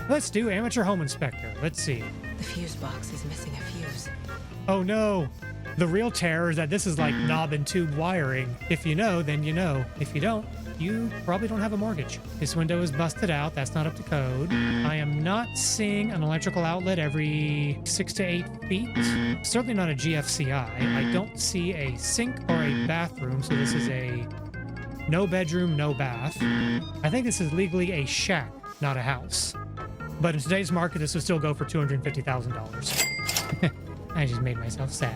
Let's do amateur home inspector. Let's see. The fuse box is missing a fuse. Oh no. The real terror is that this is like knob and tube wiring. If you know, then you know. If you don't, you probably don't have a mortgage. This window is busted out. That's not up to code. I am not seeing an electrical outlet every 6 to 8 feet. Certainly not a GFCI. I don't see a sink or a bathroom, so this is a no bedroom, no bath. I think this is legally a shack, not a house. But in today's market, this would still go for $250,000. I just made myself sad.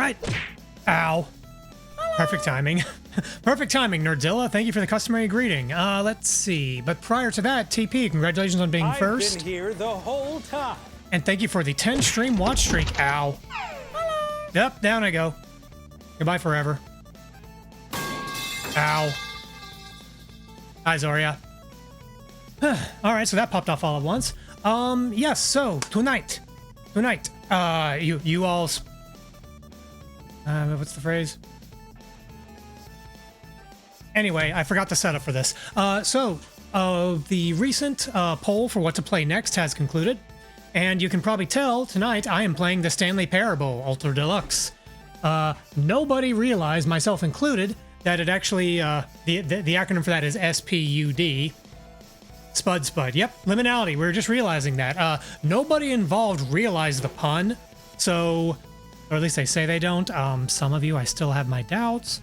right. Ow. Perfect timing. Perfect timing, Nerdzilla. Thank you for the customary greeting. Let's see. But prior to that, TP, congratulations on being first. I've been here the whole time. And thank you for the 10 stream watch streak. Ow. Yep, down I go. Goodbye forever. Ow. Hi, Zoria. Alright, so that popped off all at once. Yes, so tonight, you all, what's the phrase? Anyway, I forgot the setup for this. The recent poll for what to play next has concluded, and you can probably tell tonight I am playing the Stanley Parable Ultra Deluxe. Nobody realized, myself included, that it actually, the acronym for that is S.P.U.D. Spud. Yep, liminality. We were just realizing that. Nobody involved realized the pun, so, or at least they say they don't. Some of you, I still have my doubts.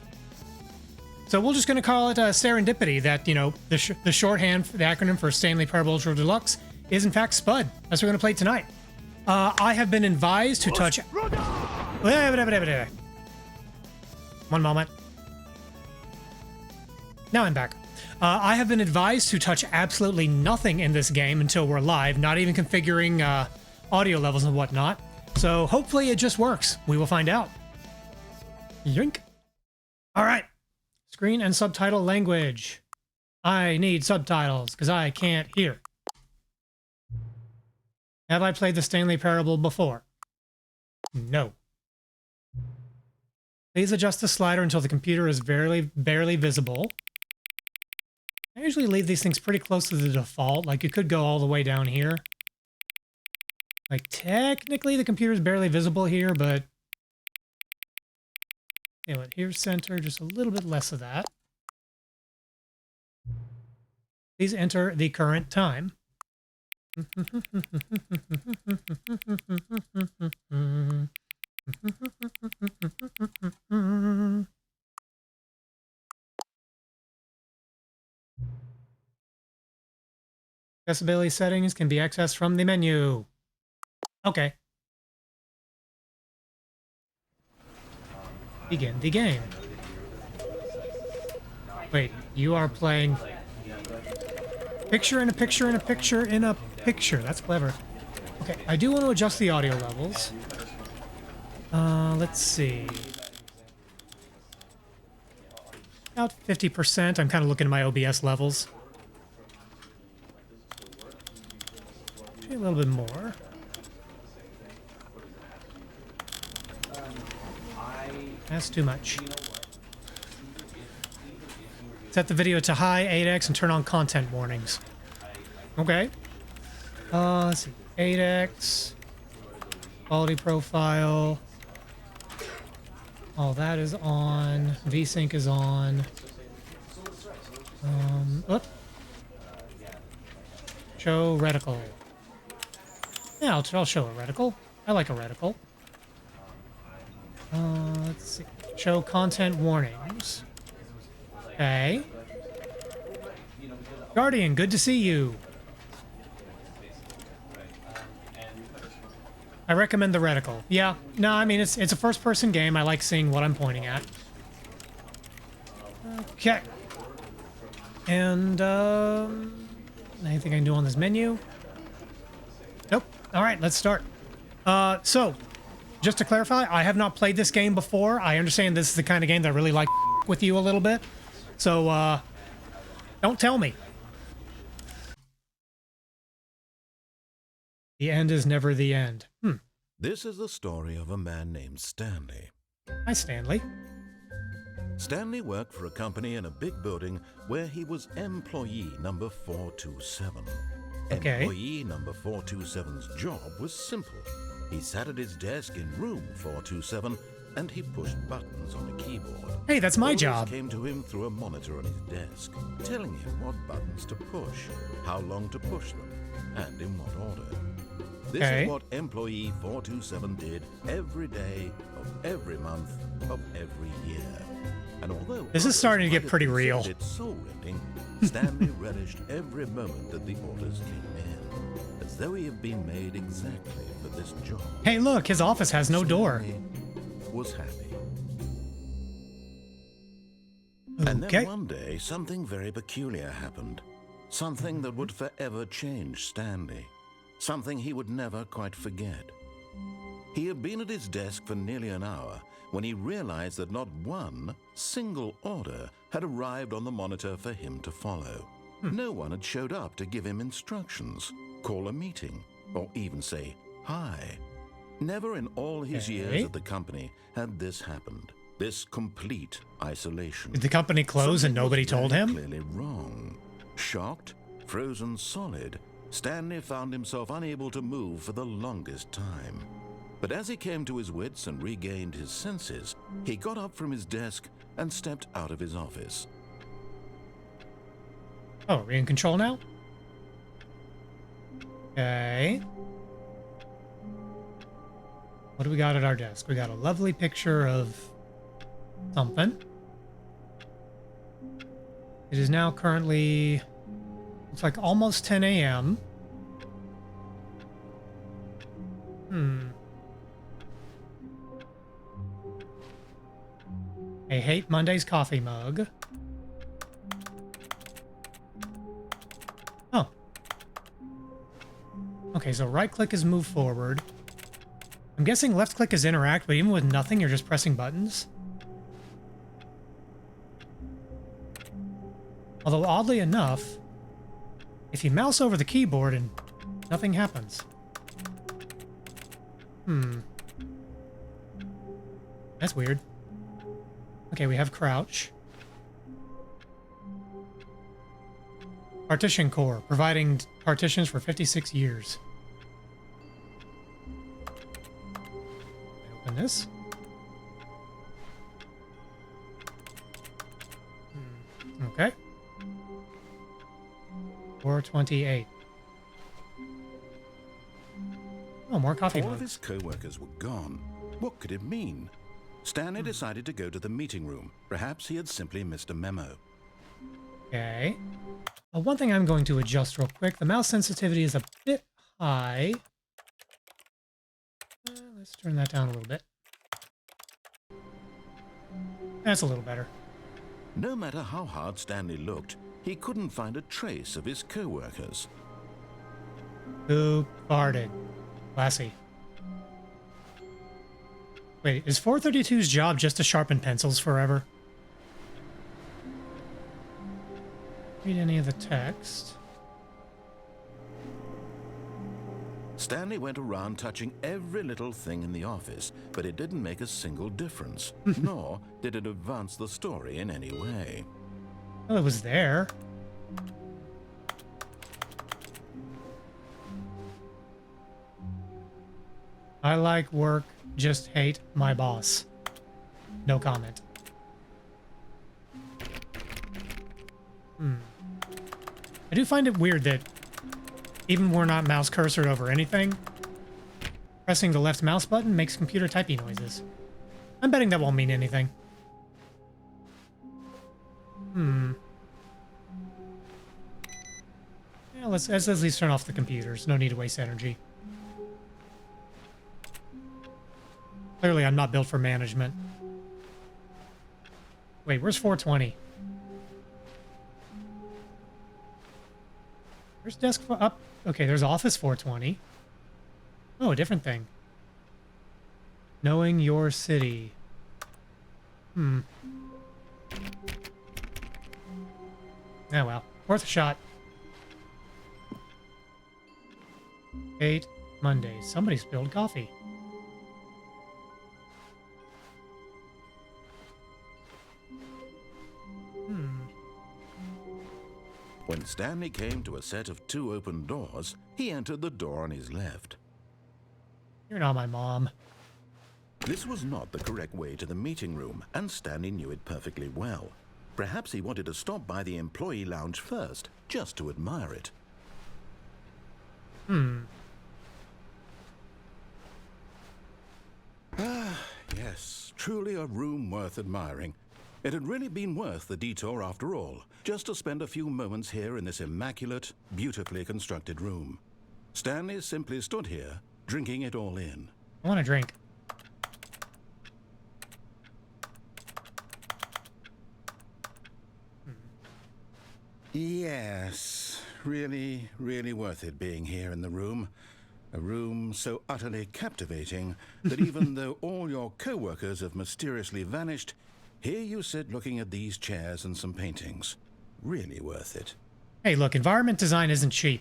So we're just going to call it serendipity that, you know, the shorthand, the acronym for Stanley Parable Ultra Deluxe is in fact SPUD. That's what we're going to play tonight. I have been advised to touch... One moment. Now I'm back. I have been advised to touch absolutely nothing in this game until we're live, not even configuring audio levels and whatnot. So hopefully it just works. We will find out. Yoink. All right. Screen and subtitle language. I need subtitles because I can't hear. Have I played the Stanley Parable before? No. Please adjust the slider until the computer is barely visible. I usually leave these things pretty close to the default. Like, you could go all the way down here. Like, technically the computer is barely visible here, but... Okay, what, here's center, just a little bit less of that. Please enter the current time. Accessibility settings can be accessed from the menu. Okay. Begin the game. Wait, you are playing picture in a picture in a picture in a picture. That's clever. Okay, I do want to adjust the audio levels. Let's see. About 50%. I'm kind of looking at my OBS levels. Actually, a little bit more. That's too much. Set the video to high 8x and turn on content warnings. Okay. Let's see. 8x. Quality profile. All that is on. VSync is on. Show reticle. Yeah, I'll show a reticle. I like a reticle. Let's see. Show content warnings. Okay. Guardian, good to see you. I recommend the reticle. Yeah, no, I mean, it's a first-person game. I like seeing what I'm pointing at. Okay. And, anything I can do on this menu? Nope. All right, let's start. So, just to clarify, I have not played this game before. I understand this is the kind of game that I really like with you a little bit. So, don't tell me. The end is never the end. This is the story of a man named Stanley. Hi, Stanley. Stanley worked for a company in a big building where he was employee number 427. Okay. Employee number 427's job was simple. He sat at his desk in room 427 and he pushed buttons on a keyboard. Hey, that's my Orders job. Came to him through a monitor on his desk, telling him what buttons to push, how long to push them, and in what order. This Okay. is what employee 427 did every day of every month of every year. And although This is others starting to might get have pretty real. considered it soul-rending, Stanley relished every moment that the orders came in, as though he had been made exactly for this job. Hey, look, his office has no door. Stanley was happy. Okay. And then one day, something very peculiar happened. Something that would forever change Stanley. Something he would never quite forget. He had been at his desk for nearly an hour when he realized that not one single order had arrived on the monitor for him to follow. No one had showed up to give him instructions, call a meeting, or even say hi. Never in all his years at the company had this happened. This complete isolation. Did the company close and nobody told him? Clearly wrong. Shocked, frozen solid, Stanley found himself unable to move for the longest time. But as he came to his wits and regained his senses, he got up from his desk and stepped out of his office. Oh, are we in control now? Okay. What do we got at our desk? We got a lovely picture of something. It is now currently, looks like almost 10 a.m. I hate Monday's coffee mug. Oh. Okay, so right click is move forward. I'm guessing left click is interact, but even with nothing, you're just pressing buttons. Although oddly enough, if you mouse over the keyboard and nothing happens. That's weird. Okay, we have crouch. Partition core, providing partitions for 56 years. Open this. Okay. 428. Oh, more coffee All of mugs. his co-workers were gone. What could it mean? Stanley decided to go to the meeting room. Perhaps he had simply missed a memo. Okay. One thing I'm going to adjust real quick. The mouse sensitivity is a bit high. Let's turn that down a little bit. That's a little better. No matter how hard Stanley looked, he couldn't find a trace of his co-workers. Who farted? Classy. Wait, is 432's job just to sharpen pencils forever? Read any of the text. Stanley went around touching every little thing in the office, but it didn't make a single difference, nor did it advance the story in any way. Well, it was there. I like work, just hate my boss. No comment. I do find it weird that even when we're not mouse cursored over anything, pressing the left mouse button makes computer typing noises. I'm betting that won't mean anything. Yeah, let's at least turn off the computers. No need to waste energy. Clearly, I'm not built for management. Wait, where's 420? Where's desk up? Okay, there's office 420. Oh, a different thing. Knowing your city. Oh well, worth a shot. 8 Mondays. Somebody spilled coffee. When Stanley came to a set of 2 open doors, he entered the door on his left. You're not my mom. This was not the correct way to the meeting room, and Stanley knew it perfectly well. Perhaps he wanted to stop by the employee lounge first, just to admire it. Yes, truly a room worth admiring. It had really been worth the detour after all, just to spend a few moments here in this immaculate, beautifully constructed room. Stanley simply stood here, drinking it all in. I want a drink. Yes, really, really worth it being here in the room. A room so utterly captivating that even though all your co-workers have mysteriously vanished, here you sit looking at these chairs and some paintings. Really worth it. Hey, look, environment design isn't cheap.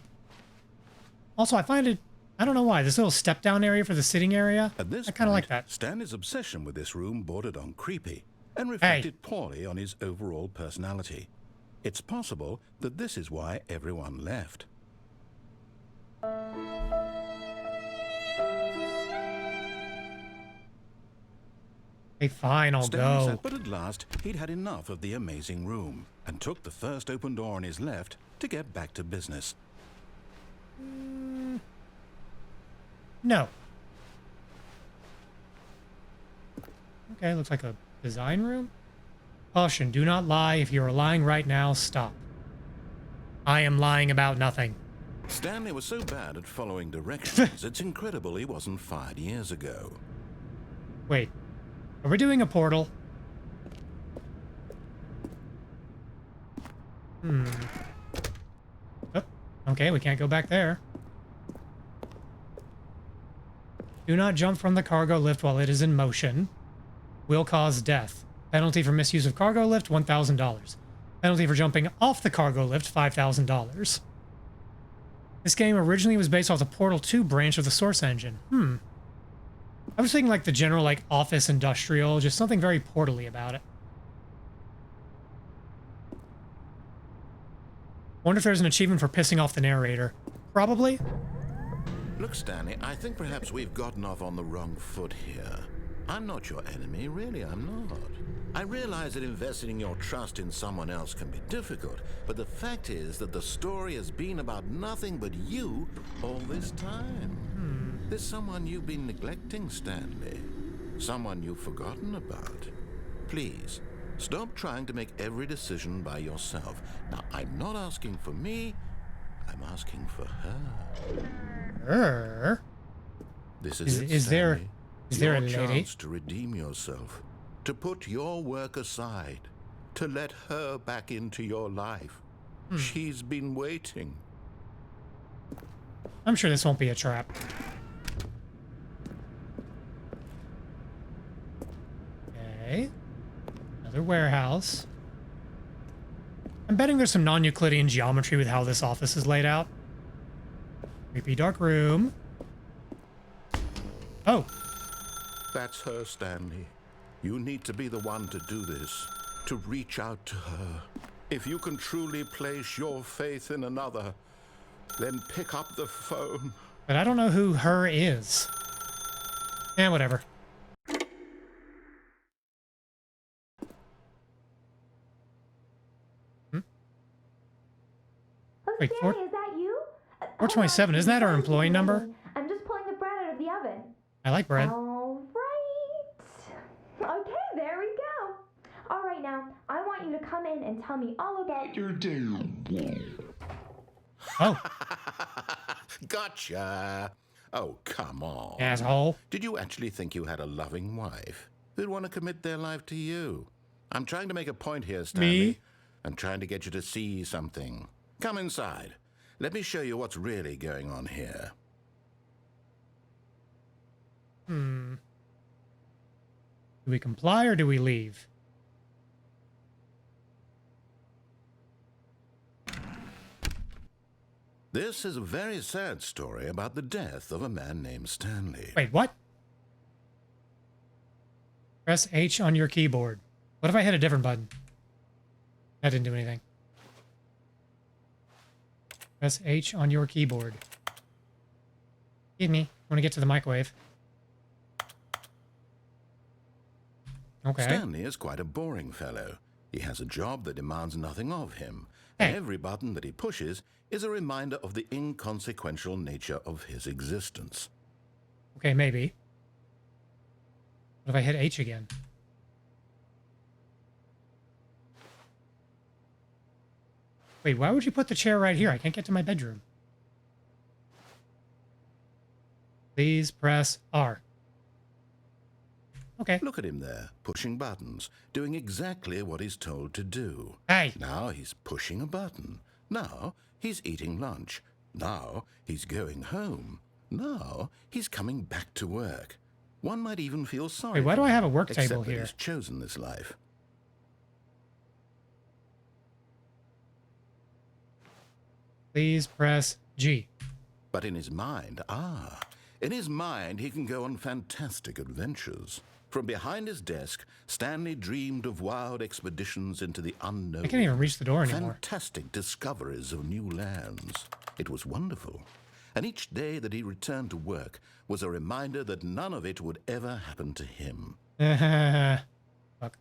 Also, I find it, I don't know why, this little step-down area for the sitting area, At this I kind of like point, that. Stanley's obsession with this room bordered on creepy and reflected poorly on his overall personality. It's possible that this is why everyone left. Hey, fine, I'll Stanley go. said, but at last, he'd had enough of the amazing room and took the first open door on his left to get back to business. No. Okay, looks like a design room. Caution, do not lie. If you are lying right now, stop. I am lying about nothing. Stanley was so bad at following directions, it's incredible he wasn't fired years ago. Wait, are we doing a portal? Oh, okay, we can't go back there. Do not jump from the cargo lift while it is in motion. Will cause death. Penalty for misuse of cargo lift, $1,000. Penalty for jumping off the cargo lift, $5,000. This game originally was based off the Portal 2 branch of the Source engine. I was thinking like the general like office industrial, just something very portally about it. Wonder if there's an achievement for pissing off the narrator. Probably. Look, Stanley, I think perhaps we've gotten off on the wrong foot here. I'm not your enemy, really, I'm not. I realize that investing your trust in someone else can be difficult, but the fact is that the story has been about nothing but you all this time. There's someone you've been neglecting, Stanley. Someone you've forgotten about. Please, stop trying to make every decision by yourself. Now, I'm not asking for me, I'm asking for her. This is it, Is there Stanley. is there a Your lady? chance to redeem yourself, to put your work aside, to let her back into your life. She's been waiting. I'm sure this won't be a trap. Okay. Another warehouse. I'm betting there's some non-Euclidean geometry with how this office is laid out. Creepy dark room. Oh, That's her, Stanley. You need to be the one to do this, to reach out to her. If you can truly place your faith in another, then pick up the phone. but I don't know who her is. Eh, whatever. Wait, Stanley, is that you? 427, isn't that our employee number? I'm just pulling the bread out of the oven. I like bread. All right. Okay, there we go. All right, now, I want you to come in and tell me all about your day. Oh, Gotcha. Oh, come on. asshole. Did you actually think you had a loving wife who'd want to commit their life to you? I'm trying to make a point here, Stanley. Me? I'm trying to get you to see something. Come inside. Let me show you what's really going on here. Do we comply or do we leave? This is a very sad story about the death of a man named Stanley. Wait, what? Press H on your keyboard. What if I hit a different button? That didn't do anything. Press H on your keyboard. Excuse me. Want to get to the microwave. Okay. Stanley is quite a boring fellow. He has a job that demands nothing of him. Hey. And every button that he pushes is a reminder of the inconsequential nature of his existence. Okay, maybe. What if I hit H again? Wait, why would you put the chair right here? I can't get to my bedroom. Please press R. Okay. Look at him there, pushing buttons, doing exactly what he's told to do. Hey. Now he's pushing a button. Now he's eating lunch. Now he's going home. Now he's coming back to work. One might even feel sorry. Wait, why do for I him, have a work except table that here? He's chosen this life. Please press G. But in his mind, in his mind, he can go on fantastic adventures. From behind his desk, Stanley dreamed of wild expeditions into the unknown. I can't even reach the door anymore. Fantastic discoveries of new lands. It was wonderful. And each day that he returned to work was a reminder that none of it would ever happen to him. Fuck.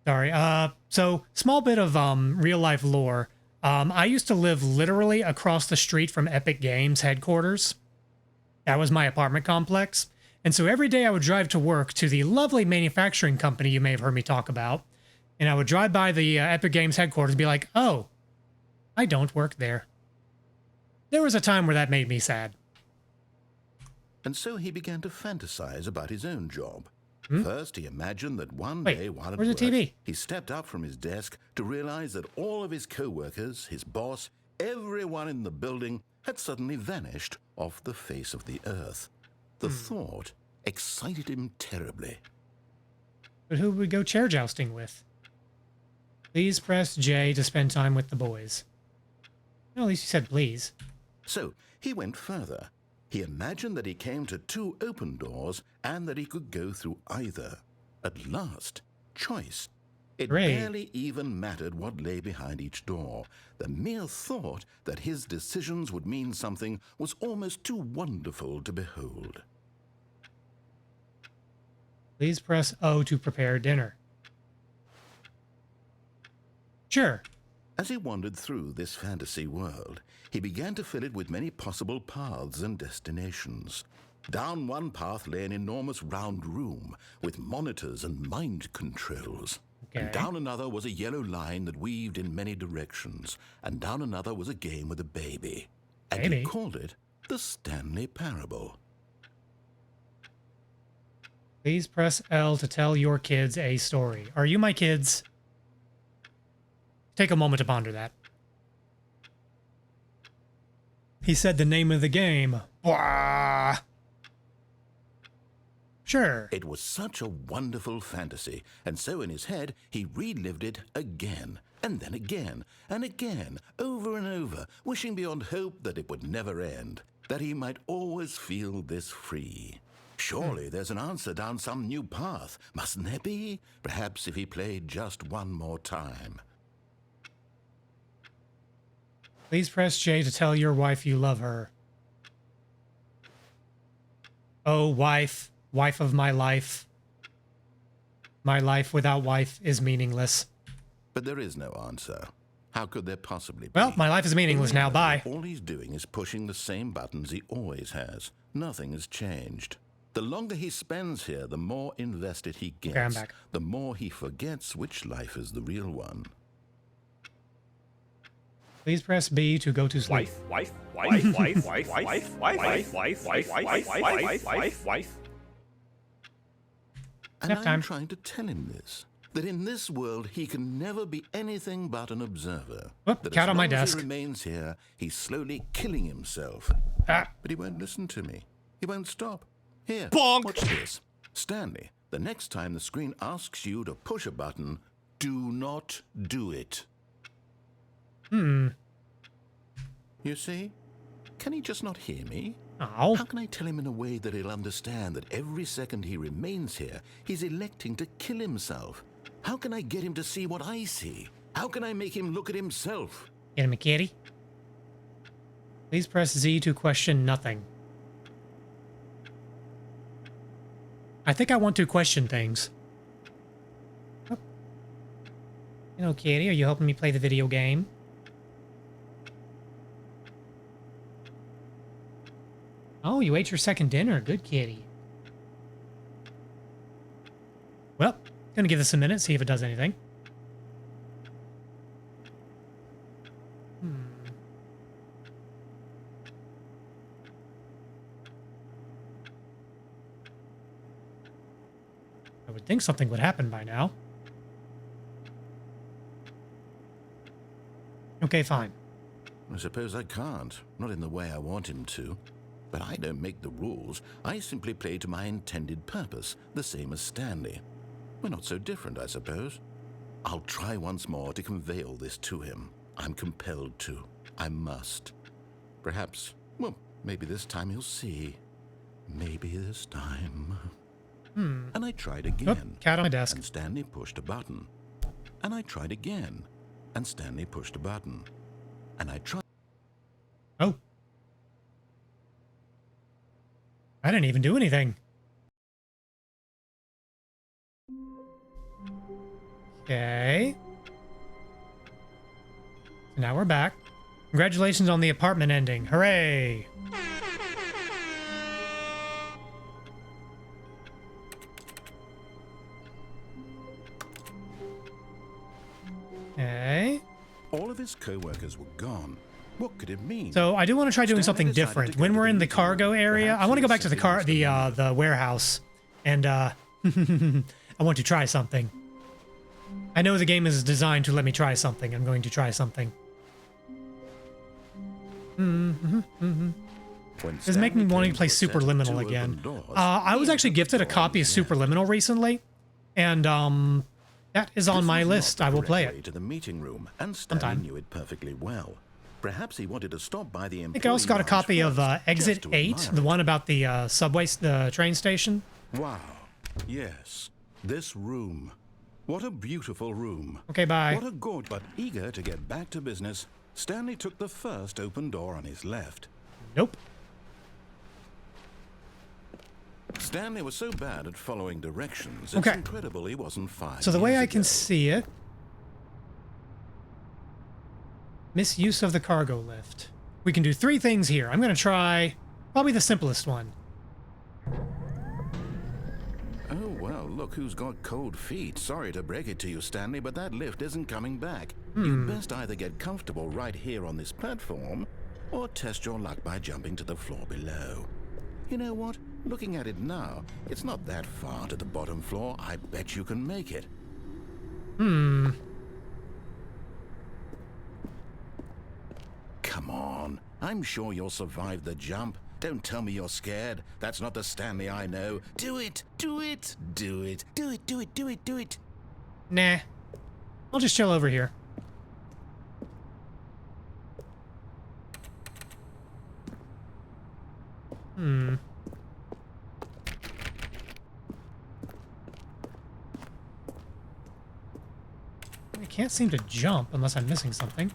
Sorry. So small bit of real life lore. I used to live literally across the street from Epic Games headquarters. That was my apartment complex. And so every day I would drive to work to the lovely manufacturing company you may have heard me talk about. And I would drive by the Epic Games headquarters and be like, oh, I don't work there. There was a time where that made me sad. And so he began to fantasize about his own job. First, he imagined that one Wait, day while at where's work, the TV? he stepped up from his desk to realize that all of his co-workers, his boss, everyone in the building had suddenly vanished off the face of the earth. The thought excited him terribly. But who would we go chair jousting with? Please press J to spend time with the boys. Well, at least you said please. So he went further. He imagined that he came to 2 open doors and that he could go through either. At last, choice. It Great. barely even mattered what lay behind each door. The mere thought that his decisions would mean something was almost too wonderful to behold. Please press O to prepare dinner. Sure. As he wandered through this fantasy world, he began to fill it with many possible paths and destinations. Down one path lay an enormous round room with monitors and mind controls. Okay. And down another was a yellow line that weaved in many directions. And down another was a game with a baby. And he Baby? called it the Stanley Parable. Please press L to tell your kids a story. Are you my kids? Take a moment to ponder that. He said the name of the game. Blah. Sure. It was such a wonderful fantasy, and so in his head he relived it again, and then again, and again, over and over, wishing beyond hope that it would never end, that he might always feel this free. Surely there's an answer down some new path, mustn't there be? Perhaps if he played just one more time. Please press J to tell your wife you love her. Oh, wife, wife of my life. My life without wife is meaningless. But there is no answer. How could there possibly be? Well, my life is meaningless now. Bye. All he's doing is pushing the same buttons he always has. Nothing has changed. The longer he spends here, the more invested he gets. Okay, I'm back. The more he forgets which life is the real one. Please press B to go to sleep. And Nap I'm time. trying to tell him this. That in this world he can never be anything but an observer. Whoop, That cat as on my long as desk. he remains here, he's slowly killing himself. Ah. But he won't listen to me. He won't stop. Here, Bonk. watch this. Stanley, the next time the screen asks you to push a button, do not do it. You see? Can he just not hear me? Oh. How can I tell him in a way that he'll understand that every second he remains here, he's electing to kill himself? How can I get him to see what I see? How can I make him look at himself? Get him a kitty. Please press Z to question nothing. I think I want to question things. Oh. Hello, kitty. Are you helping me play the video game? Oh, you ate your second dinner. Good kitty. Well, gonna give this a minute, see if it does anything. would think something would happen by now. Okay, fine. I suppose I can't. Not in the way I want him to. But I don't make the rules. I simply play to my intended purpose, the same as Stanley. We're not so different, I suppose. I'll try once more to convey all this to him. I'm compelled to. I must. Perhaps, well, maybe this time he'll see. Maybe this time. And I tried again. Oh, cat on my desk. And Stanley pushed a button. And I tried again. And Stanley pushed a button. And I tried. Oh. I didn't even do anything. Okay. So now we're back. Congratulations on the apartment ending. Hooray! Okay. All of his co-workers were gone. What could it mean? So I do want to try doing Stanley something decided different. to go When to we're the in the meeting cargo room. area, I Perhaps want to go he back to the simply the warehouse, and I want to try something. I know the game is designed to let me try something. I'm going to try something. This is making me wanting to play Superliminal again. I was actually gifted a copy of Superliminal recently, and that is on my list. I will play it. To the meeting room, and Stanley sometime. knew it perfectly well. Perhaps he wanted to stop by the. I think I also got a copy of Exit 8, the one about the the train station. Wow. Yes. This room. What a beautiful room. Okay, bye. What a gorgeous. But eager to get back to business, Stanley took the first open door on his left. Nope. Stanley was so bad at following directions, it's Okay. incredible he wasn't fired. So the way years I can ago. see it, misuse of the cargo lift. We can do 3 things here. I'm going to try probably the simplest one. Oh, well, look who's got cold feet. Sorry to break it to you, Stanley, but that lift isn't coming back. You'd best either get comfortable right here on this platform, or test your luck by jumping to the floor below. You know what? Looking at it now, it's not that far to the bottom floor. I bet you can make it. Come on. I'm sure you'll survive the jump. Don't tell me you're scared. That's not the Stanley I know. Do it! Do it! Do it! Do it! Do it! Do it! Do it! Nah. I'll just chill over here. I can't seem to jump unless I'm missing something.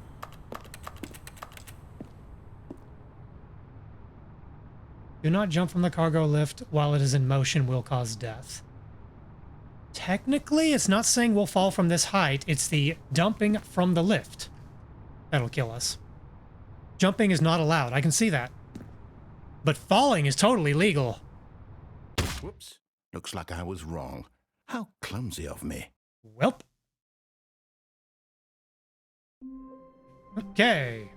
Do not jump from the cargo lift while it is in motion will cause death. Technically, it's not saying we'll fall from this height. It's the dumping from the lift that'll kill us. Jumping is not allowed. I can see that. But falling is totally legal. Whoops. Looks like I was wrong. How clumsy of me. Welp. Okay.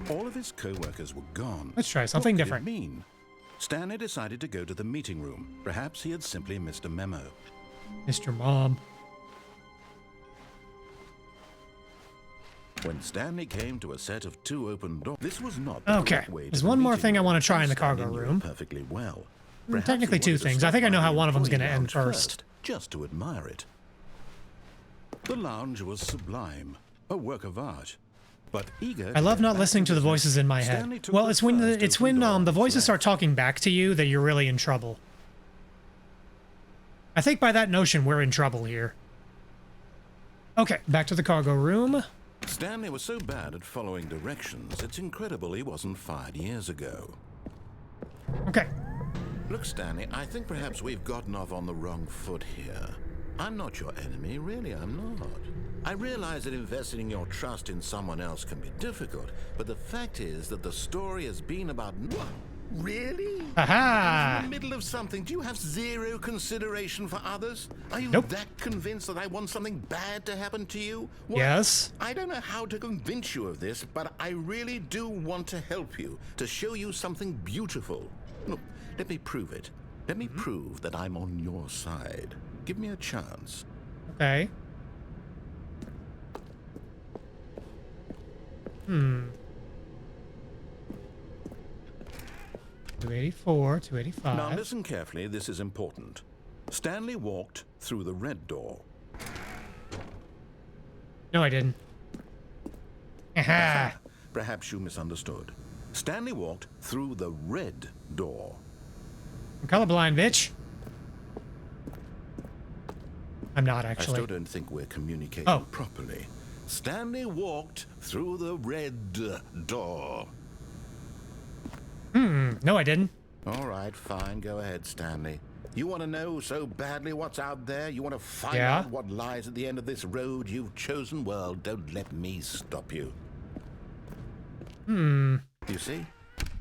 All of his co-workers were gone. Let's try something What different. did it mean? Stanley decided to go to the meeting room. Perhaps he had simply missed a memo. Mr. Mom. When Stanley came to a set of 2 open doors, this was not the Okay. correct way to There's the one more meeting thing I room, want to try and in the Stanley cargo knew it room. perfectly well. Perhaps Technically he 2 wanted to things. stop I think I know by how the one of them's employee going to end lounge first. just to admire it. The lounge was sublime, a work of art. But eager I love to get not back listening to the business, voices in my head. Stanley took Well, the it's when first it's open when door on the his voices left. start talking back to you that you're really in trouble. I think by that notion we're in trouble here. Okay, back to the cargo room. Stanley was so bad at following directions, it's incredible he wasn't fired years ago. Okay. Look, Stanley, I think perhaps we've gotten off on the wrong foot here. I'm not your enemy, really, I'm not. I realize that investing your trust in someone else can be difficult, but the fact is that the story has been about... What? Really? Aha! In the middle of something, do you have 0 consideration for others? Are you Nope. that convinced that I want something bad to happen to you? Well, Yes. I don't know how to convince you of this, but I really do want to help you, to show you something beautiful. Look, let me prove it. Let me prove that I'm on your side. Give me a chance. Okay. 284, 285. Now listen carefully, this is important. Stanley walked through the red door. No, I didn't. Aha! Perhaps you misunderstood. Stanley walked through the red door. I'm colorblind, bitch. I'm not I actually. still don't think we're communicating properly. Stanley walked through the red door. No, I didn't. All right, fine. Go ahead, Stanley. You want to know so badly what's out there? You want to find Yeah. out what lies at the end of this road you've chosen? Well, don't let me stop you. You see?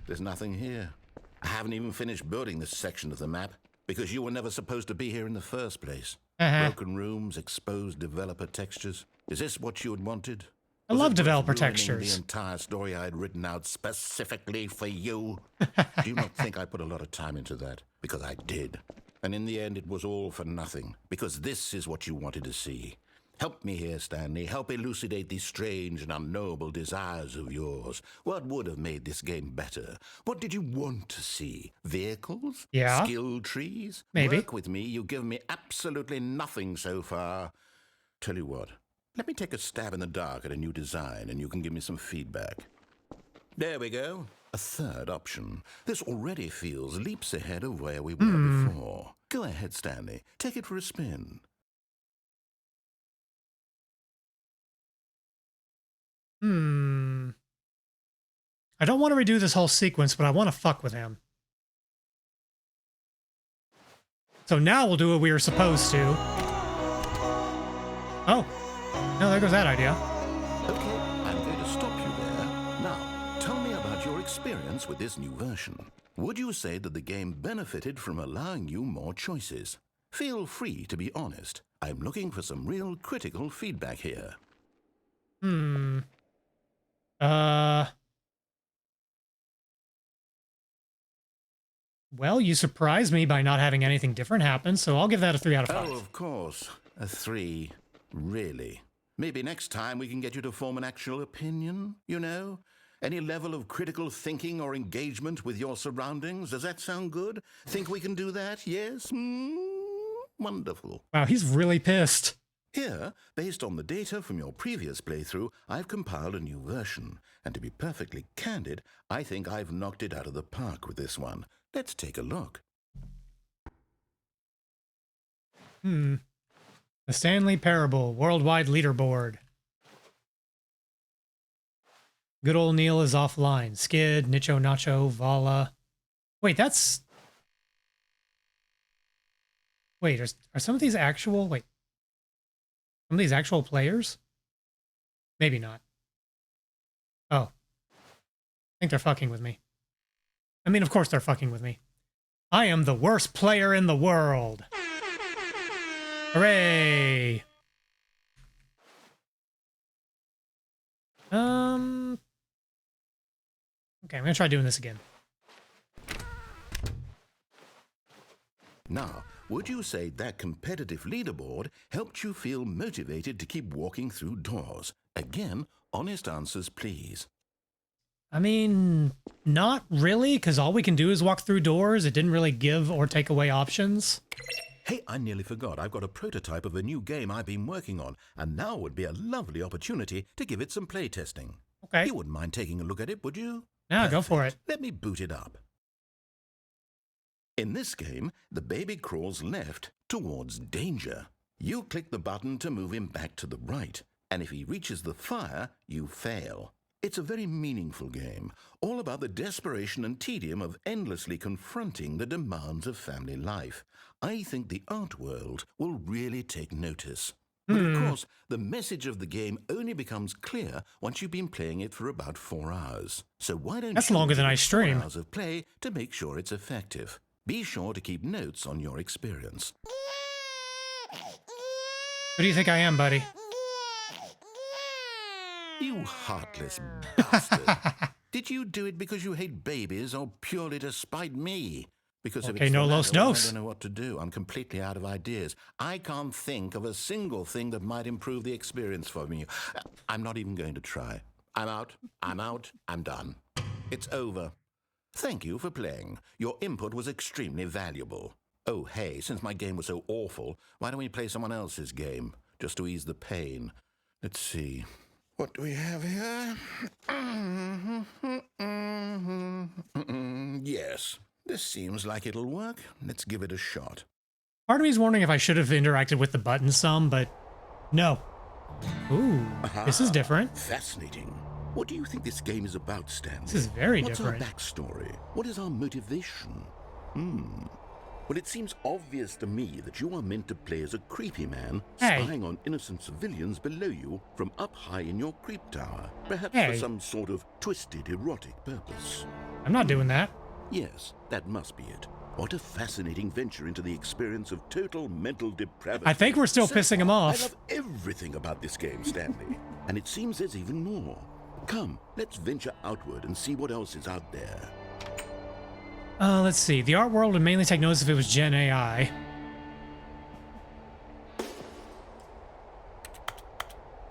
There's nothing here. I haven't even finished building this section of the map because you were never supposed to be here in the first place. Broken rooms, exposed developer textures. Is this what you had wanted? I Was love it worth developer ruining textures. The entire story I had written out specifically for you. Do you not think I put a lot of time into that? Because I did. And in the end, it was all for nothing. Because this is what you wanted to see. Help me here, Stanley. Help elucidate these strange and unknowable desires of yours. What would have made this game better? What did you want to see? Vehicles? Yeah. Skill trees? Maybe. Work with me. You've given me absolutely nothing so far. Tell you what. Let me take a stab in the dark at a new design, and you can give me some feedback. There we go. A third option. This already feels leaps ahead of where we were before. Go ahead, Stanley. Take it for a spin. I don't want to redo this whole sequence, but I want to fuck with him. So now we'll do what we were supposed to. Oh. No, there goes that idea. Okay, I'm going to stop you there. Now, tell me about your experience with this new version. Would you say that the game benefited from allowing you more choices? Feel free to be honest. I'm looking for some real critical feedback here. Well, you surprised me by not having anything different happen, so I'll give that a 3 out of 5. Oh, of course. A 3. Really? Maybe next time we can get you to form an actual opinion, you know? Any level of critical thinking or engagement with your surroundings? Does that sound good? Think we can do that? Yes? Wonderful. Wow, he's really pissed. Here, based on the data from your previous playthrough, I've compiled a new version. And to be perfectly candid, I think I've knocked it out of the park with this one. Let's take a look. The Stanley Parable Worldwide Leaderboard. Good old Neil is offline. Skid, Nicho Nacho, Vala. Wait, that's... Wait, are some of these actual... Wait. Some of these actual players? Maybe not. Oh. I think they're fucking with me. I mean, of course they're fucking with me. I am the worst player in the world. Hooray! Okay, I'm gonna try doing this again. Now, would you say that competitive leaderboard helped you feel motivated to keep walking through doors? Again, honest answers, please. I mean, not really, because all we can do is walk through doors. It didn't really give or take away options. Hey, I nearly forgot. I've got a prototype of a new game I've been working on, and now would be a lovely opportunity to give it some playtesting. Okay. You wouldn't mind taking a look at it, would you? Yeah, go for it. Let me boot it up. In this game, the baby crawls left towards danger. You click the button to move him back to the right, and if he reaches the fire, you fail. It's a very meaningful game, all about the desperation and tedium of endlessly confronting the demands of family life. I think the art world will really take notice. But of course, the message of the game only becomes clear once you've been playing it for about 4 hours. So why don't That's you longer than give I it 4 stream. hours of play to make sure it's effective? Be sure to keep notes on your experience. Who do you think I am, buddy? You heartless bastard. Did you do it because you hate babies or purely to spite me? Because if Okay, it's no the los latter, well, I dos. don't know what to do. I'm completely out of ideas. I can't think of a single thing that might improve the experience for me. I'm not even going to try. I'm out. I'm out. I'm done. It's over. Thank you for playing. Your input was extremely valuable. Oh, hey, since my game was so awful, why don't we play someone else's game, just to ease the pain? Let's see. What do we have here? Yes, this seems like it'll work. Let's give it a shot. Part of me is wondering if I should have interacted with the button some, but no. Ooh, this is different. Fascinating. What do you think this game is about, Stanley? This is very What's different. our backstory? What is our motivation? Well, it seems obvious to me that you are meant to play as a creepy man Hey. spying on innocent civilians below you from up high in your creep tower, perhaps Hey. for some sort of twisted erotic purpose. I'm not doing that. Yes, that must be it. What a fascinating venture into the experience of total mental depravity. I think we're still So pissing him far, off. I love everything about this game, Stanley. And it seems there's even more. Come, let's venture outward and see what else is out there. Let's see. The art world would mainly take notice if it was Gen AI.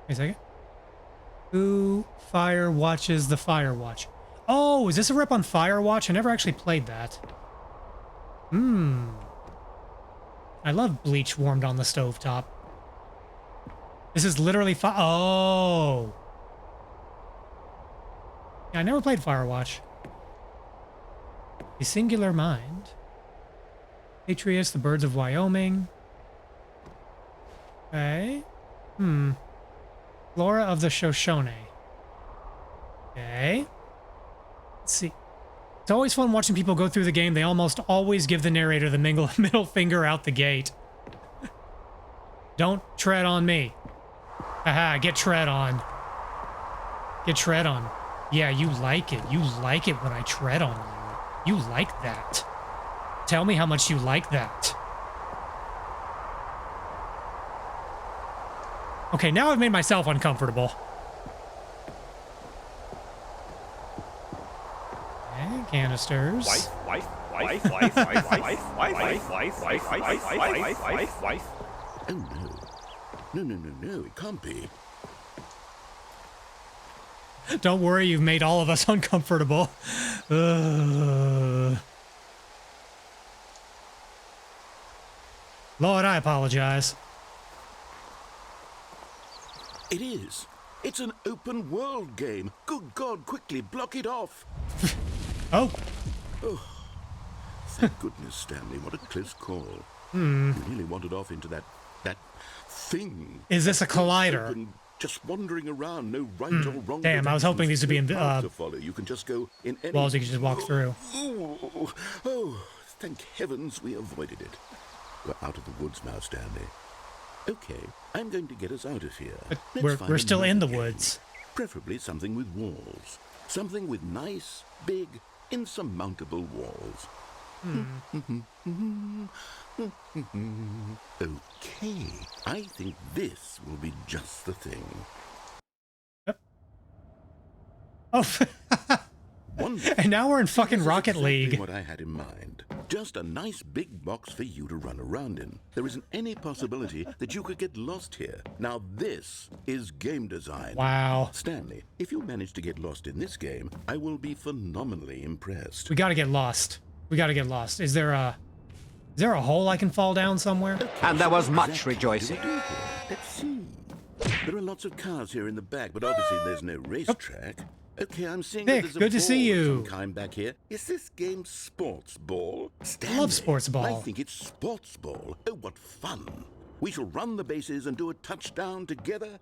Wait a second. Who fire watches the Firewatch? Oh, is this a rip on Firewatch? I never actually played that. I love bleach warmed on the stovetop. This is literally oh. Yeah, I never played Firewatch. The Singular Mind. Patriots, the Birds of Wyoming. Okay. Flora of the Shoshone. Okay. Let's see. It's always fun watching people go through the game. They almost always give the narrator the middle finger out the gate. Don't tread on me. Haha, get tread on. Get tread on. Yeah, you like it. You like it when I tread on you. You like that. Tell me how much you like that. Okay, now I've made myself uncomfortable. Okay, canisters. Oh no. No, it can't be. Don't worry, you've made all of us uncomfortable. Lord, I apologize. It is. It's an open world game. Good God, quickly block it off. Oh, Thank goodness, Stanley. What a close call. You really wandered off into that thing. is this a collider? Open, just wandering around, no right or wrong. Damn, I was hoping these would be in no path to follow. You can just go in any walls you can just walk through. Oh, thank heavens we avoided it. We're out of the woods now, Stanley. Okay, I'm going to get us out of here. Let's find We're still in the another game. woods. Preferably something with walls. Something with nice, big, insurmountable walls. Okay, I think this will be just the thing. Oh, Wonderful. and now we're in fucking This is Rocket exactly League. what I had in mind. Just a nice big box for you to run around in. There isn't any possibility that you could get lost here. Now this is game design. Wow. Stanley, if you manage to get lost in this game, I will be phenomenally impressed. We gotta get lost. We gotta get lost. Is there a hole I can fall down somewhere? And there was much Exactly. rejoicing. What do we do here? Let's see. There are lots of cars here in the back, but obviously there's no racetrack. Okay, I'm seeing Nick, that there's a good to see ball of you. some kind back here. Is this game sports ball? Stanley, love sports ball. I think it's sports ball. Oh, what fun! We shall run the bases and do a touchdown together.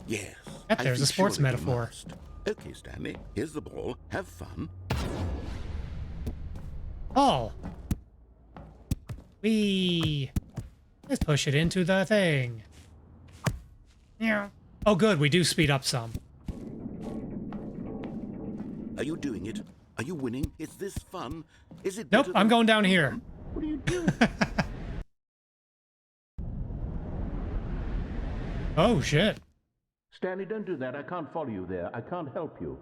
Yes. Yep, I there's a think sports surely we metaphor. must. Okay, Stanley, here's the ball. Have fun. Ball. Let's push it into the thing. Yeah. Oh, good. We do speed up some. Are you doing it? Are you winning? Is this fun? Is it? Nope, better I'm than- going down here. What are you doing? Oh, shit. Stanley, don't do that. I can't follow you there. I can't help you.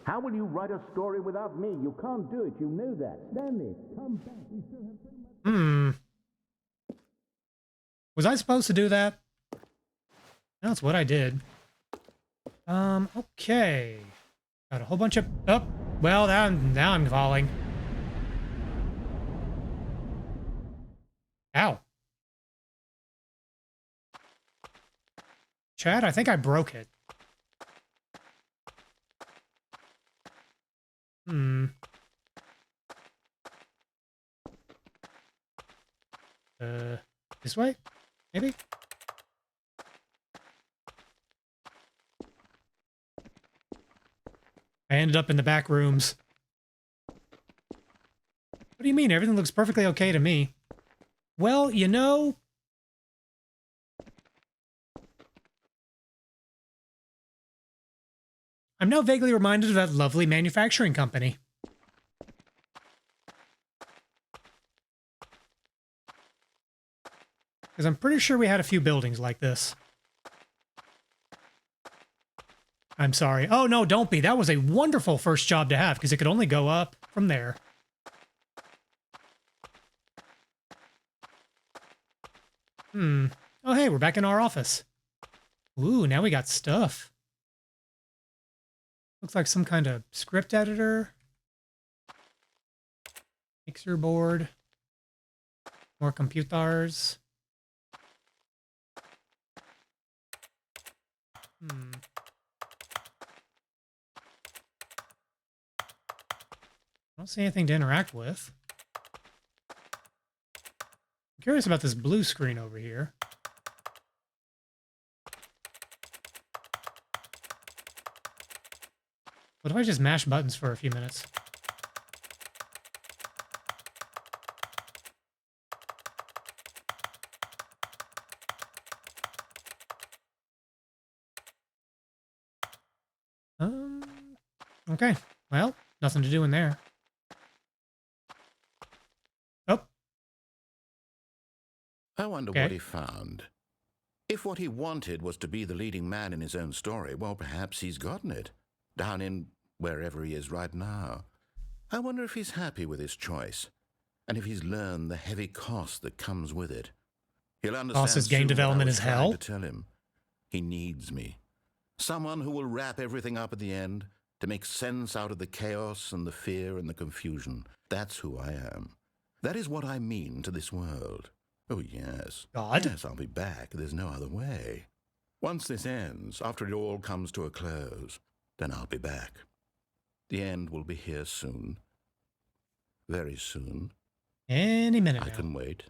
How will you write a story without me? You can't do it. You know that. Stanley, come back. We still have so much. Was I supposed to do that? That's what I did. Okay. Got a whole bunch of... Oh, well, now I'm falling. Ow. Chad, I think I broke it. This way? Maybe? I ended up in the back rooms. What do you mean? Everything looks perfectly okay to me. Well, you know... I'm now vaguely reminded of that lovely manufacturing company. Because I'm pretty sure we had a few buildings like this. I'm sorry. Oh, no, don't be. That was a wonderful first job to have, because it could only go up from there. Oh, hey, we're back in our office. Ooh, now we got stuff. Looks like some kind of script editor. Mixer board. More computers. I don't see anything to interact with. I'm curious about this blue screen over here. What if I just mash buttons for a few minutes? Okay. Well, nothing to do in there. Oh. I wonder what he found. If what he wanted was to be the leading man in his own story, well, perhaps he's gotten it. Down in wherever he is right now. I wonder if he's happy with his choice, and if he's learned the heavy cost that comes with it. He'll understand Boss's game soon development what I is was trying hell. to tell him. He needs me. Someone who will wrap everything up at the end, to make sense out of the chaos and the fear and the confusion. That's who I am. That is what I mean to this world. Oh, yes. God? Yes, I'll be back. There's no other way. Once this ends, after it all comes to a close, then I'll be back. The end will be here soon. Very soon. Any minute I now. can wait.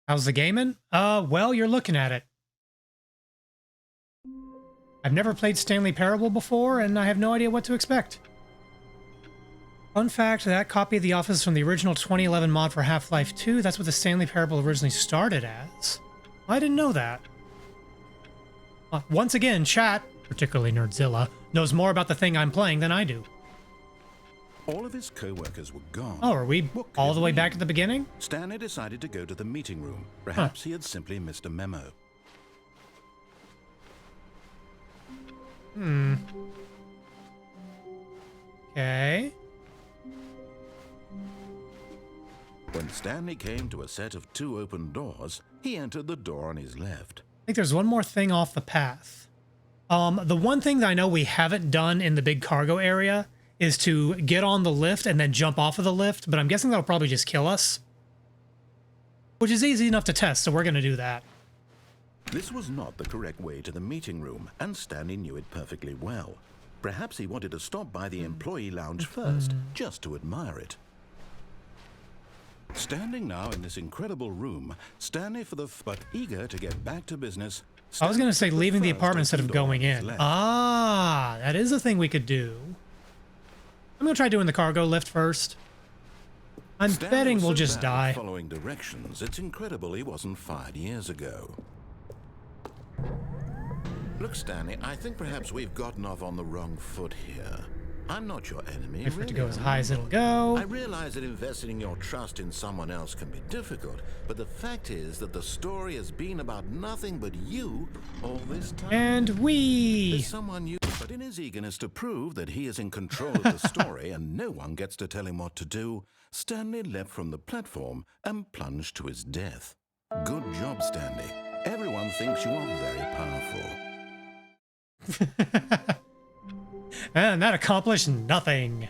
How's the gaming? Well, you're looking at it. I've never played Stanley Parable before, and I have no idea what to expect. Fun fact, that copy of The Office is from the original 2011 mod for Half-Life 2. That's what the Stanley Parable originally started as. I didn't know that. Once again, chat, particularly Nerdzilla, knows more about the thing I'm playing than I do. All of his co-workers were gone. Oh, are we What could all it the way mean? back at the beginning? Stanley decided to go to the meeting room. Perhaps he had simply missed a memo. Okay. When Stanley came to a set of 2 open doors, he entered the door on his left. I think there's one more thing off the path. The one thing that I know we haven't done in the big cargo area is to get on the lift and then jump off of the lift, but I'm guessing that'll probably just kill us. Which is easy enough to test, so we're going to do that. This was not the correct way to the meeting room, and Stanley knew it perfectly well. Perhaps he wanted to stop by the employee lounge first, just to admire it. Standing now in this incredible room, Stanley but eager to get back to business. I was going to say Stanley leaving the first apartment instead of open door going on his in. left. Ah, that is a thing we could do. I'm going to try doing the cargo lift first. I'm Stanley betting was we'll so just bad die. at following directions, it's incredible he wasn't fired years ago. Look, Stanley, I think perhaps we've gotten off on the wrong foot here. I'm not your enemy. Wait for it to really, go as I'm high as not. it'll go. I realize that investing your trust in someone else can be difficult, but the fact is that the story has been about nothing but you all this time. And we. There's someone you, but in his eagerness to prove that he is in control of the story and no one gets to tell him what to do, Stanley leapt from the platform and plunged to his death. Good job, Stanley. Everyone thinks you are very powerful. And that accomplished nothing.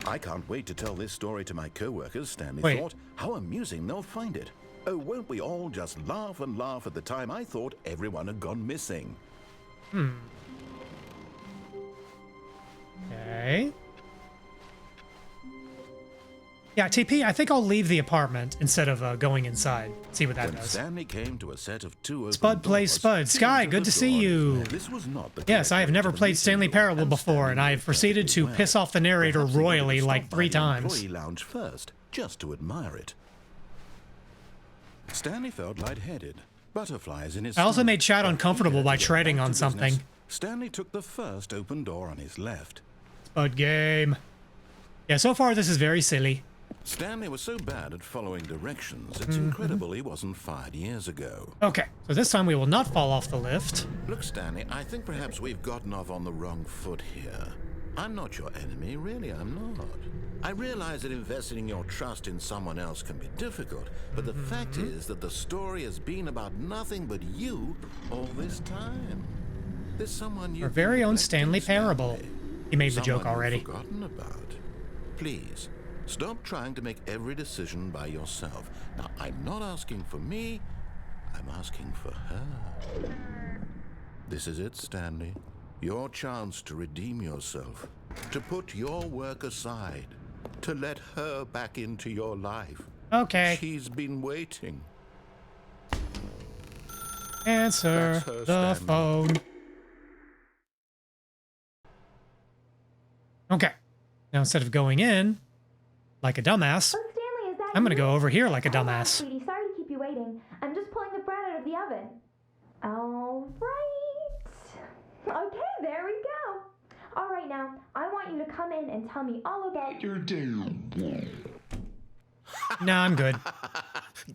I can't wait to tell this story to my co-workers, Stanley Wait. thought. How amusing they'll find it. Oh, won't we all just laugh and laugh at the time I thought everyone had gone missing. Okay. Yeah, TP, I think I'll leave the apartment instead of going inside. See what that When does. Stanley came to a set of two open Spud plays doors, Spud. he Sky, entered good the to see door. you. This was not the Yes, correct I have way never to the played meeting Stanley room, Parable and before, and Stanley I've knew proceeded to perfectly piss well. off the narrator Perhaps he wanted to royally stop like by 3 the times. Employee lounge first, just to admire it. Stanley felt lightheaded. Butterflies in his I also stomach. made Chad But uncomfortable eager by to get treading back on to business, something. Stanley took the first open door on his left. Spud game. Yeah, so far this is very silly. Stanley was so bad at following directions, it's incredible he wasn't fired years ago. Okay, so this time we will not fall off the lift. Look, Stanley, I think perhaps we've gotten off on the wrong foot here. I'm not your enemy, really, I'm not. I realize that investing your trust in someone else can be difficult, but the fact is that the story has been about nothing but you all this time. There's someone you've Our very been own neglecting, Stanley Parable. Stanley. He made the joke Someone you've already. forgotten about. Please, stop trying to make every decision by yourself. Now, I'm not asking for me, I'm asking for her. This is it, Stanley. Your chance to redeem yourself, to put your work aside, to let her back into your life. Okay, She's been waiting. answer That's her, the Stanley. phone. Okay, now instead of going in like a dumbass, Oh, Stanley, is that I'm gonna you? go over here like a Hold on, dumbass. sweetie. Sorry to keep you waiting. I'm just pulling the bread out of the oven. All right. Okay, there we go. All right, now, I want you to come in and tell me all about your day. Nah, I'm good.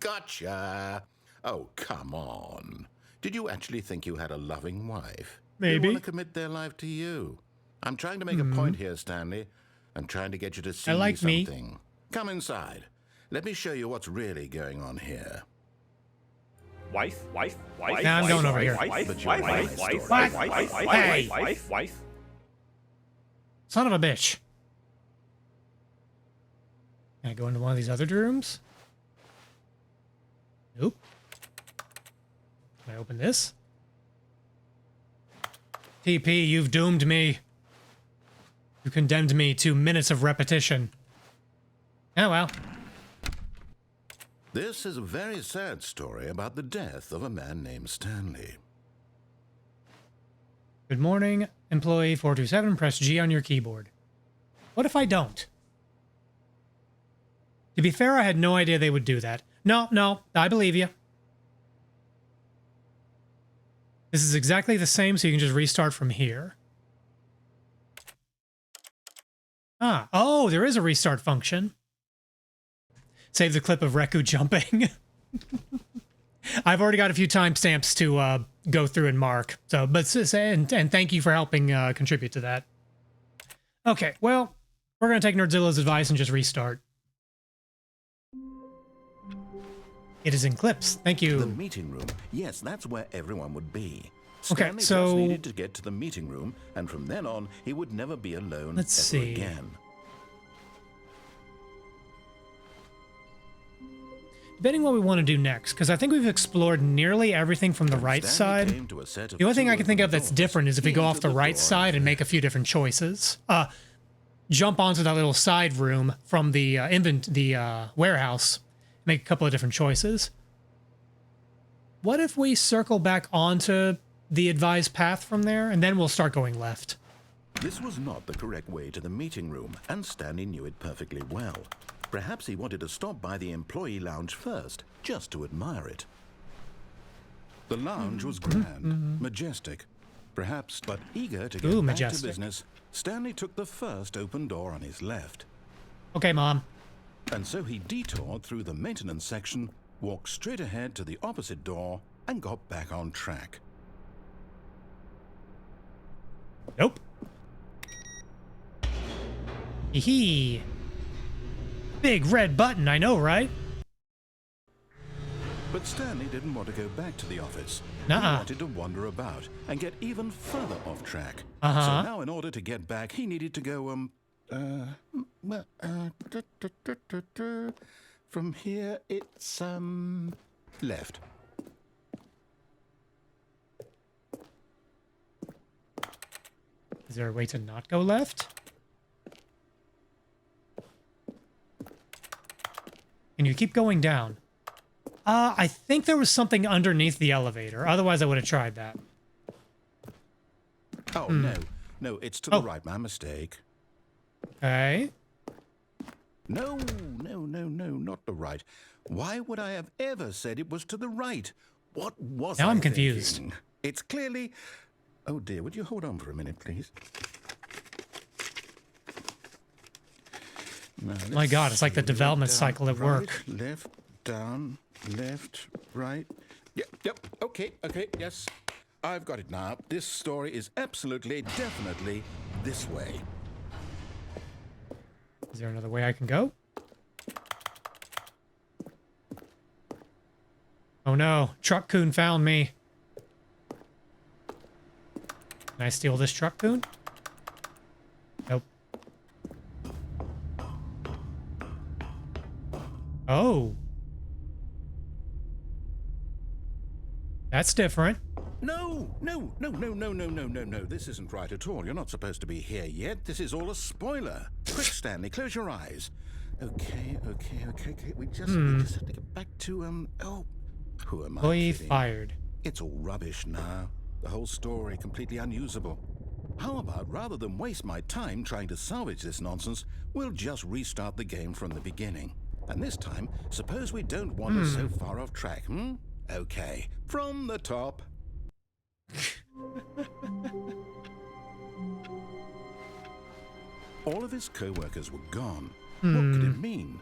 Gotcha. Oh, come on. Did you actually think you had a loving wife? Maybe. They want to commit their life to you. I'm trying to make a point here, Stanley. I'm trying to get you to see like me. something. Come inside. Let me show you what's really going on here. Wife. Now I'm going over here. But you're my story. Hey. Son of a bitch. Can I go into one of these other rooms? Nope. Can I open this? TP, you've doomed me. You condemned me to minutes of repetition. Oh well. This is a very sad story about the death of a man named Stanley. Good morning, employee 427. Press G on your keyboard. What if I don't? To be fair, I had no idea they would do that. No, I believe you. This is exactly the same, so you can just restart from here. Ah, oh, there is a restart function. Save the clip of Reku jumping. I've already got a few timestamps to go through and mark. So, and thank you for helping contribute to that. Okay, well, we're gonna take Nerdzilla's advice and just restart. It is in clips. Thank The you. meeting room. Yes, that's where everyone would be. Okay, Stanley so- just needed to get to the meeting room, and from then on, he would never be alone Let's ever see. again. Debating what we want to do next, because I think we've explored nearly everything from the right Stanley side. came to a set of The only thing two I can think of open that's doors. different is if we He go off entered the right door side and make a few different choices. Jump onto that little side room from the warehouse, make a couple of different choices. What if we circle back onto the advised path from there, and then we'll start going left? This was not the correct way to the meeting room, and Stanley knew it perfectly well. Perhaps he wanted to stop by the employee lounge first, just to admire it. The lounge was grand, majestic. Perhaps, but eager to get Ooh, back to majestic. business, Stanley took the first open door on his left. Okay, Mom. And so he detoured through the maintenance section, walked straight ahead to the opposite door, and got back on track. Nope. Hee. Big red button, I know, right? But Stanley didn't want to go back to the office. Nuh-uh. He wanted to wander about and get even further off track. Uh-huh. So now in order to get back, he needed to go, from here, it's, left. Is there a way to not go left? Can you keep going down? I think there was something underneath the elevator. Otherwise, I would have tried that. Oh, no, it's to the right. My mistake. Okay. No, not the right. Why would I have ever said it was to the right? What was Now I I'm confused. thinking? It's clearly... Oh dear, would you hold on for a minute, please? Now, My God, it's like the let's development down, cycle at right, work. Left, down, left, right. Yep, okay, yes. I've got it now. This story is absolutely, definitely this way. Is there another way I can go? Oh no, Truck Coon found me. Can I steal this Truck Coon? Nope. Oh. That's different. No. This isn't right at all. You're not supposed to be here yet. This is all a spoiler. Quick, Stanley, close your eyes. Okay. We just have to get back to, who am I Employee kidding? fired. It's all rubbish now. The whole story completely unusable. How about, rather than waste my time trying to salvage this nonsense, we'll just restart the game from the beginning. And this time, suppose we don't wander so far off track, Okay, from the top. All of his co-workers were gone. What could it mean?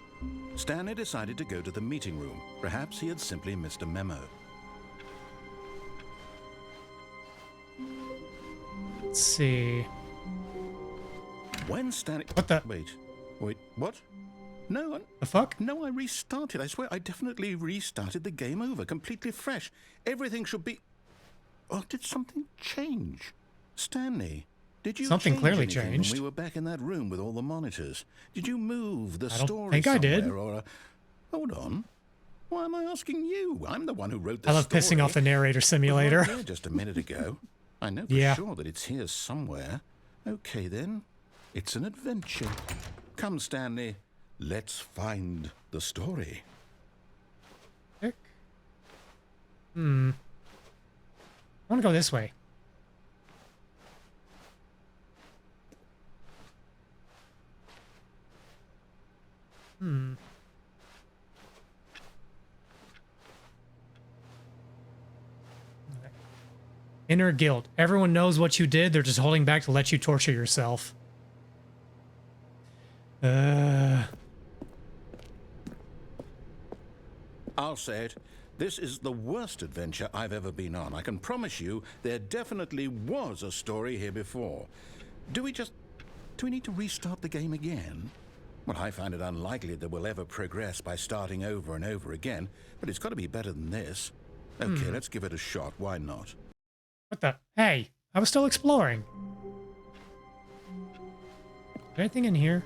Stanley decided to go to the meeting room. Perhaps he had simply missed a memo. Let's see. When Stanley... What the... Wait, what? No, The fuck? no, I restarted. I swear, I definitely restarted the game over, completely fresh. Everything should be... Oh, did something change? Stanley, did you Something change clearly anything changed. when we were back in that room with all the monitors? Did you move the I don't story think I did. somewhere, or... Hold on. Why am I asking you? I'm the one who wrote the I love story. pissing off the narrator It was simulator. right here just a minute ago. I know for Yeah. sure that it's here somewhere. Okay, then. It's an adventure. Come, Stanley. Let's find the story. I want to go this way. Inner guilt. Everyone knows what you did. They're just holding back to let you torture yourself. I'll say it. This is the worst adventure I've ever been on. I can promise you there definitely was a story here before. Do we need to restart the game again? Well, I find it unlikely that we'll ever progress by starting over and over again, but it's got to be better than this. Okay, let's give it a shot. Why not? What the? Hey, I was still exploring. Is there anything in here?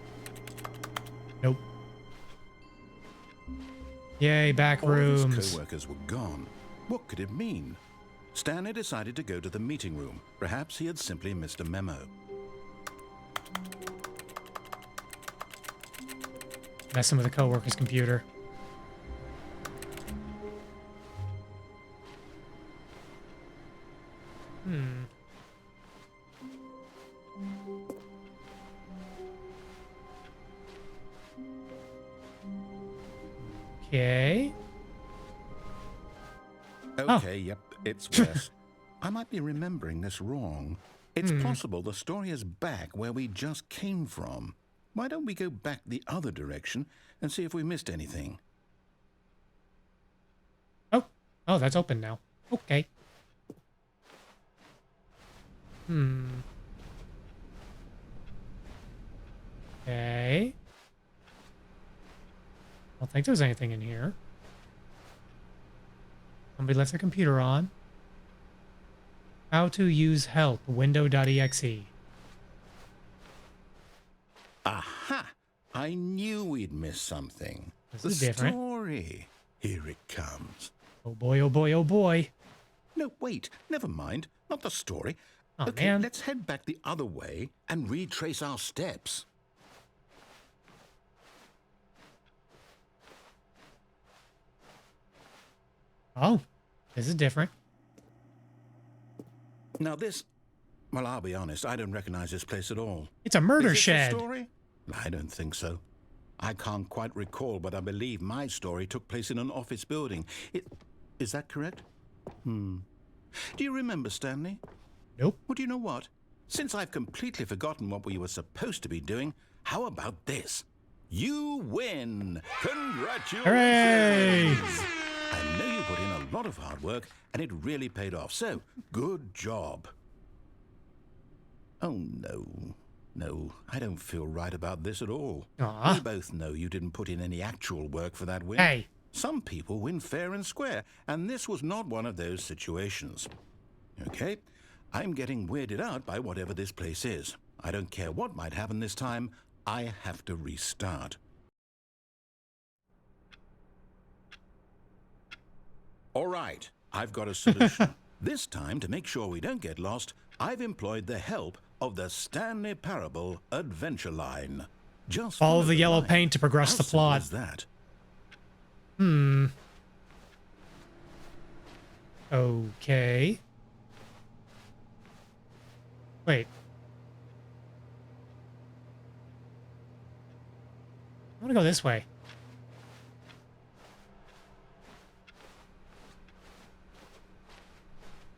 Nope. Yay, back All of his rooms. co-workers were gone. What could it mean? Stanley decided to go to the meeting room. Perhaps he had simply missed a memo. Messing with a coworker's computer. Okay. Okay, yep, it's west. I might be remembering this wrong. It's possible the story is back where we just came from. Why don't we go back the other direction and see if we missed anything? Oh, that's open now. Okay. Okay. I don't think there's anything in here. Somebody left their computer on. How to use help, window.exe. Aha! I knew we'd miss something. This the is different. Story. Here it comes. Oh boy, oh boy, oh boy. No, wait. Never mind. Not the story. Oh, okay, man. let's head back the other way and retrace our steps. Oh, this is different. Now this... Well, I'll be honest. I don't recognize this place at all. It's a murder Is this the shed. story? I don't think so. I can't quite recall, but I believe my story took place in an office building. Is that correct? Do you remember, Stanley? Nope. Well, do you know what? Since I've completely forgotten what we were supposed to be doing, how about this? You win! Congratulations! Hooray! I know you put in a lot of hard work, and it really paid off, so good job. Oh, no. No, I don't feel right about this at all. Aw. We both know you didn't put in any actual work for that win. Hey. Some people win fair and square, and this was not one of those situations. Okay? I'm getting weirded out by whatever this place is. I don't care what might happen this time. I have to restart. All right, I've got a solution. This time, to make sure we don't get lost, I've employed the help of the Stanley Parable Adventure Line. Just Follow the yellow line. paint to progress How the simple plot. is that? Okay. Wait. I want to go this way.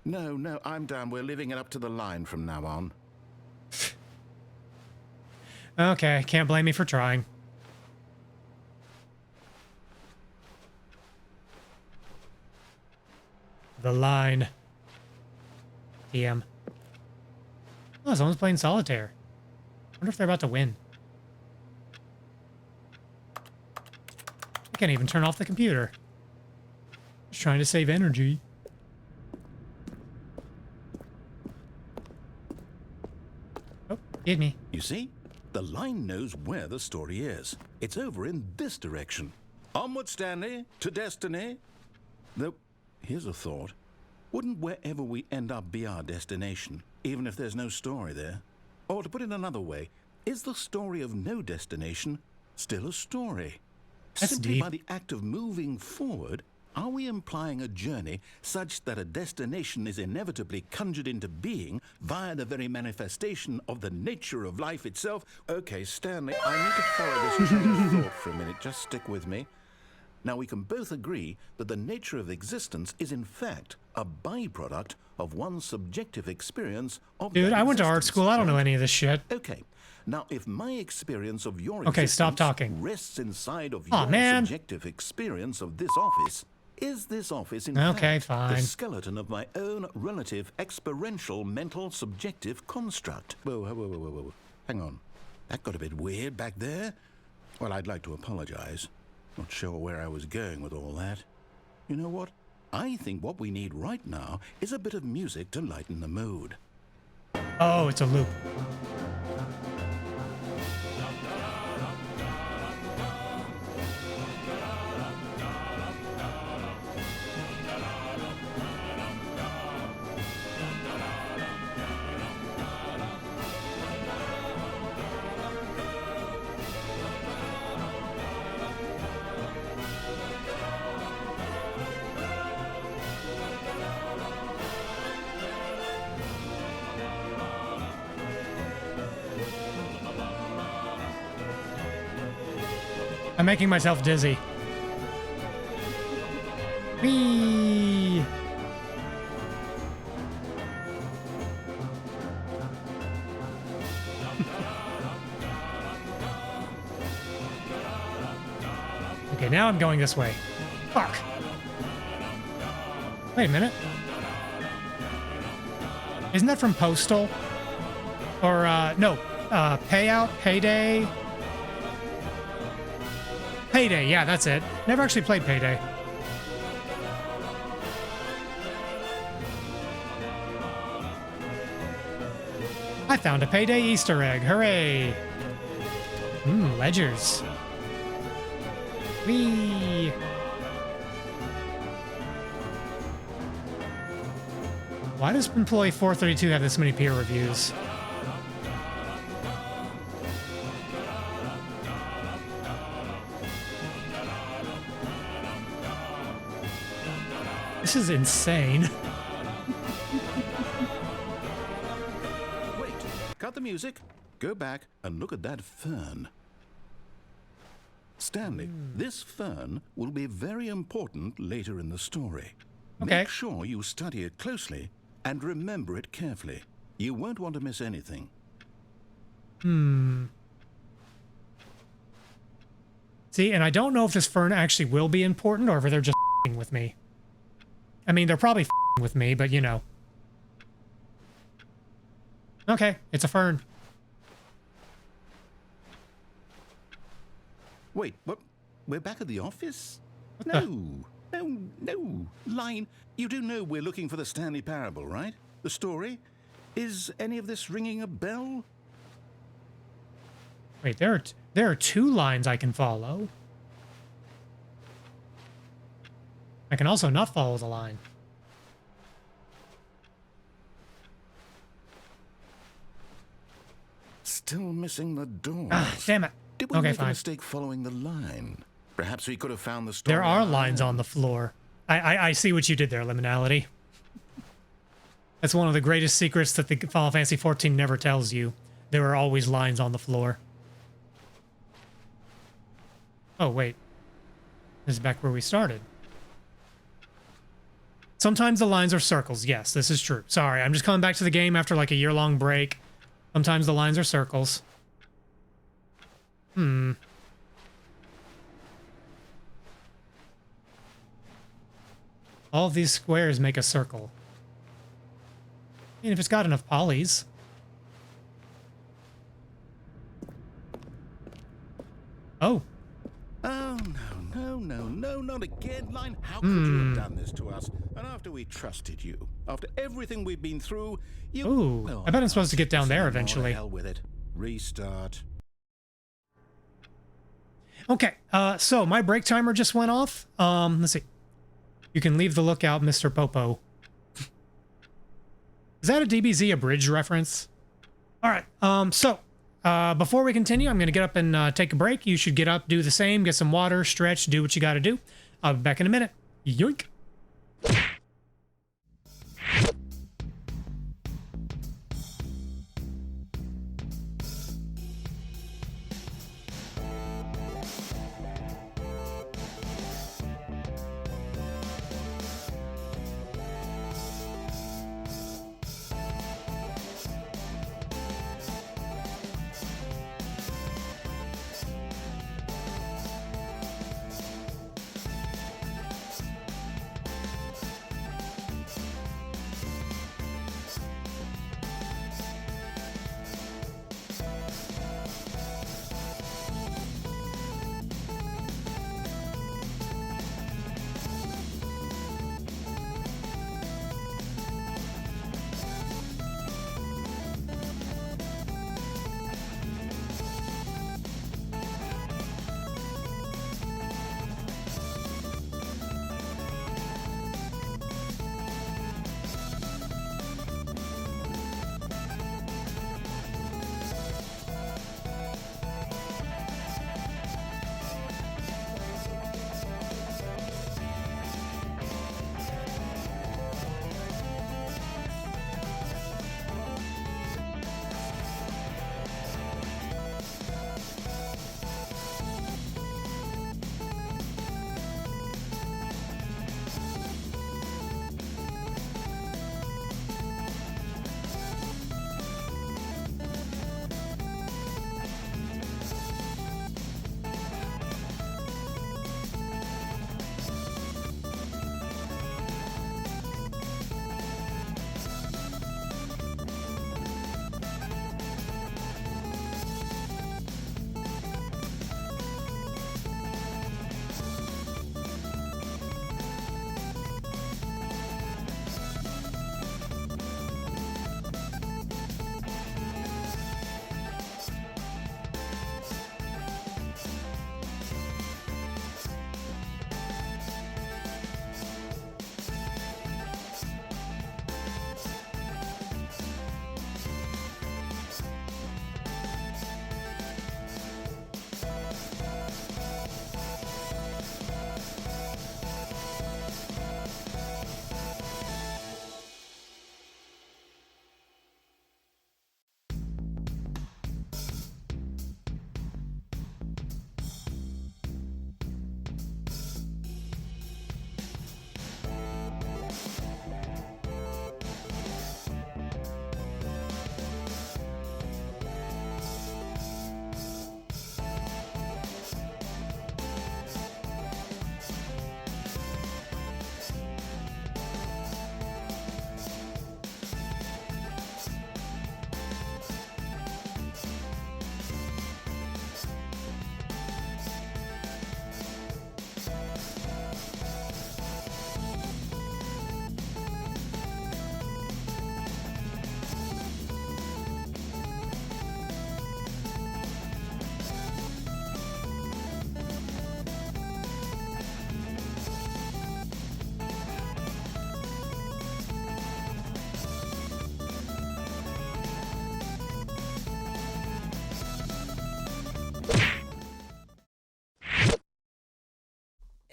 No, no, I'm down. We're leaving it up to the line from now on. Okay, can't blame me for trying. The line. TM. Oh, someone's playing solitaire. Wonder if they're about to win. I can't even turn off the computer. Just trying to save energy. Oh, hit me. You see? The line knows where the story is. It's over in this direction. Onward, Stanley, to destiny. Though, here's a thought. Wouldn't wherever we end up be our destination, even if there's no story there? Or to put it another way, is the story of no destination still a story? That's Simply deep. by the act of moving forward, are we implying a journey such that a destination is inevitably conjured into being via the very manifestation of the nature of life itself? Okay, Stanley, I need to follow this train of thought for a minute. Just stick with me. Now, we can both agree that the nature of existence is, in fact, a byproduct of one's subjective experience of Dude, that I went to art existence, school. I don't know right? any of this shit. Okay. Now, if my experience of your Okay, stop existence talking. rests inside of Aw, your man. subjective experience of this office, is this office in Okay, fact fine. the skeleton of my own relative experiential mental subjective construct? Whoa, whoa, whoa, whoa, whoa. Hang on. That got a bit weird back there. Well, I'd like to apologize. Not sure where I was going with all that. You know what? I think what we need right now is a bit of music to lighten the mood. Oh, it's a loop. I'm making myself dizzy. Whee! Okay, now I'm going this way. Fuck. Wait a minute. Isn't that from Postal? Or, no, Payout, Payday? Payday, yeah, that's it. Never actually played Payday. I found a Payday Easter egg, hooray! Ledgers. Whee! Why does employee 432 have this many peer reviews? This is insane. Wait, cut the music, go back and look at that fern. Stanley, this fern will be very important later in the story. Okay. Make sure you study it closely and remember it carefully. You won't want to miss anything. See, and I don't know if this fern actually will be important or if they're just f***ing with me. I mean, they're probably f***ing with me, but you know. Okay, it's a fern. Wait, what? We're back at the office? What the- No. Line, you do know we're looking for the Stanley Parable, right? The story? Is any of this ringing a bell? Wait, there are two lines I can follow. I can also not follow the line. Still missing the door. Ah, damn it. Did we Okay, make a fine. mistake following the line? Perhaps we could have found the story. There are on our lines own. on the floor. I see what you did there, Liminality. That's one of the greatest secrets that the Final Fantasy XIV never tells you. There are always lines on the floor. Oh, wait. This is back where we started. Sometimes the lines are circles. Yes, this is true. Sorry, I'm just coming back to the game after like a year-long break. Sometimes the lines are circles. All of these squares make a circle. And if it's got enough polys. Oh. Oh, no, not again, Line. How could you have done this to us? And after we trusted you, after everything we've been through, you... Ooh, Well, I bet I'm supposed to get down say there no more, eventually. Hell with it. Restart. Okay, so my break timer just went off. Let's see. You can leave the lookout, Mr. Popo. Is that a DBZ abridged reference? All right, so before we continue, I'm going to get up and take a break. You should get up, do the same, get some water, stretch, do what you got to do. I'll be back in a minute. Yoink.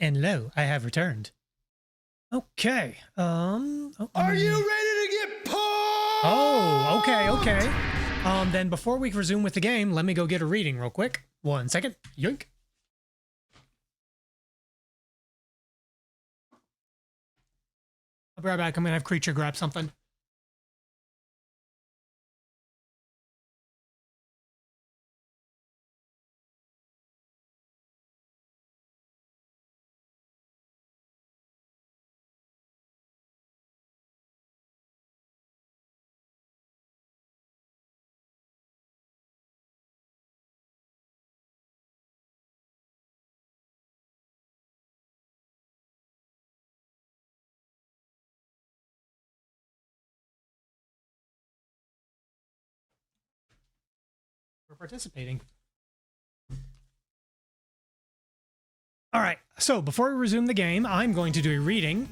And lo, I have returned. Okay. Are you ready to get pumped? Oh, okay. Then before we resume with the game, let me go get a reading real quick. 1 second. Yoink. I'll be right back. I'm gonna have Creature grab something. For participating. All right, so before we resume the game, I'm going to do a reading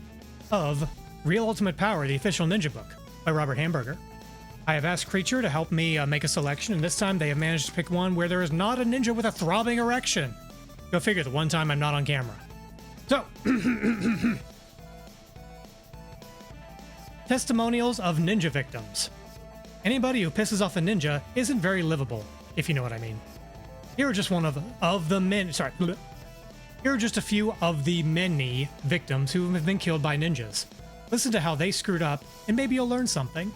of Real Ultimate Power, the official ninja book by Robert Hamburger. I have asked Creature to help me make a selection, and this time they have managed to pick one where there is not a ninja with a throbbing erection. Go figure, the one time I'm not on camera. So, testimonials of ninja victims. Anybody who pisses off a ninja isn't very livable, if you know what I mean. Here are just one of the men. Sorry. Here are just a few of the many victims who have been killed by ninjas. Listen to how they screwed up, and maybe you'll learn something.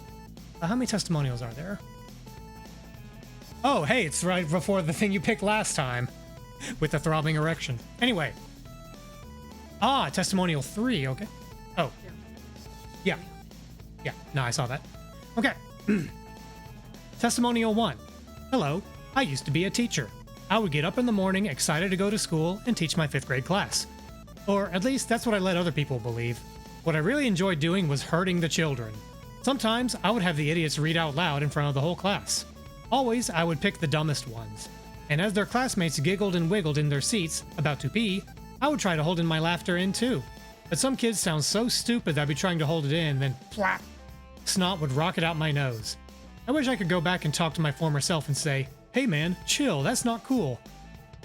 How many testimonials are there? Oh, hey, it's right before the thing you picked last time with the throbbing erection. Anyway. Testimonial 3, okay. Oh. Yeah. Yeah, no, I saw that. Okay. Testimonial 1. Hello, I used to be a teacher. I would get up in the morning excited to go to school and teach my 5th grade class. Or at least that's what I let other people believe. What I really enjoyed doing was hurting the children. Sometimes I would have the idiots read out loud in front of the whole class. Always I would pick the dumbest ones. And as their classmates giggled and wiggled in their seats, about to pee, I would try to hold in my laughter in too. But some kids sound so stupid that I'd be trying to hold it in, then plap! Snot would rocket out my nose. I wish I could go back and talk to my former self and say, hey man, chill, that's not cool.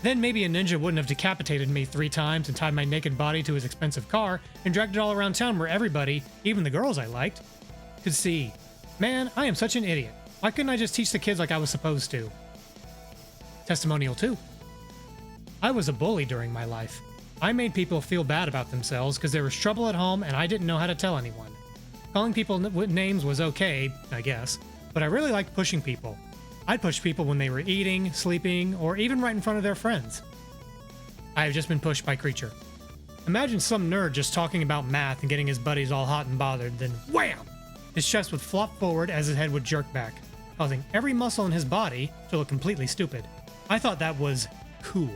Then maybe a ninja wouldn't have decapitated me 3 times and tied my naked body to his expensive car and dragged it all around town where everybody, even the girls I liked, could see. Man, I am such an idiot. Why couldn't I just teach the kids like I was supposed to? Testimonial 2. I was a bully during my life. I made people feel bad about themselves because there was trouble at home and I didn't know how to tell anyone. Calling people names was okay, I guess, but I really liked pushing people. I'd push people when they were eating, sleeping, or even right in front of their friends. I have just been pushed by Creature. Imagine some nerd just talking about math and getting his buddies all hot and bothered, then wham! His chest would flop forward as his head would jerk back, causing every muscle in his body to look completely stupid. I thought that was cool.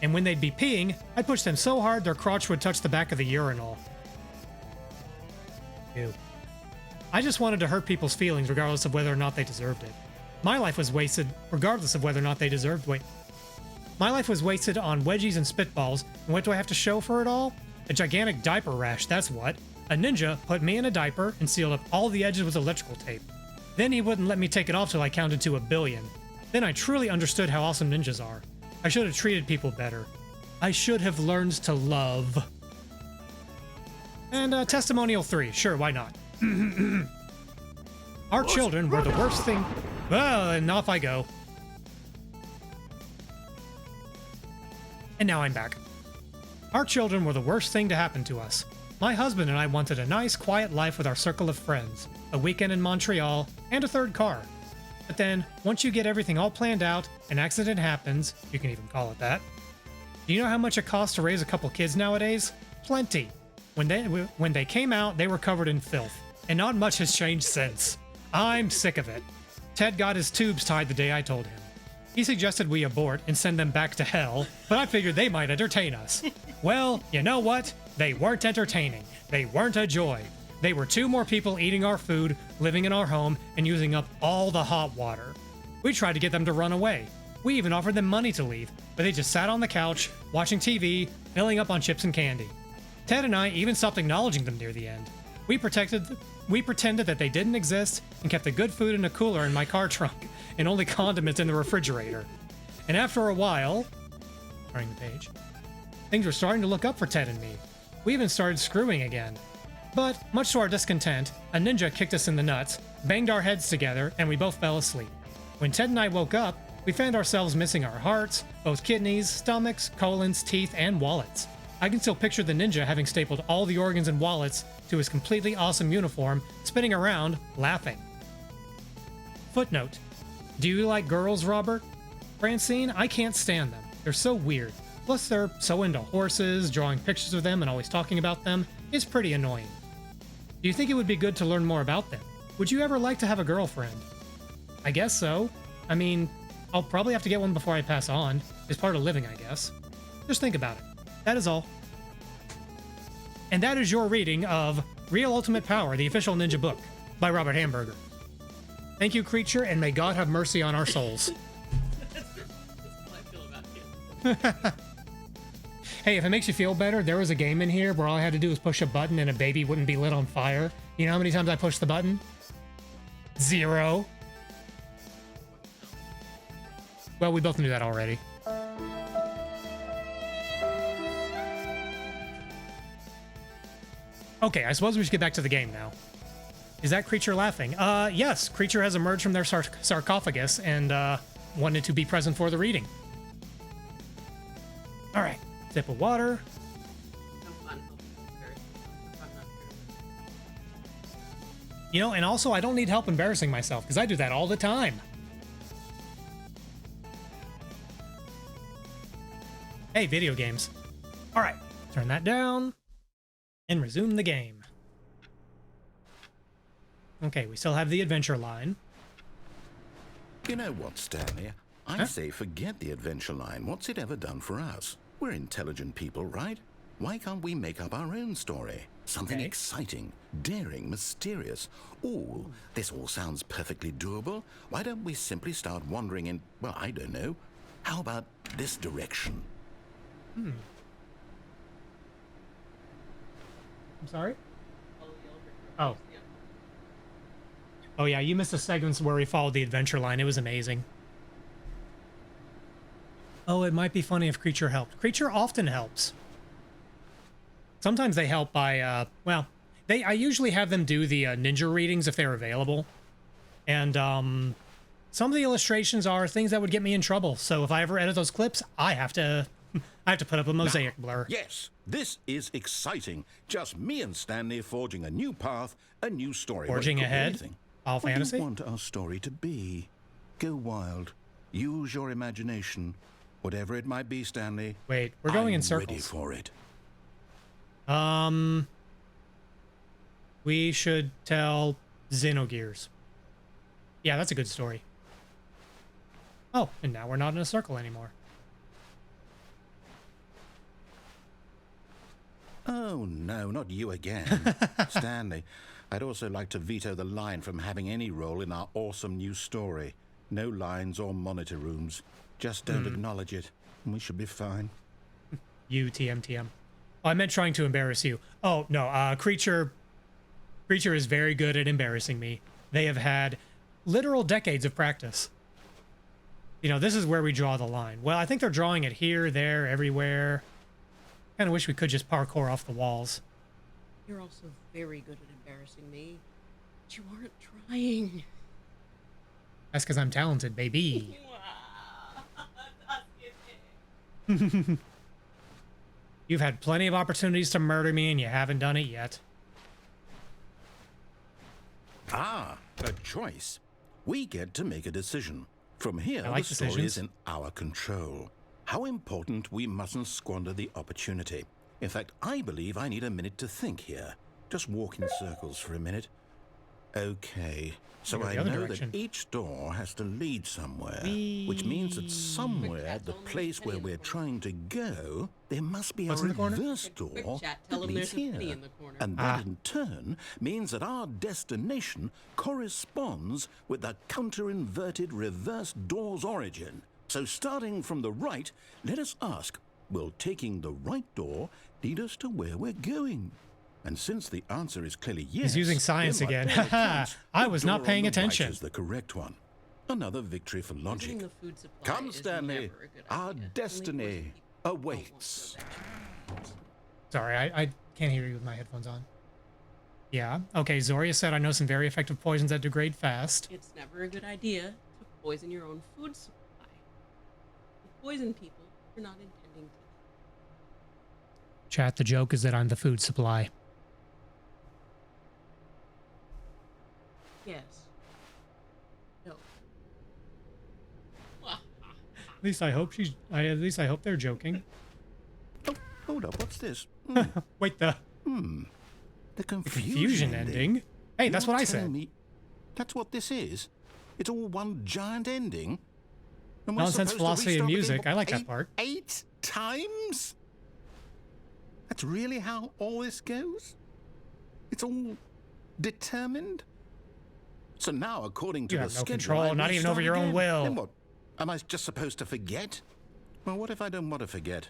And when they'd be peeing, I'd push them so hard their crotch would touch the back of the urinal. Ew. I just wanted to hurt people's feelings regardless of whether or not they deserved it. My life was wasted regardless of whether or not they deserved it. My life was wasted on wedgies and spitballs, and what do I have to show for it all? A gigantic diaper rash, that's what. A ninja put me in a diaper and sealed up all the edges with electrical tape. Then he wouldn't let me take it off till I counted to 1 billion. Then I truly understood how awesome ninjas are. I should have treated people better. I should have learned to love. And testimonial 3, sure, why not? Our children were the worst thing. Well, and off I go. And now I'm back. Our children were the worst thing to happen to us. My husband and I wanted a nice, quiet life with our circle of friends, a weekend in Montreal, and a 3rd car. But then, once you get everything all planned out, an accident happens, you can even call it that. Do you know how much it costs to raise a couple kids nowadays? Plenty. When they came out, they were covered in filth, and not much has changed since. I'm sick of it. Ted got his tubes tied the day I told him. He suggested we abort and send them back to hell, but I figured they might entertain us. Well, you know what? They weren't entertaining. They weren't a joy. They were 2 more people eating our food, living in our home, and using up all the hot water. We tried to get them to run away. We even offered them money to leave, but they just sat on the couch, watching TV, filling up on chips and candy. Ted and I even stopped acknowledging them near the end. We pretended that they didn't exist and kept the good food in a cooler in my car trunk and only condiments in the refrigerator. And after a while, turning the page, Things were starting to look up for Ted and me. We even started screwing again. But, much to our discontent, a ninja kicked us in the nuts, banged our heads together, and we both fell asleep. When Ted and I woke up, we found ourselves missing our hearts, both kidneys, stomachs, colons, teeth, and wallets. I can still picture the ninja having stapled all the organs and wallets to his completely awesome uniform, spinning around, laughing. Footnote. Do you like girls, Robert? Francine, I can't stand them. They're so weird. Plus, they're so into horses, drawing pictures of them, and always talking about them. It's pretty annoying. Do you think it would be good to learn more about them? Would you ever like to have a girlfriend? I guess so. I mean, I'll probably have to get one before I pass on. It's part of living, I guess. Just think about it. That is all. And that is your reading of Real Ultimate Power, the official ninja book by Robert Hamburger. Thank you, creature, and may God have mercy on our souls. That's how I feel about you. Hey, if it makes you feel better, there was a game in here where all I had to do was push a button and a baby wouldn't be lit on fire. You know how many times I pushed the button? 0. Well, we both knew that already. Okay, I suppose we should get back to the game now. Is that creature laughing? Yes, creature has emerged from their sarcophagus and wanted to be present for the reading. All right, sip of water. You know, and also I don't need help embarrassing myself because I do that all the time. Hey, video games. All right, turn that down and resume the game. Okay, we still have the adventure line. You know what, Stanley? I say forget the adventure line. What's it ever done for us? We're intelligent people, right? Why can't we make up our own story? Something exciting, daring, mysterious. Ooh, this all sounds perfectly doable. Why don't we simply start wandering in, well, I don't know. How about this direction? I'm sorry? Oh. Oh yeah, you missed the segments where we followed the adventure line. It was amazing. Oh, it might be funny if Creature helped. Creature often helps. Sometimes they help by, well, I usually have them do the ninja readings if they're available. And some of the illustrations are things that would get me in trouble. So if I ever edit those clips, I have to put up a mosaic blur. Yes, this is exciting. Just me and Stanley forging a new path, a new story. Forging ahead? All fantasy? What do you want our story to be? Go wild. Use your imagination. Whatever it might be, Stanley. Wait, we're going in circles. Ready for it. We should tell Xenogears. Yeah, that's a good story. Oh, and now we're not in a circle anymore. Oh, no, not you again. Stanley, I'd also like to veto the line from having any role in our awesome new story. No lines or monitor rooms. Just don't acknowledge it, and we should be fine. You, TM. Oh, I meant trying to embarrass you. Oh, no, Creature is very good at embarrassing me. They have had literal decades of practice. You know, this is where we draw the line. Well, I think they're drawing it here, there, everywhere. Kind of wish we could just parkour off the walls. You're also very good at embarrassing me. But you aren't trying. That's because I'm talented, baby. You've had plenty of opportunities to murder me and you haven't done it yet. Ah, a choice. We get to make a decision. From here, like the story decisions. is in our control. How important we mustn't squander the opportunity. In fact, I believe I need a minute to think here. Just walk in circles for a minute. Okay, so Go the I other know direction. that each door has to lead somewhere, which means that somewhere, the place where we're trying to go, there must be What's a in the corner? reverse Quick door chat, that tell 'em leads there's a penny here. in the corner. And that in turn means that our destination corresponds with the counter-inverted reverse door's origin. So starting from the right, let us ask, will taking the right door lead us to where we're going? And since the answer is clearly yes, He's using science then by again. all accounts, I the was not door paying on the right attention. is the correct one. Another victory for logic. Visiting the food supply Come, is Stanley. never a good Our idea. Only destiny forcing people who don't want awaits. to go there. Sorry, I can't hear you with my headphones on. Yeah. Okay, Zoria said, I know some very effective poisons that degrade fast. It's never a good idea to poison your own food supply. To poison people you're not intending to. Chat, the joke is that I'm the food supply. Yes. No. At least I hope at least I hope they're joking. Oh, hold up, what's this? Wait, the confusion ending? Hey, that's what I said. Me that's what this is? It's all one giant ending? And we're Nonsense supposed to philosophy and restart the game music. I like that part. 8 times? That's really how all this goes? It's all determined? So now, according to You the have no schedule, control, I not even restart over your own again. will. Then what? Am I just supposed to forget? Well, what if I don't want to forget?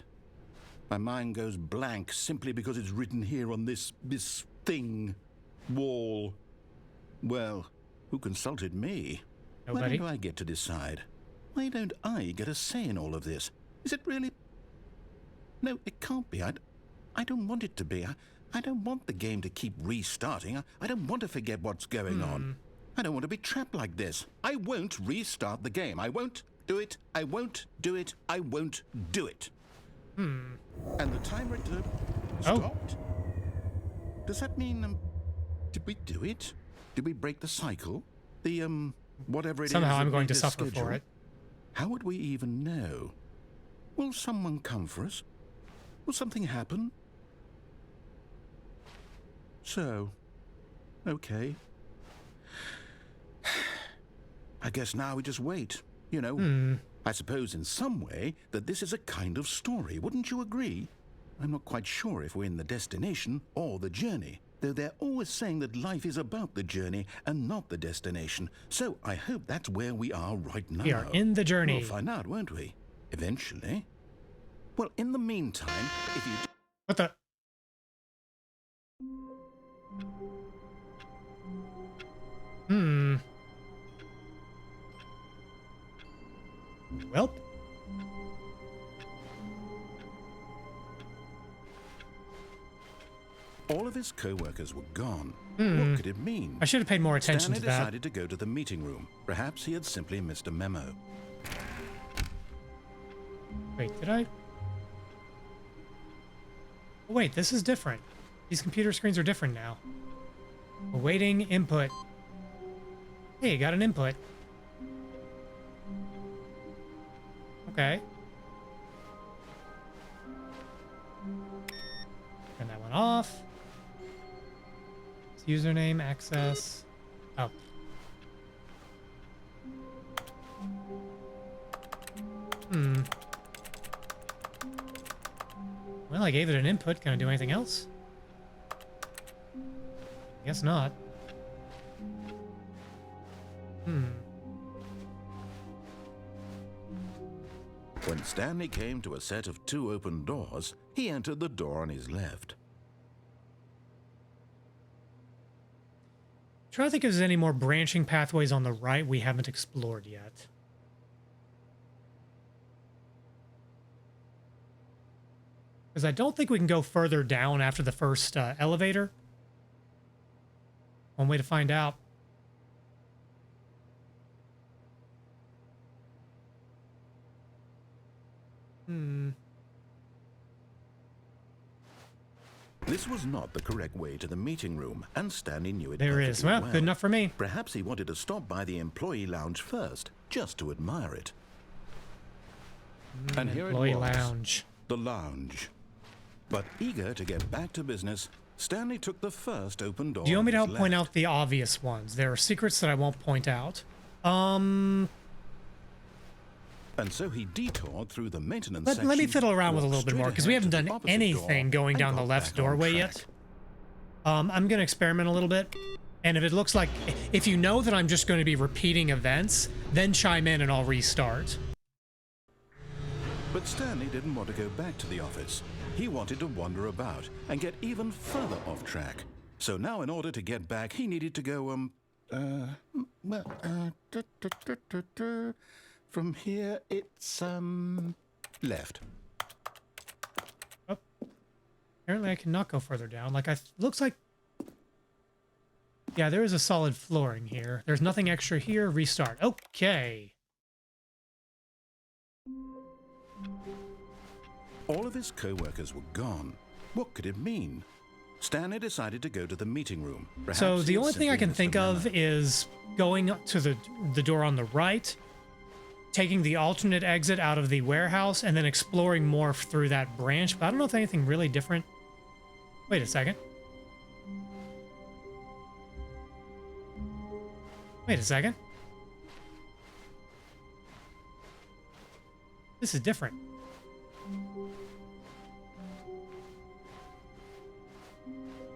My mind goes blank simply because it's written here on this thing, wall. Well, who consulted me? Nobody. When do I get to decide? Why don't I get a say in all of this? Is it really? No, it can't be. I don't want it to be. I don't want the game to keep restarting. I don't want to forget what's going on. I don't want to be trapped like this. I won't restart the game. I won't do it. I won't do it. I won't do it. And the timer stopped? Does that mean, did we do it? Did we break the cycle? The, whatever it is. Somehow I'm that going made to this suffer schedule? for it. How would we even know? Will someone come for us? Will something happen? So, okay. I guess now we just wait, you know. I suppose in some way that this is a kind of story, wouldn't you agree? I'm not quite sure if we're in the destination or the journey, though they're always saying that life is about the journey and not the destination. So I hope that's where we are right now. We are in the journey. We'll find out, won't we? Eventually. Well, in the meantime, if you... What the? Welp. All of his co-workers were gone. What could it mean? I should have paid more attention Stanley to that. decided to go to the meeting room. Perhaps he had simply missed a memo. Wait, did I? Oh, wait, this is different. These computer screens are different now. Awaiting input. Hey, got an input. Okay. Turn that one off. Username, access. Oh. Well, I gave it an input. Can I do anything else? Guess not. When Stanley came to a set of 2 open doors, he entered the door on his left. Trying to think if there's any more branching pathways on the right we haven't explored yet. Because I don't think we can go further down after the first elevator. One way to find out. This was not the correct way to the meeting room, and Stanley knew it There perfectly is. Well, good enough for me. Perhaps he wanted to stop by the employee lounge first, just to admire it. And here Employee it was, lounge. the lounge. But eager to get back to business, Stanley took the first open door. Do you want me to on his help point left. out the obvious ones? There are secrets that I won't point out. And so he detoured through the maintenance Let me section, fiddle around with a walked little bit more, straight because we ahead haven't to the done opposite anything door, going and down the got left back on doorway track. yet. I'm going to experiment a little bit. And if it looks like, if you know that I'm just going to be repeating events, then chime in and I'll restart. But Stanley didn't want to go back to the office. He wanted to wander about and get even further off track. So now in order to get back, he needed to go, from here it's, left. Oh. Apparently I cannot go further down. Like, looks like... Yeah, there is a solid flooring here. There's nothing extra here. Restart. Okay. All of his co-workers were gone. What could it mean? Stanley decided to go to the meeting room. Perhaps So he the had only thing I simply can missed think the of memo. is going to the door on the right, taking the alternate exit out of the warehouse, and then exploring more through that branch. But I don't know if anything really different. Wait a second. Wait a second. This is different.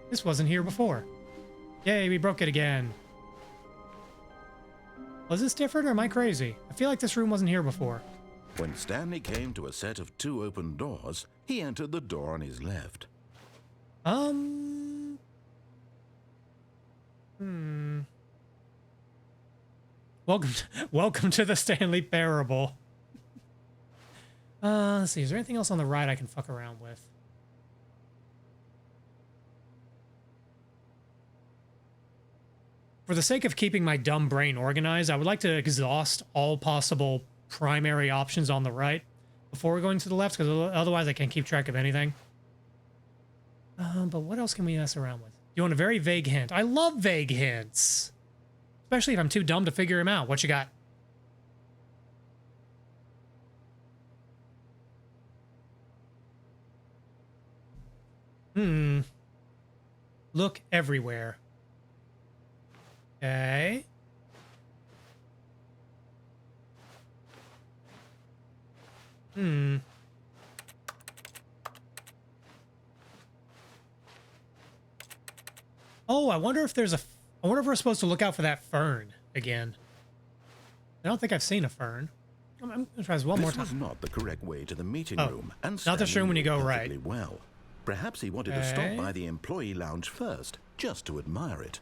This wasn't here before. Yay, we broke it again. Was this different or am I crazy? I feel like this room wasn't here before. When Stanley came to a set of 2 open doors, he entered the door on his left. Welcome to the Stanley Parable. Let's see. Is there anything else on the right I can fuck around with? For the sake of keeping my dumb brain organized, I would like to exhaust all possible primary options on the right before going to the left, because otherwise I can't keep track of anything. But what else can we mess around with? You want a very vague hint? I love vague hints. Especially if I'm too dumb to figure them out. What you got? Look everywhere. Okay. Oh, I wonder if there's I wonder if we're supposed to look out for that fern again. I don't think I've seen a fern. I'm gonna try this one more This was time. not the correct way to the meeting Oh, room, and not this Stanley room when you knew go it right. perfectly well. Perhaps he wanted to Okay. stop by the employee lounge first, just to admire it.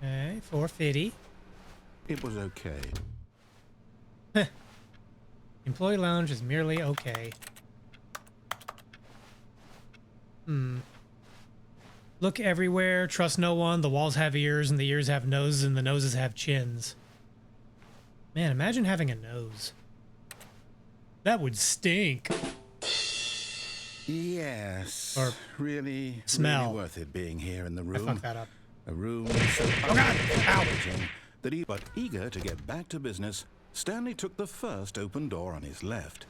Okay, 450. It was okay. Employee lounge is merely okay. Look everywhere, trust no one, the walls have ears, and the ears have noses, and the noses have chins. Man, imagine having a nose. That would stink. Yes. Or really, smell. really worth it being here in the I room. fucked that up. A room so uninviting that he, but eager to get back to business, Stanley took the first open door on his left.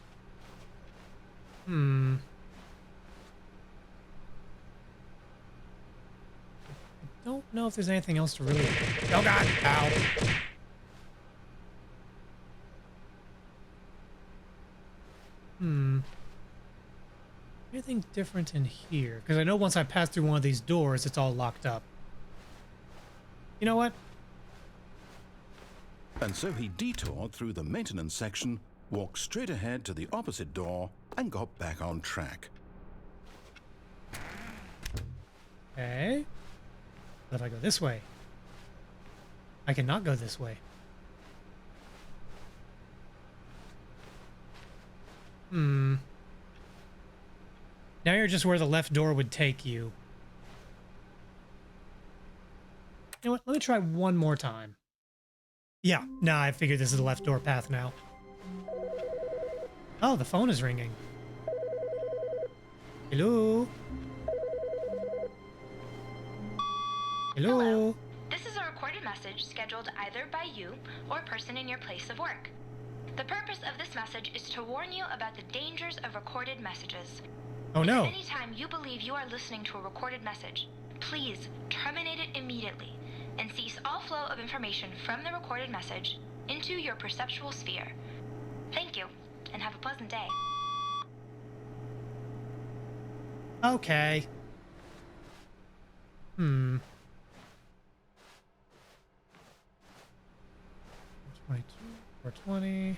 Don't know if there's anything else to really... Oh god! Ow! Anything different in here? Because I know once I pass through one of these doors, it's all locked up. You know what? And so he detoured through the maintenance section, walked straight ahead to the opposite door, and got back on track. Okay. What if I go this way? I cannot go this way. Now you're just where the left door would take you. You know what? Let me try one more time. Yeah, nah, I figured this is the left door path now. Oh, the phone is ringing. Hello? Hello? This is a recorded message scheduled either by you or a person in your place of work. The purpose of this message is to warn you about the dangers of recorded messages. Oh no. If at any time you believe you are listening to a recorded message, please terminate it immediately and cease all flow of information from the recorded message into your perceptual sphere. Thank you, and have a pleasant day. Okay. 22, 420.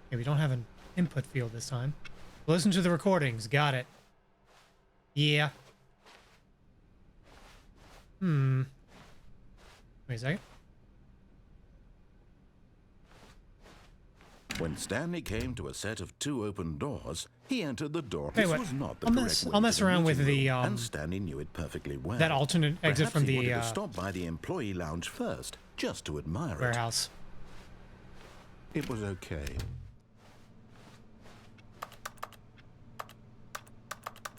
Okay, we don't have an input field this time. Listen to the recordings. Got it. Yeah. Wait a second. When Stanley came to a set of 2 open doors, he entered the door. Hey, This what? was not the I'll correct mess- way I'll to mess the around with meeting the, room, and Stanley knew it perfectly well. that alternate exit Perhaps from he the wanted to stop by the employee lounge first, just to admire warehouse. it. It was okay.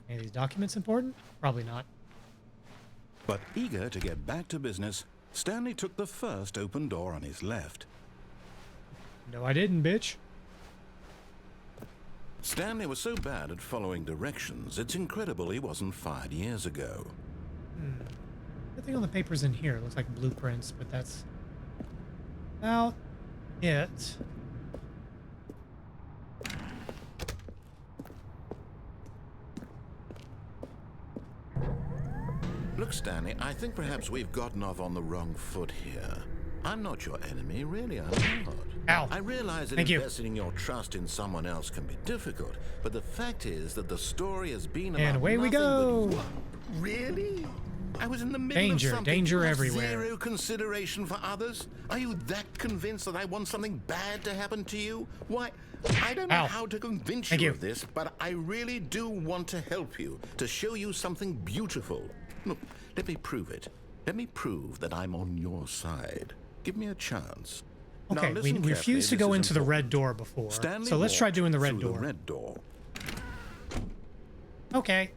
Any of these documents important? Probably not. But eager to get back to business, Stanley took the first open door on his left. No, I didn't, bitch. Stanley was so bad at following directions, it's incredible he wasn't fired years ago. Nothing on the papers in here. It looks like blueprints, but that's about it. Look, Stanley, I think perhaps we've gotten off on the wrong foot here. I'm not your enemy, really, I'm not. Ow. I realize that Thank you. investing your trust in someone else can be difficult, but the fact is that the story has been about And away we nothing go. but- Really? I was in the middle Danger, of something. danger You have everywhere. Zero consideration for others? Are you that convinced that I want something bad to happen to you? Why, I don't know Ow. how to convince Thank you you. of this, but I really do want to help you, to show you something beautiful. Look, let me prove it. Let me prove that I'm on your side. Give me a chance. Now, Okay, we listen carefully, refused to this go is into the important. red door before. Stanley So let's try walked doing the red through door. The red door. Okay.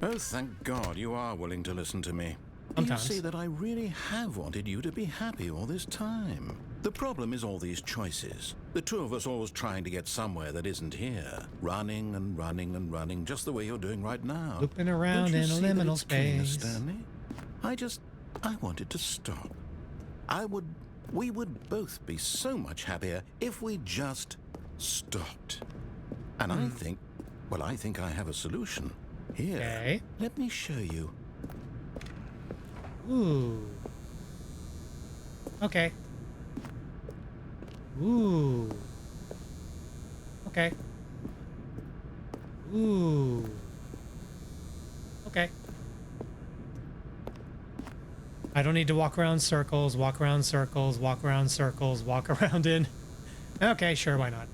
Oh, thank God you are willing to listen to me. Sometimes. You see that I really have wanted you to be happy all this time. The problem is all these choices. The two of us always trying to get somewhere that isn't here. Running and running and running, just the way you're doing right now. Looping around Don't you in a see that liminal it's killing us, space. Stanley? I wanted to stop. We would both be so much happier if we just stopped. And I think I have a solution. Here, Okay. let me show you. Ooh. Okay. Ooh. Okay. Ooh. Okay. I don't need to walk around circles, walk around circles, walk around circles, walk around in. Okay, sure, why not?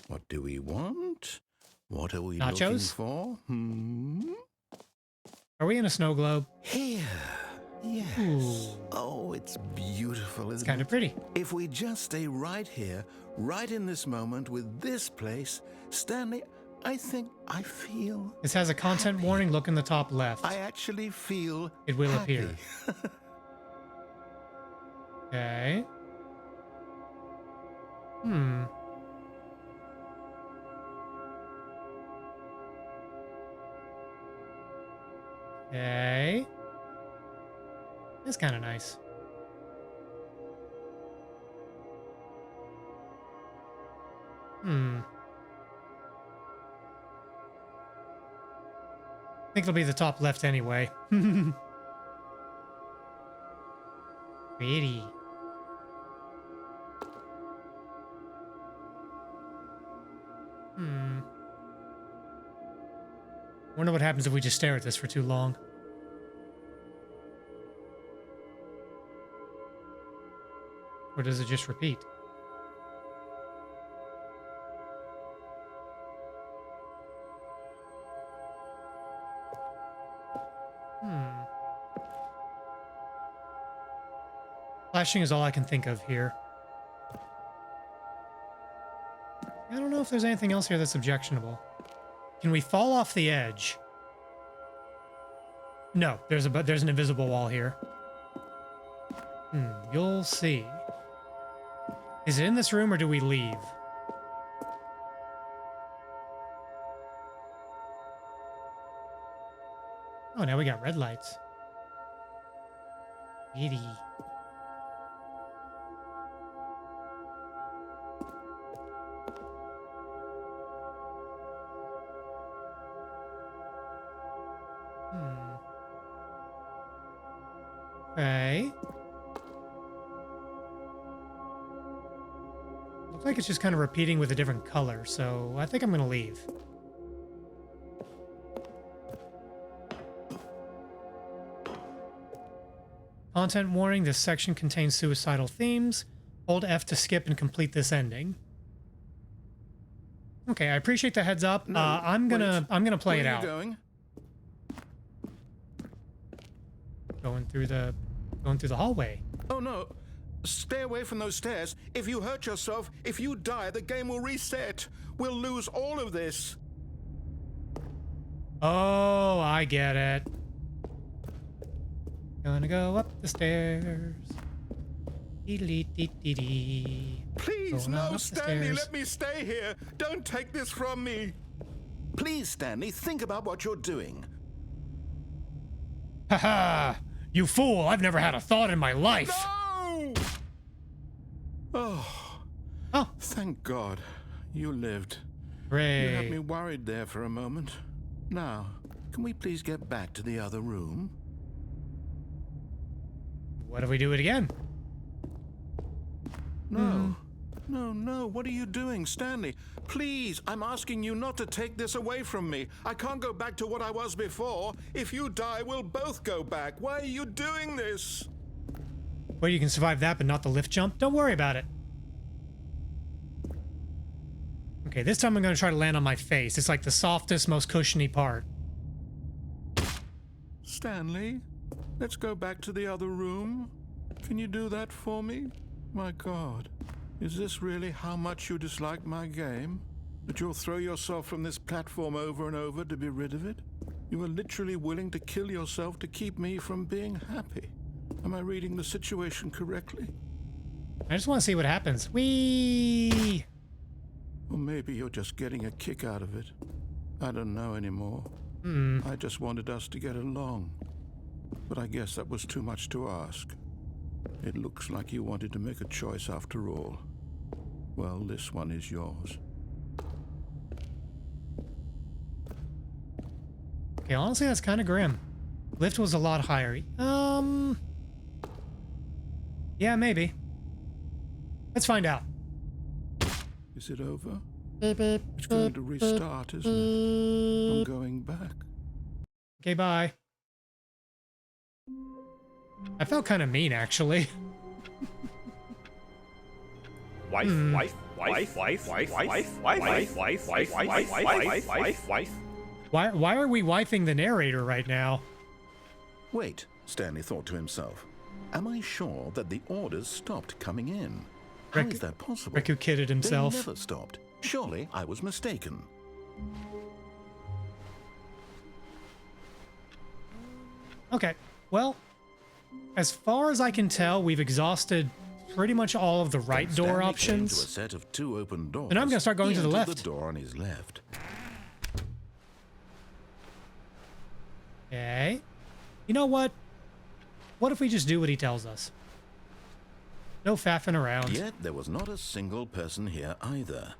What do we want? What are we Nachos? looking for? Are we in a snow globe? Here. Yes. Ooh. Oh, it's beautiful, isn't It's kind it? of pretty. If we just stay right here, right in this moment with this place, Stanley, I feel... This has a content warning. Look in the top left. I actually feel It will happy. appear. Okay. Okay. That's kind of nice. I think it'll be the top left anyway. Pretty. Wonder what happens if we just stare at this for too long. Or does it just repeat? Flashing is all I can think of here. I don't know if there's anything else here that's objectionable. Can we fall off the edge? No, there's an invisible wall here. You'll see. Is it in this room or do we leave? Oh, now we got red lights. Giddy. Okay. Looks like it's just kind of repeating with a different color, so I think I'm gonna leave. Content warning, this section contains suicidal themes. Hold F to skip and complete this ending. Okay, I appreciate the heads up. No, I'm gonna play Where it are out. you going? Going through the hallway. Oh no. Stay away from those stairs. If you hurt yourself, if you die, the game will reset. We'll lose all of this. Oh, I get it. Gonna go up the stairs. Dee-dee-dee-dee-dee. Please, Going on no, up the Stanley, stairs. let me stay here. Don't take this from me. Please, Stanley, think about what you're doing. Haha! You fool! I've never had a thought in my life! No! Oh, Oh, thank God. You lived. great. You had me worried there for a moment. Now, can we please get back to the other room? What if we do it again? No. No, what are you doing, Stanley? Please, I'm asking you not to take this away from me. I can't go back to what I was before. If you die, we'll both go back. Why are you doing this? Well, you can survive that, but not the lift jump. Don't worry about it. Okay, this time I'm going to try to land on my face. It's like the softest, most cushiony part. Stanley, let's go back to the other room. Can you do that for me? My God, is this really how much you dislike my game? That you'll throw yourself from this platform over and over to be rid of it? You are literally willing to kill yourself to keep me from being happy. Am I reading the situation correctly? I just want to see what happens. Whee! Or maybe you're just getting a kick out of it. I don't know anymore. I just wanted us to get along. But I guess that was too much to ask. It looks like you wanted to make a choice after all. Well, this one is yours. Okay, honestly, that's kind of grim. Lift was a lot higher. Yeah, maybe. Let's find out. Is it over? Beep, beep, It's going beep, to restart, isn't it? I'm going back. Okay, bye. I felt kind of mean, actually. Wife. Why are we wifing the narrator right now? Wait, Stanley thought to himself. Am I sure that the orders stopped coming in? How is that possible? Riku kidded They himself. never stopped. Surely I was mistaken. Okay, well, as far as I can tell, we've exhausted pretty much all of the right door Stanley came options. to a set of two open doors. And I'm gonna start going He to the entered left. The door on his left. Okay. You know what? What if we just do what he tells us? No faffing around. Yet there was not a single person here either.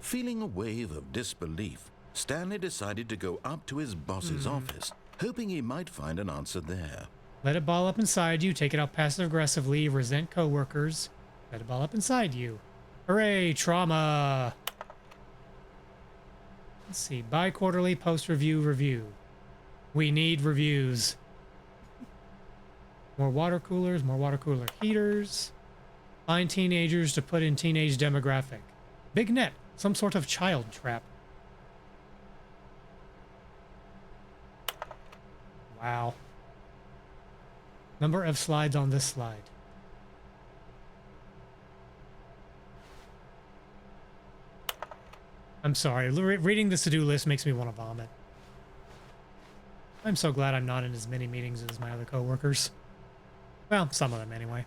Feeling a wave of disbelief, Stanley decided to go up to his boss's office, hoping he might find an answer there. Let it ball up inside you. Take it out passive-aggressively. Resent coworkers. Let it ball up inside you. Hooray, trauma. Let's see. Bi-quarterly post-review review. We need reviews. More water coolers, more water cooler heaters. Find teenagers to put in teenage demographic. Big net. Some sort of child trap. Wow. Number of slides on this slide. I'm sorry. Reading the to-do list makes me want to vomit. I'm so glad I'm not in as many meetings as my other coworkers. Well, some of them anyway.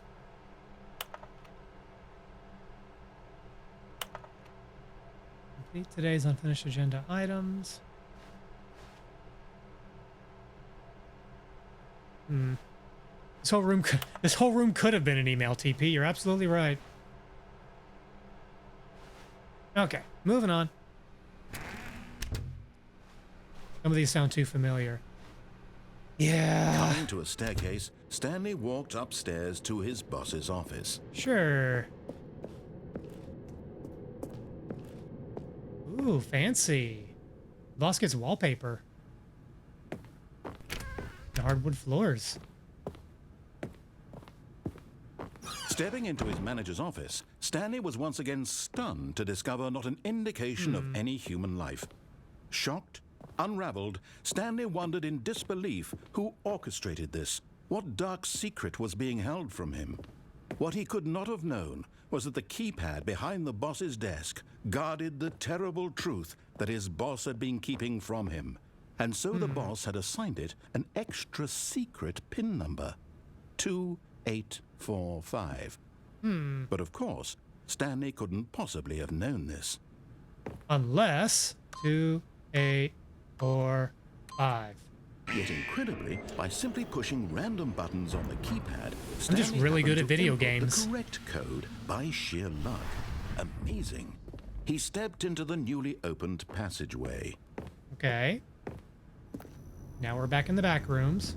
Complete today's unfinished agenda items. This whole room could have been an email, TP. You're absolutely right. Okay, moving on. Some of these sound too familiar. Yeah. Coming to a staircase, Stanley walked upstairs to his boss's office. Sure. Ooh, fancy. Boss gets wallpaper. The hardwood floors. Stepping into his manager's office, Stanley was once again stunned to discover not an indication of any human life. Shocked, unraveled, Stanley wondered in disbelief who orchestrated this. What dark secret was being held from him? What he could not have known was that the keypad behind the boss's desk guarded the terrible truth that his boss had been keeping from him. And so the boss had assigned it an extra secret PIN number, 2845. But of course, Stanley couldn't possibly have known this. Unless 2, 8, 4, 5. Yet incredibly, by simply pushing random buttons on the keypad, I'm just Stanley really good happened at to video input games. The correct code by sheer luck. Amazing. He stepped into the newly opened passageway. Okay. Now we're back in the back rooms.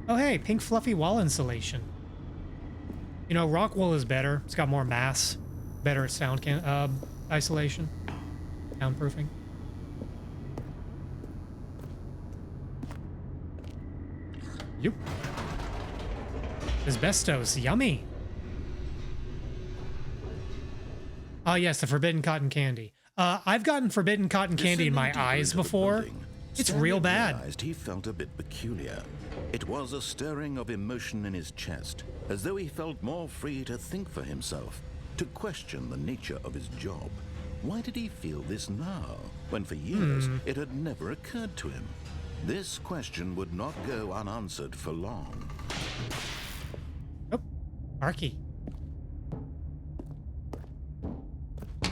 Oh hey, pink fluffy wall insulation. You know, rock wool is better. It's got more mass. Better at sound isolation. Soundproofing. Yep. Asbestos, yummy. Ah, yes, the forbidden cotton candy. I've gotten forbidden cotton candy in my eyes before. It's real bad. Realized he felt a bit peculiar. It was a stirring of emotion in his chest, as though he felt more free to think for himself, to question the nature of his job. Why did he feel this now, when for years it had never occurred to him? This question would not go unanswered for long. Oh, Arky.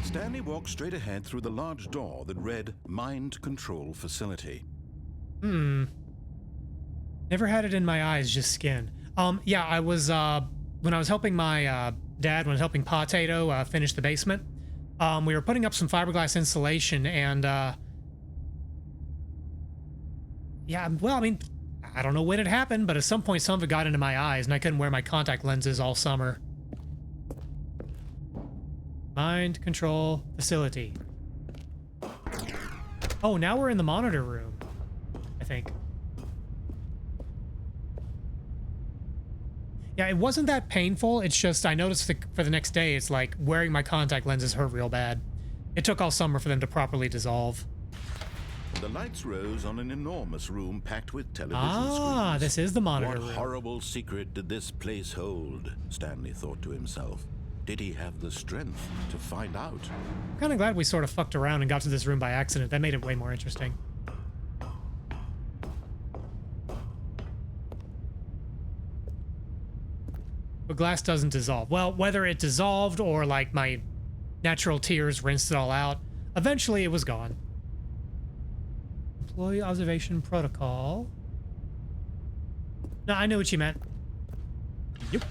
Stanley walked straight ahead through the large door that read Mind Control Facility. Never had it in my eyes, just skin. Yeah, I was, when I was helping my dad, when I was helping Potato finish the basement, we were putting up some fiberglass insulation and, yeah, well, I mean, I don't know when it happened, but at some point some of it got into my eyes and I couldn't wear my contact lenses all summer. Mind Control Facility. Oh, now we're in the monitor room, I think. Yeah, it wasn't that painful. It's just I noticed for the next day, it's like wearing my contact lenses hurt real bad. It took all summer for them to properly dissolve. The lights rose on an enormous room packed with television Ah, screens. this is the monitor What room. horrible secret did this place hold? Stanley thought to himself. Did he have the strength to find out? I'm kind of glad we sort of fucked around and got to this room by accident. That made it way more interesting. But glass doesn't dissolve. Well, whether it dissolved or like my natural tears rinsed it all out, eventually it was gone. Employee observation protocol. No, I knew what you meant. Yep.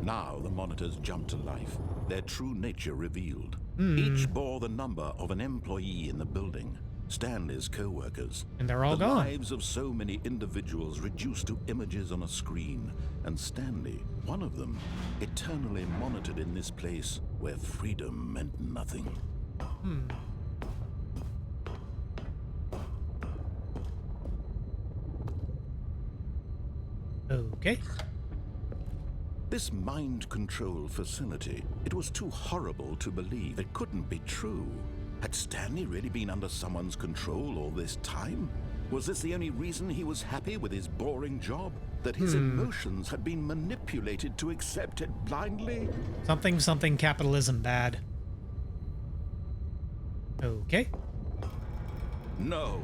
Now the monitors jumped to life, their true nature revealed. Each bore the number of an employee in the building, Stanley's co-workers. And they're all the gone. lives of so many individuals reduced to images on a screen, and Stanley, one of them, eternally monitored in this place where freedom meant nothing. Okay. This mind control facility, it was too horrible to believe. It couldn't be true. Had Stanley really been under someone's control all this time? Was this the only reason he was happy with his boring job? That his emotions had been manipulated to accept it blindly? Something capitalism bad. Okay. No.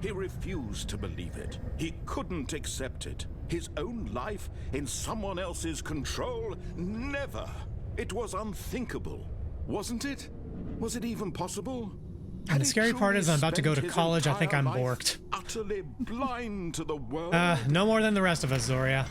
He refused to believe it. He couldn't accept it. His own life in someone else's control? Never. It was unthinkable. Wasn't it? Was it even possible? And the scary part is I'm about to go to college. I think I'm borked. Utterly blind to the world. No more than the rest of us, Zoria.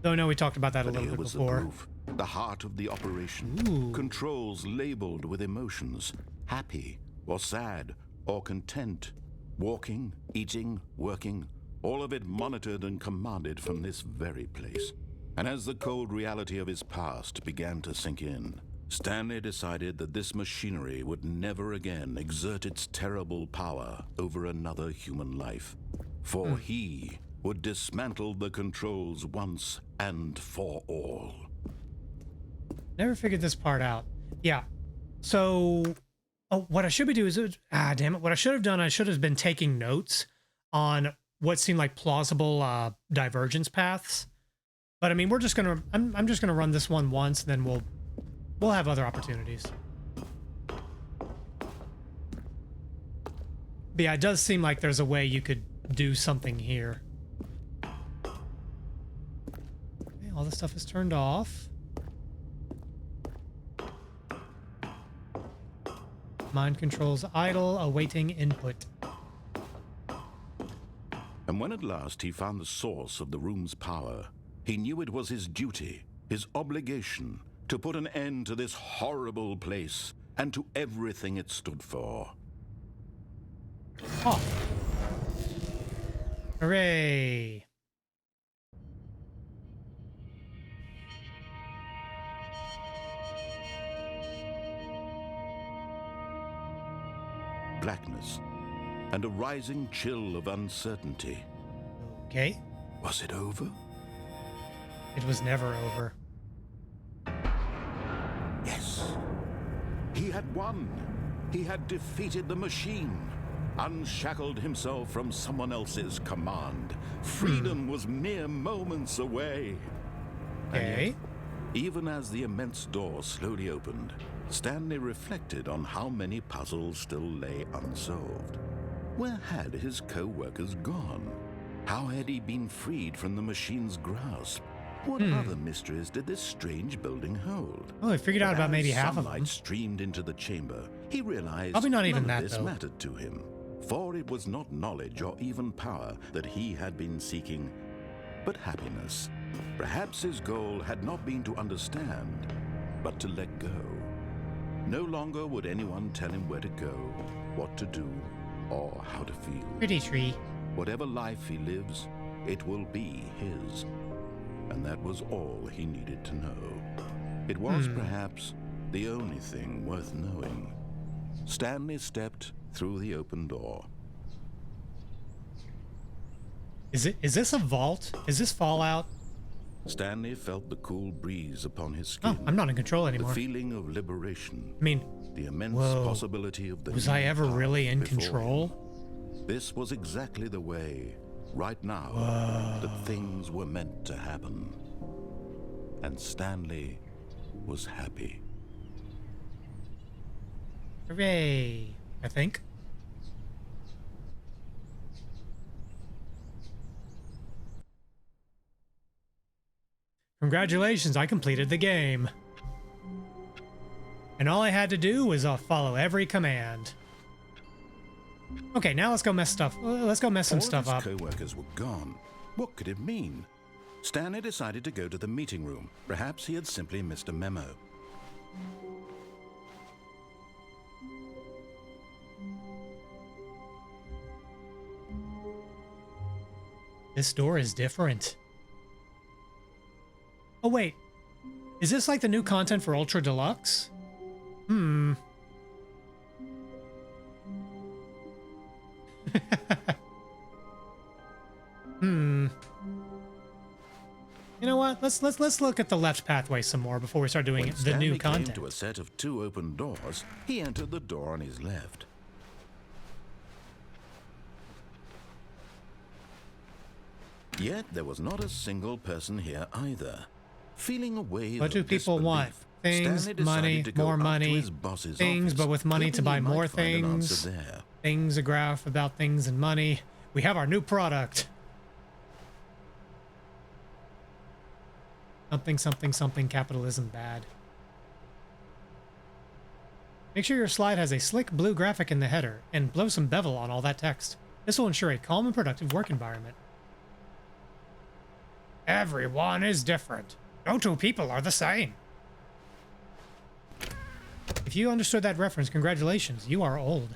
Though, no, we talked about that a But little here bit was before. the proof. The heart of the operation. Ooh. Controls labeled with emotions. Happy or sad or content. Walking, eating, working. All of it monitored and commanded from this very place. And as the cold reality of his past began to sink in, Stanley decided that this machinery would never again exert its terrible power over another human life. For he would dismantle the controls once and for all. Never figured this part out. Yeah. So, oh, what I should be doing is, damn it. What I should have done, I should have been taking notes on what seemed like plausible divergence paths. But I mean, we're just gonna, I'm just gonna run this one once, and then we'll have other opportunities. But yeah, it does seem like there's a way you could do something here. Okay, all this stuff is turned off. Mind controls idle, awaiting input. And when at last he found the source of the room's power, he knew it was his duty, his obligation, to put an end to this horrible place and to everything it stood for. Oh. Hooray. Blackness and a rising chill of uncertainty. Okay. Was it over? It was never over. Yes. He had won. He had defeated the machine, unshackled himself from someone else's command. Freedom was mere moments away. Okay. And yet, even as the immense door slowly opened, Stanley reflected on how many puzzles still lay unsolved. Where had his co-workers gone? How had he been freed from the machine's grasp? What other mysteries did this strange building hold? Well, I figured out about maybe half of them. Sunlight streamed into the chamber. He realized Probably not even none that, of this though. mattered to him, for it was not knowledge or even power that he had been seeking, but happiness. Perhaps his goal had not been to understand, but to let go. No longer would anyone tell him where to go, what to do, or how to feel. Pretty tree. Whatever life he lives, it will be his. And that was all he needed to know. It was perhaps the only thing worth knowing. Stanley stepped through the open door. Is this a vault? Is this Fallout? Stanley felt the cool breeze upon his skin. Oh, I'm not in control The anymore. feeling of liberation. I mean, The immense whoa. possibility of the Was I new ever path really in before control? him. This was exactly the way, right now, that things were meant to happen. And Stanley was happy. Hooray, I think. Congratulations, I completed the game. And all I had to do was follow every command. Okay, now let's go mess stuff. Let's go mess some stuff All up. of his co-workers were gone. What could it mean? Stanley decided to go to the meeting room. Perhaps he had simply missed a memo. This door is different. Oh wait, is this like the new content for Ultra Deluxe? Hmm. Hmm. You know what? Let's look at the left pathway some more before we start doing When the Stanley new content. came to a set of 2 open doors, he entered the door on his left. Yet there was not a single person here either. Feeling a wave What do of people want? disbelief, Things, Stanley money, decided to go more up to money, his boss's things, office, but with money to hoping buy he might more find an answer things. there. Things, a graph about things and money. We have our new product. Something, something, something, capitalism bad. Make sure your slide has a slick blue graphic in the header and blow some bevel on all that text. This will ensure a calm and productive work environment. Everyone is different. No two people are the same. If you understood that reference, congratulations, you are old.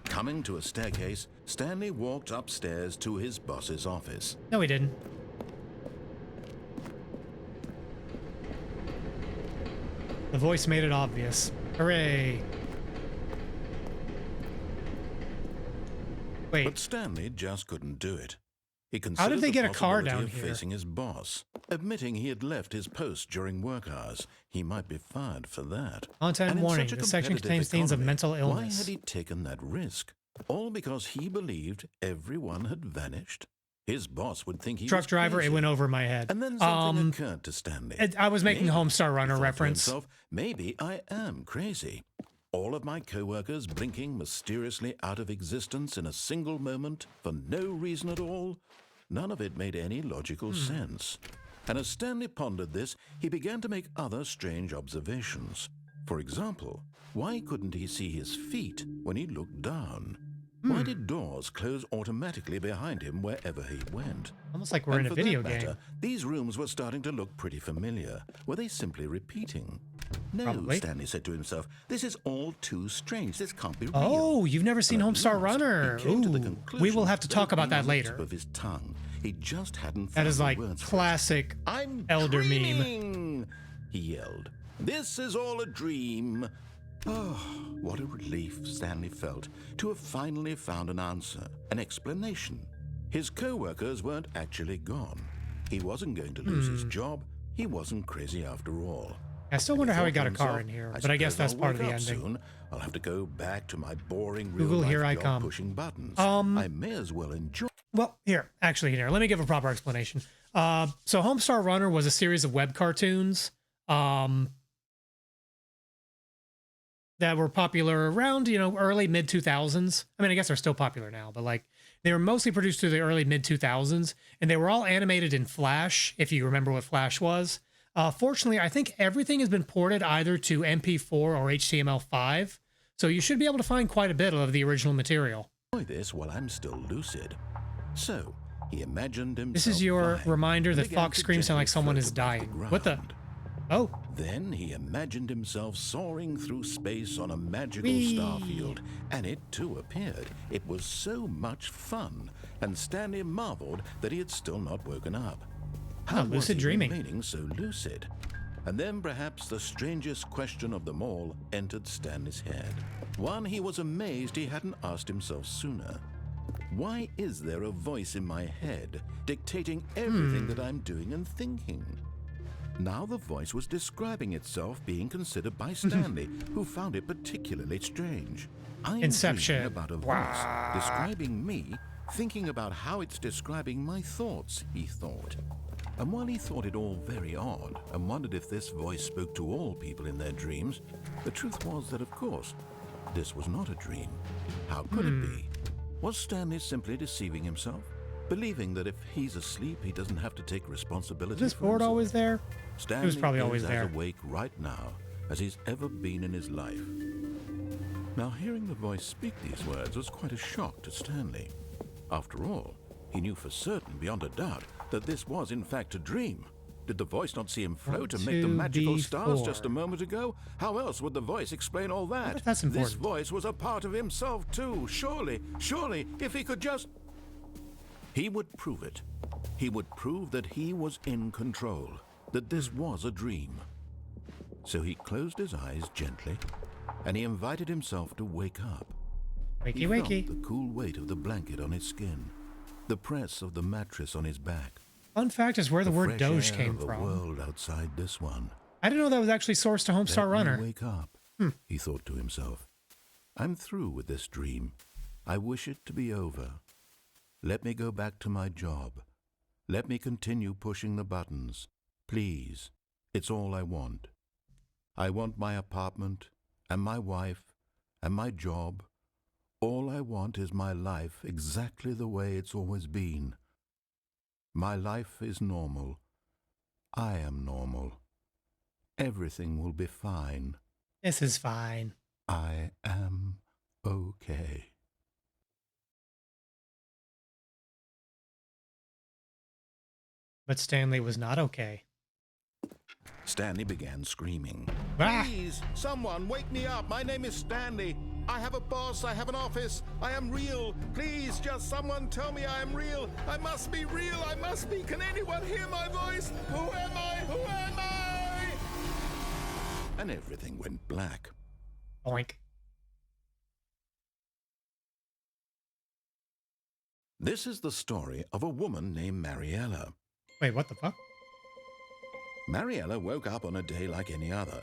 Coming to a staircase, Stanley walked upstairs to his boss's office. No, he didn't. The voice made it obvious. Hooray. Wait, But Stanley just couldn't do it. He How did considered they the get a car possibility down of here? facing his boss. Admitting he had left his post during work hours, he might be fired for that. Content And in warning. such a This section competitive contains themes of economy, mental why illness. had he taken that risk? All because he believed everyone had vanished? His boss would think he Truck was driver, crazy. it went over my head. And then something occurred to Stanley. I was making Maybe, Homestar Runner he thought to reference. himself, maybe I am crazy. All of my co-workers blinking mysteriously out of existence in a single moment for no reason at all. None of it made any logical sense. And as Stanley pondered this, he began to make other strange observations. For example, why couldn't he see his feet when he looked down? Why did doors close automatically behind him wherever he went? Almost like we're in And a for video that game. matter, these rooms were starting to look pretty familiar. Were they simply repeating? No, Probably. Stanley said to himself, this is all too strange. This can't be real. Oh, you've never seen And at Homestar last, Runner. he came to the Ooh, conclusion we will have to that talk had about been that on the later. tip of his tongue. He just hadn't That found is the like words for it. classic I'm elder meme. dreaming, he yelled. This is all a dream. Oh, what a relief Stanley felt to have finally found an answer, an explanation. His co-workers weren't actually gone. He wasn't going to lose his job. He wasn't crazy after all. I still wonder how he got a car in here, but I guess that's part of the ending. Soon. I'll have to go back to my boring Google, real-life here I job come. pushing buttons. I may as well enjoy. Well, here, let me give a proper explanation. So Homestar Runner was a series of web cartoons that were popular around, early mid 2000s. I mean, I guess they're still popular now, but like they were mostly produced through the early mid 2000s, and they were all animated in Flash, if you remember what Flash was. Fortunately, I think everything has been ported either to MP4 or HTML5, so you should be able to find quite a bit of the original material. This while I'm still lucid. So he imagined himself. This is your flying reminder and that began Fox to screams sound like gently someone float is above dying. What the? ground. Oh, Then he imagined himself soaring through space on a magical Whee! starfield, and it too appeared. It was so much fun, and Stanley marveled that he had still not woken up. How was lucid he dreaming. remaining so lucid? And then perhaps the strangest question of them all entered Stanley's head. One he was amazed he hadn't asked himself sooner. Why is there a voice in my head dictating everything that I'm doing and thinking? Now the voice was describing itself being considered by Stanley, who found it particularly strange. I'm Inception. dreaming about a voice describing me, thinking about how it's describing my thoughts, he thought. And while he thought it all very odd and wondered if this voice spoke to all people in their dreams, the truth was that, of course, this was not a dream. How could it be? Was Stanley simply deceiving himself? Believing that if he's asleep, he doesn't have to take responsibility is this for board himself? always there? Stanley It was probably is always there. as awake right now as he's ever been in his life. Now, hearing the voice speak these words was quite a shock to Stanley. After all, he knew for certain, beyond a doubt, that this was in fact a dream. Did the voice not see him float and make the magical stars 2B4. just a moment ago? How else would the voice explain all that? if that's This important. voice was a part of himself too. Surely, if he could just... He would prove it. He would prove that he was in control, that this was a dream. So he closed his eyes gently, and he invited himself to wake up. Wakey, He felt wakey. the cool weight of the blanket on his skin, the press of the mattress on his back. Fun fact is where the word fresh Doge air came of the from. world outside this one. I didn't know that was actually sourced to Homestar Let me Runner. wake up, he thought to himself. I'm through with this dream. I wish it to be over. Let me go back to my job. Let me continue pushing the buttons. Please, it's all I want. I want my apartment, and my wife, and my job. All I want is my life exactly the way it's always been. My life is normal. I am normal. Everything will be fine. This is fine. I am okay. But Stanley was not okay. Stanley began screaming. Ah! Please, someone wake me up. My name is Stanley. I have a boss. I have an office. I am real. Please, just someone tell me I am real. I must be real. I must be. Can anyone hear my voice? Who am I? Who am I? And everything went black. Oink. This is the story of a woman named Mariella. Wait, what the fuck? Mariella woke up on a day like any other.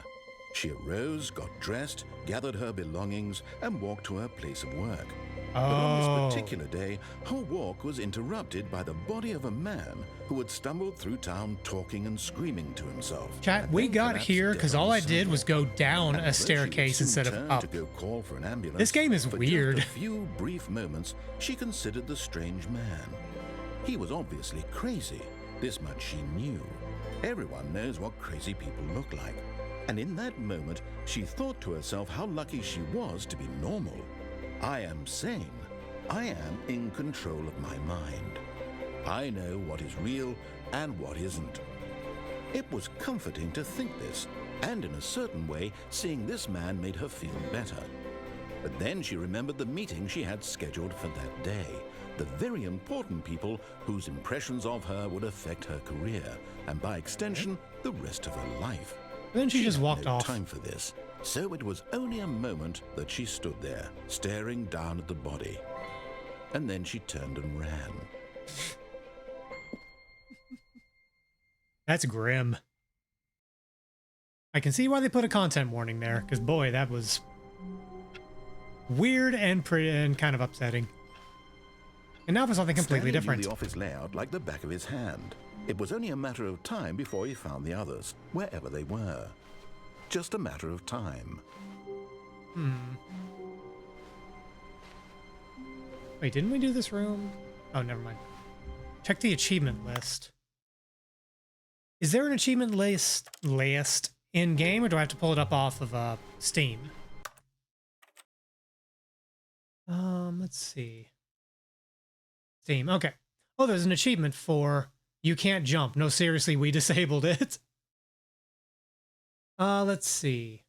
She arose, got dressed, gathered her belongings, and walked to her place of work. But on this particular day, her walk was interrupted by the body of a man who had stumbled through town talking and screaming to himself. Chat, we got here because all I did was go down a staircase instead of up. To go call for an ambulance, This game is for weird. Just a few brief moments, she considered the strange man. He was obviously crazy. This much she knew. Everyone knows what crazy people look like. And in that moment, she thought to herself how lucky she was to be normal. I am sane. I am in control of my mind. I know what is real and what isn't. It was comforting to think this, and in a certain way, seeing this man made her feel better. But then she remembered the meeting she had scheduled for that day, the very important people whose impressions of her would affect her career, and by extension, the rest of her life. Then she just had walked no off. time for this, so it was only a moment that she stood there, staring down at the body. And then she turned and ran. That's grim. I can see why they put a content warning there, because boy, that was weird and pretty and kind of upsetting. And now for something completely Stanley knew different. the office layout like the back of his hand. It was only a matter of time before he found the others, wherever they were. Just a matter of time. Wait, didn't we do this room? Oh, never mind. Check the achievement list. Is there an achievement list in game, or do I have to pull it up off of Steam? Let's see. Steam. Okay. Oh, there's an achievement for you can't jump. No, seriously, we disabled it. Let's see.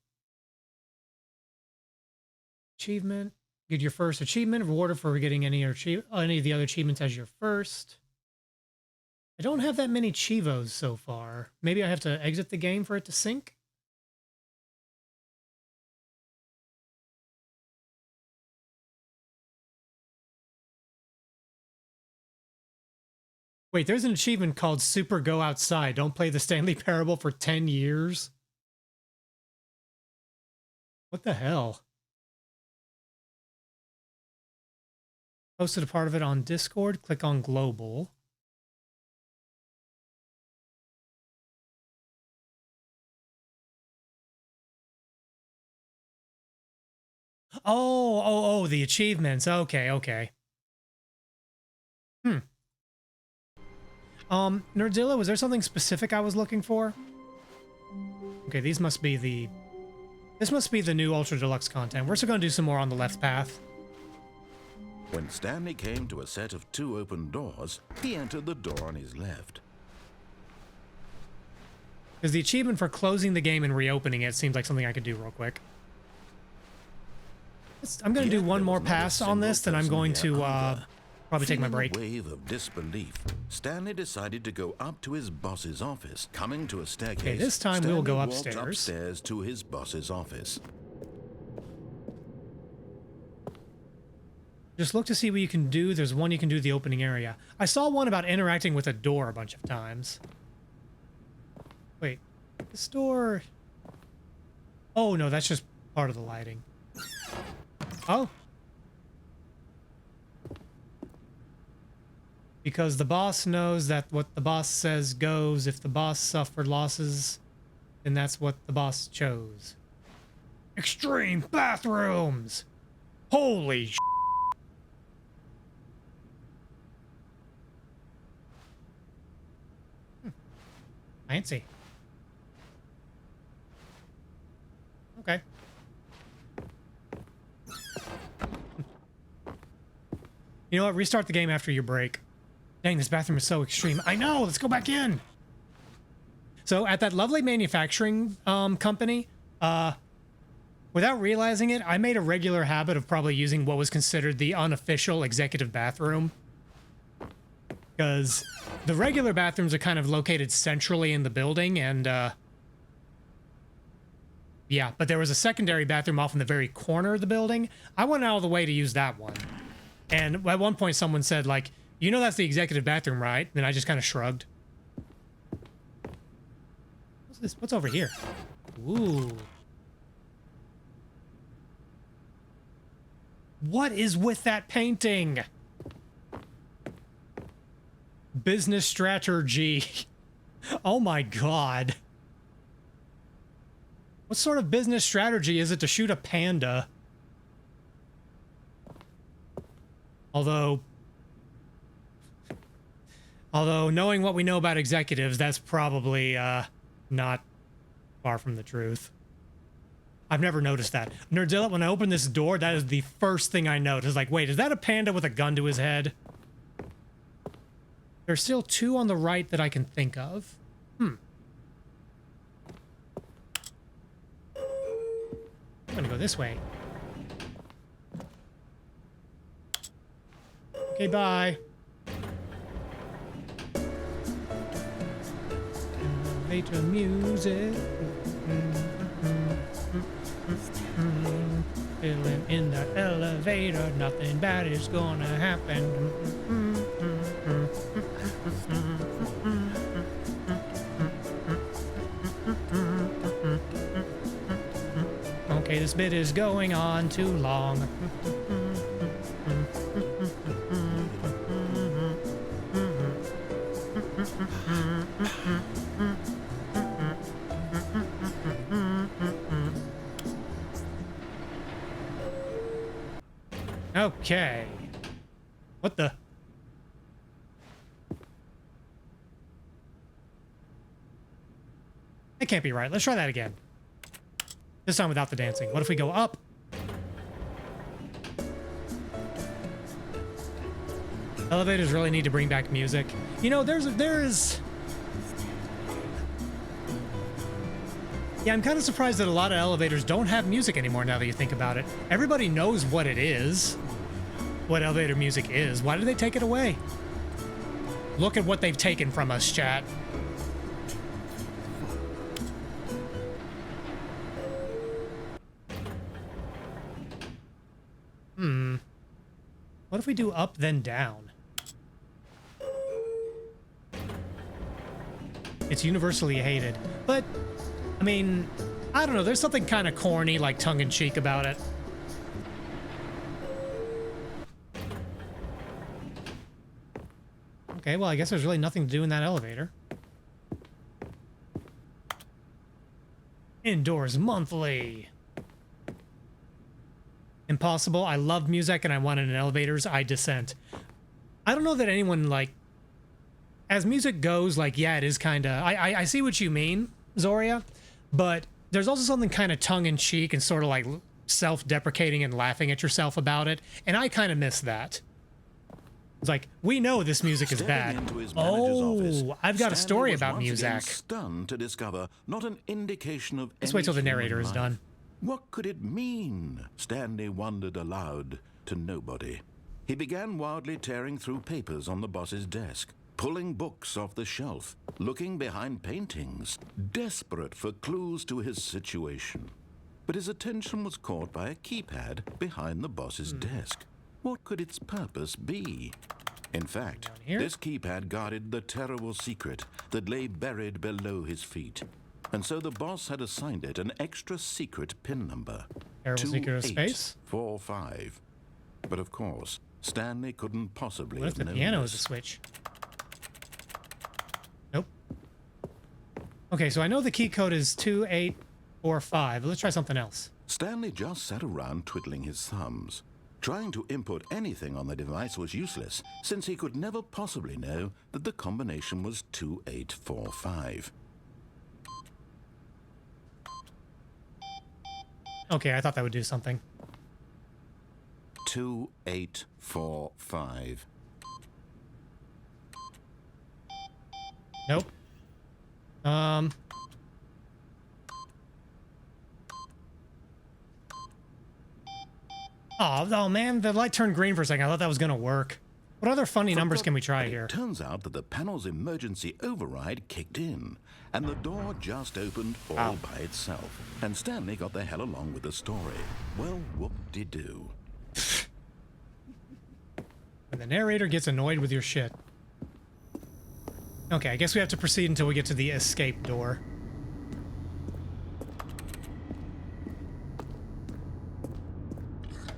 Achievement. Get your first achievement. Rewarded for getting any of the other achievements as your first. I don't have that many Chivos so far. Maybe I have to exit the game for it to sync? Wait, there's an achievement called Super Go Outside. Don't play the Stanley Parable for 10 years? What the hell? Posted a part of it on Discord. Click on Global. Oh, the achievements. Okay. Nerdzilla, was there something specific I was looking for? Okay, this must be the new Ultra Deluxe content. We're still gonna do some more on the left path. When Stanley came to a set of 2 open doors, he entered the door on his left. Because the achievement for closing the game and reopening it seems like something I could do real quick. I'm gonna do one more pass on this, then I'm going to probably take my break. Feeling a wave of disbelief, Stanley decided to go up to his boss's office. Coming to a staircase, Okay, this time we will go Stanley walked upstairs. upstairs to his boss's office. Just look to see what you can do. There's one you can do the opening area. I saw one about interacting with a door a bunch of times. Wait, this door... Oh, no, that's just part of the lighting. Oh. Because the boss knows that what the boss says goes. If the boss suffered losses, then that's what the boss chose. Extreme bathrooms! Holy sh**. Fancy. Okay. You know what? Restart the game after your break. Dang, this bathroom is so extreme. I know! Let's go back in! So, at that lovely manufacturing company, without realizing it, I made a regular habit of probably using what was considered the unofficial executive bathroom. Because the regular bathrooms are kind of located centrally in the building, and, yeah, but there was a secondary bathroom off in the very corner of the building. I went out of the way to use that one. And at one point someone said, like, You know that's the executive bathroom, right? And I just kind of shrugged. What's this? What's over here? Ooh. What is with that painting? Business strategy. Oh my god. What sort of business strategy is it to shoot a panda? Although knowing what we know about executives, that's probably not far from the truth. I've never noticed that. Nerdzilla, when I opened this door, that is the first thing I noticed. Like, wait, is that a panda with a gun to his head? There's still two on the right that I can think of. I'm gonna go this way. Okay, bye. Elevator music. Feeling in the elevator, nothing bad is gonna happen. Okay, this bit is going on too long. Okay. What the? That can't be right. Let's try that again. This time without the dancing. What if we go up? Elevators really need to bring back music. You know, there is... Yeah, I'm kind of surprised that a lot of elevators don't have music anymore now that you think about it. Everybody knows what it is. What elevator music is. Why did they take it away? Look at what they've taken from us, chat. What if we do up, then down? It's universally hated. But, I mean, I don't know. There's something kind of corny, like tongue-in-cheek about it. Okay, well, I guess there's really nothing to do in that elevator. Indoors monthly. Impossible. I love music and I want it in elevators. I dissent. I don't know that anyone, like, as music goes, like, yeah, it is kind of... I see what you mean, Zoria, but there's also something kind of tongue-in-cheek and sort of, like, self-deprecating and laughing at yourself about it, and I kind of miss that. It's like, we know this music is bad. Oh, I've got a story about music. Stunned to discover not an indication of... Let's wait till the narrator is done. What could it mean? Stanley wondered aloud to nobody. He began wildly tearing through papers on the boss's desk, pulling books off the shelf, looking behind paintings, desperate for clues to his situation. But his attention was caught by a keypad behind the boss's desk. What could its purpose be? In fact, this keypad guarded the terrible secret that lay buried below his feet. And so the boss had assigned it an extra secret PIN number. Terrible secret of space? 2845. But of course, Stanley couldn't possibly What if have the known piano this. is a switch? Nope. Okay, so I know the key code is 2845. Let's try something else. Stanley just sat around twiddling his thumbs. Trying to input anything on the device was useless, since he could never possibly know that the combination was 2845. Okay, I thought that would do something. 2845. Nope. Oh man, the light turned green for a second. I thought that was gonna work. What other funny numbers can we try here? It turns out that the panel's emergency override kicked in, and the door just opened all by itself. And Stanley got the hell along with the story. Well, whoop-de-doo. The narrator gets annoyed with your shit. Okay, I guess we have to proceed until we get to the escape door.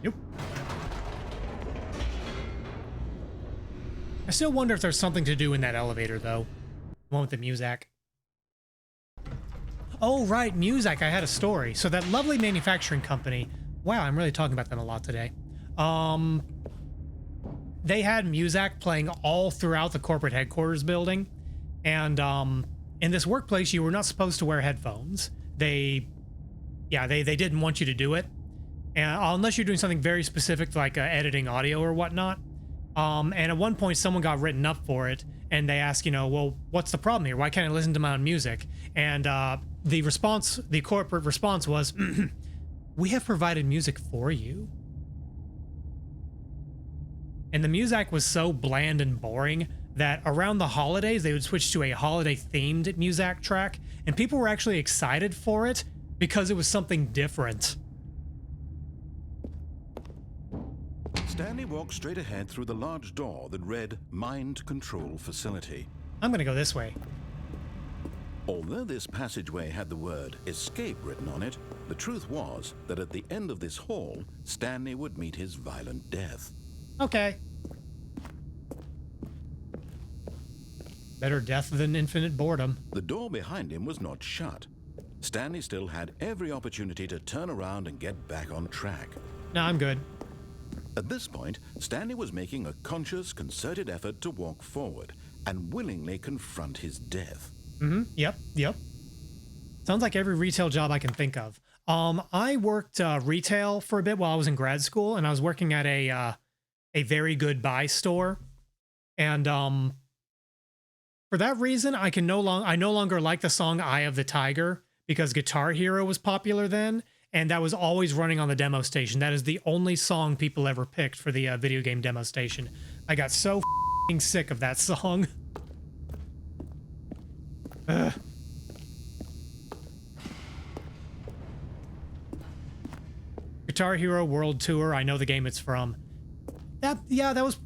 Yep. I still wonder if there's something to do in that elevator, though. The one with the Muzak. Oh, right, Muzak. I had a story. So that lovely manufacturing company... Wow, I'm really talking about them a lot today. They had Muzak playing all throughout the corporate headquarters building. And in this workplace, you were not supposed to wear headphones. They didn't want you to do it. And unless you're doing something very specific like editing audio or whatnot. And at one point, someone got written up for it. And they asked, well, what's the problem here? Why can't I listen to my own music? And the corporate response was, we have provided music for you. And the Muzak was so bland and boring that around the holidays, they would switch to a holiday-themed Muzak track, and people were actually excited for it because it was something different. Stanley walked straight ahead through the large door that read Mind Control Facility. I'm gonna go this way. Although this passageway had the word escape written on it, the truth was that at the end of this hall, Stanley would meet his violent death. Okay. Better death than infinite boredom. The door behind him was not shut. Stanley still had every opportunity to turn around and get back on track. No, I'm good. At this point, Stanley was making a conscious, concerted effort to walk forward and willingly confront his death. Yep. Sounds like every retail job I can think of. I worked retail for a bit while I was in grad school, and I was working at a very good buy store. And for that reason, I no longer like the song Eye of the Tiger because Guitar Hero was popular then, and that was always running on the demo station. That is the only song people ever picked for the video game demo station. I got so f***ing sick of that song. Ugh. Guitar Hero World Tour, I know the game it's from. That was...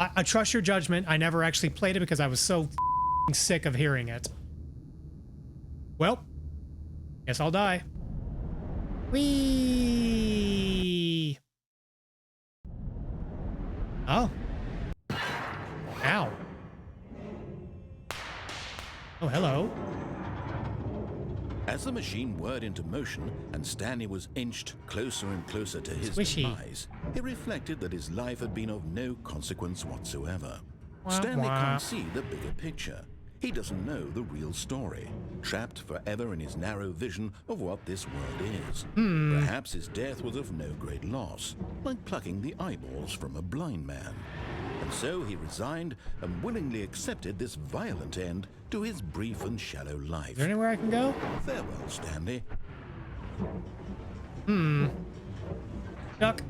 I trust your judgment. I never actually played it because I was so f***ing sick of hearing it. Well, guess I'll die. Whee! Oh. Ow. Oh, hello. As the machine whirred into motion and Stanley was inched closer and closer to his Squishy. demise, he reflected that his life had been of no consequence whatsoever. Wah, Stanley wah. can't see the bigger picture. He doesn't know the real story, trapped forever in his narrow vision of what this world is. Perhaps his death was of no great loss, like plucking the eyeballs from a blind man. And so he resigned and willingly accepted this violent end to his brief and shallow life. Is there anywhere I can go? Farewell, Stanley. Duck.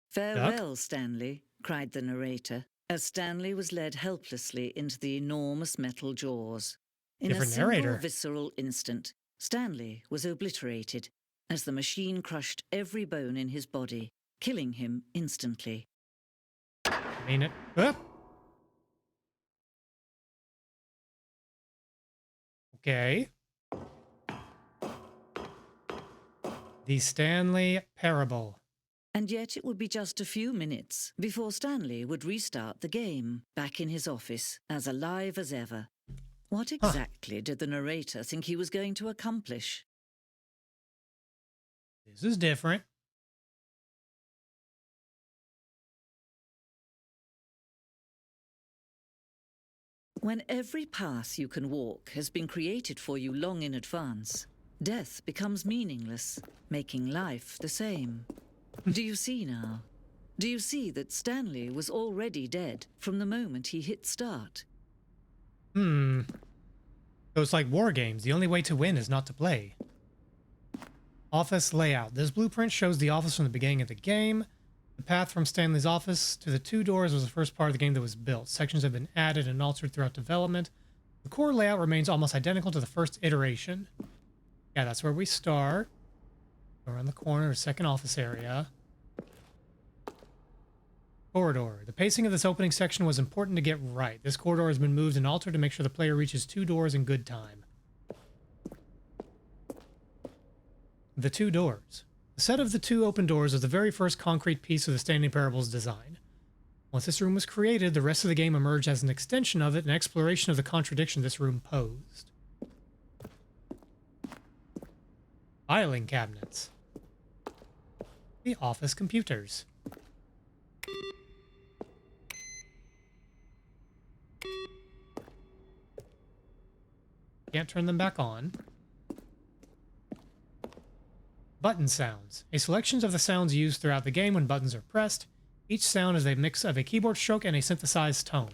Farewell, Stanley, cried the narrator, as Stanley was led helplessly into the enormous metal jaws. In Different a single narrator. visceral instant, Stanley was obliterated as the machine crushed every bone in his body, killing him instantly. I mean it. Ah. Okay. The Stanley Parable. And yet it would be just a few minutes before Stanley would restart the game, back in his office, as alive as ever. What exactly did the narrator think he was going to accomplish? This is different. When every path you can walk has been created for you long in advance, death becomes meaningless, making life the same. Do you see now? Do you see that Stanley was already dead from the moment he hit start? So it's like war games. The only way to win is not to play. Office layout. This blueprint shows the office from the beginning of the game. The path from Stanley's office to the two doors was the first part of the game that was built. Sections have been added and altered throughout development. The core layout remains almost identical to the first iteration. Yeah, that's where we start. Around the corner, second office area. Corridor. The pacing of this opening section was important to get right. This corridor has been moved and altered to make sure the player reaches 2 doors in good time. The 2 doors. The set of the 2 open doors was the very first concrete piece of the Standing Parable's design. Once this room was created, the rest of the game emerged as an extension of it, an exploration of the contradiction this room posed. Filing cabinets. The office computers. Can't turn them back on. Button sounds. A selection of the sounds used throughout the game when buttons are pressed. Each sound is a mix of a keyboard stroke and a synthesized tone.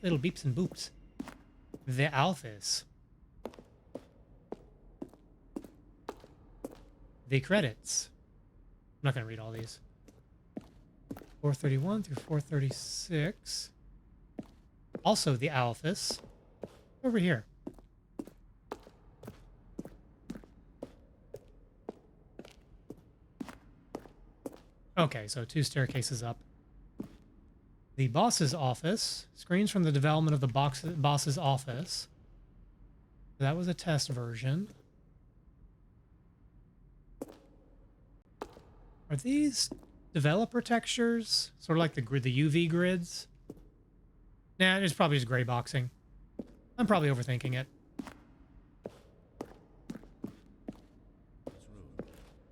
Little beeps and boops. The Alphys. The credits. I'm not going to read all these. 431 through 436. Also the Alphys. Over here. Okay, so 2 staircases up. The boss's office. Screens from the development of the boss's office. That was a test version. Are these developer textures? Sort of like the UV grids? Nah, it's probably just gray boxing. I'm probably overthinking it.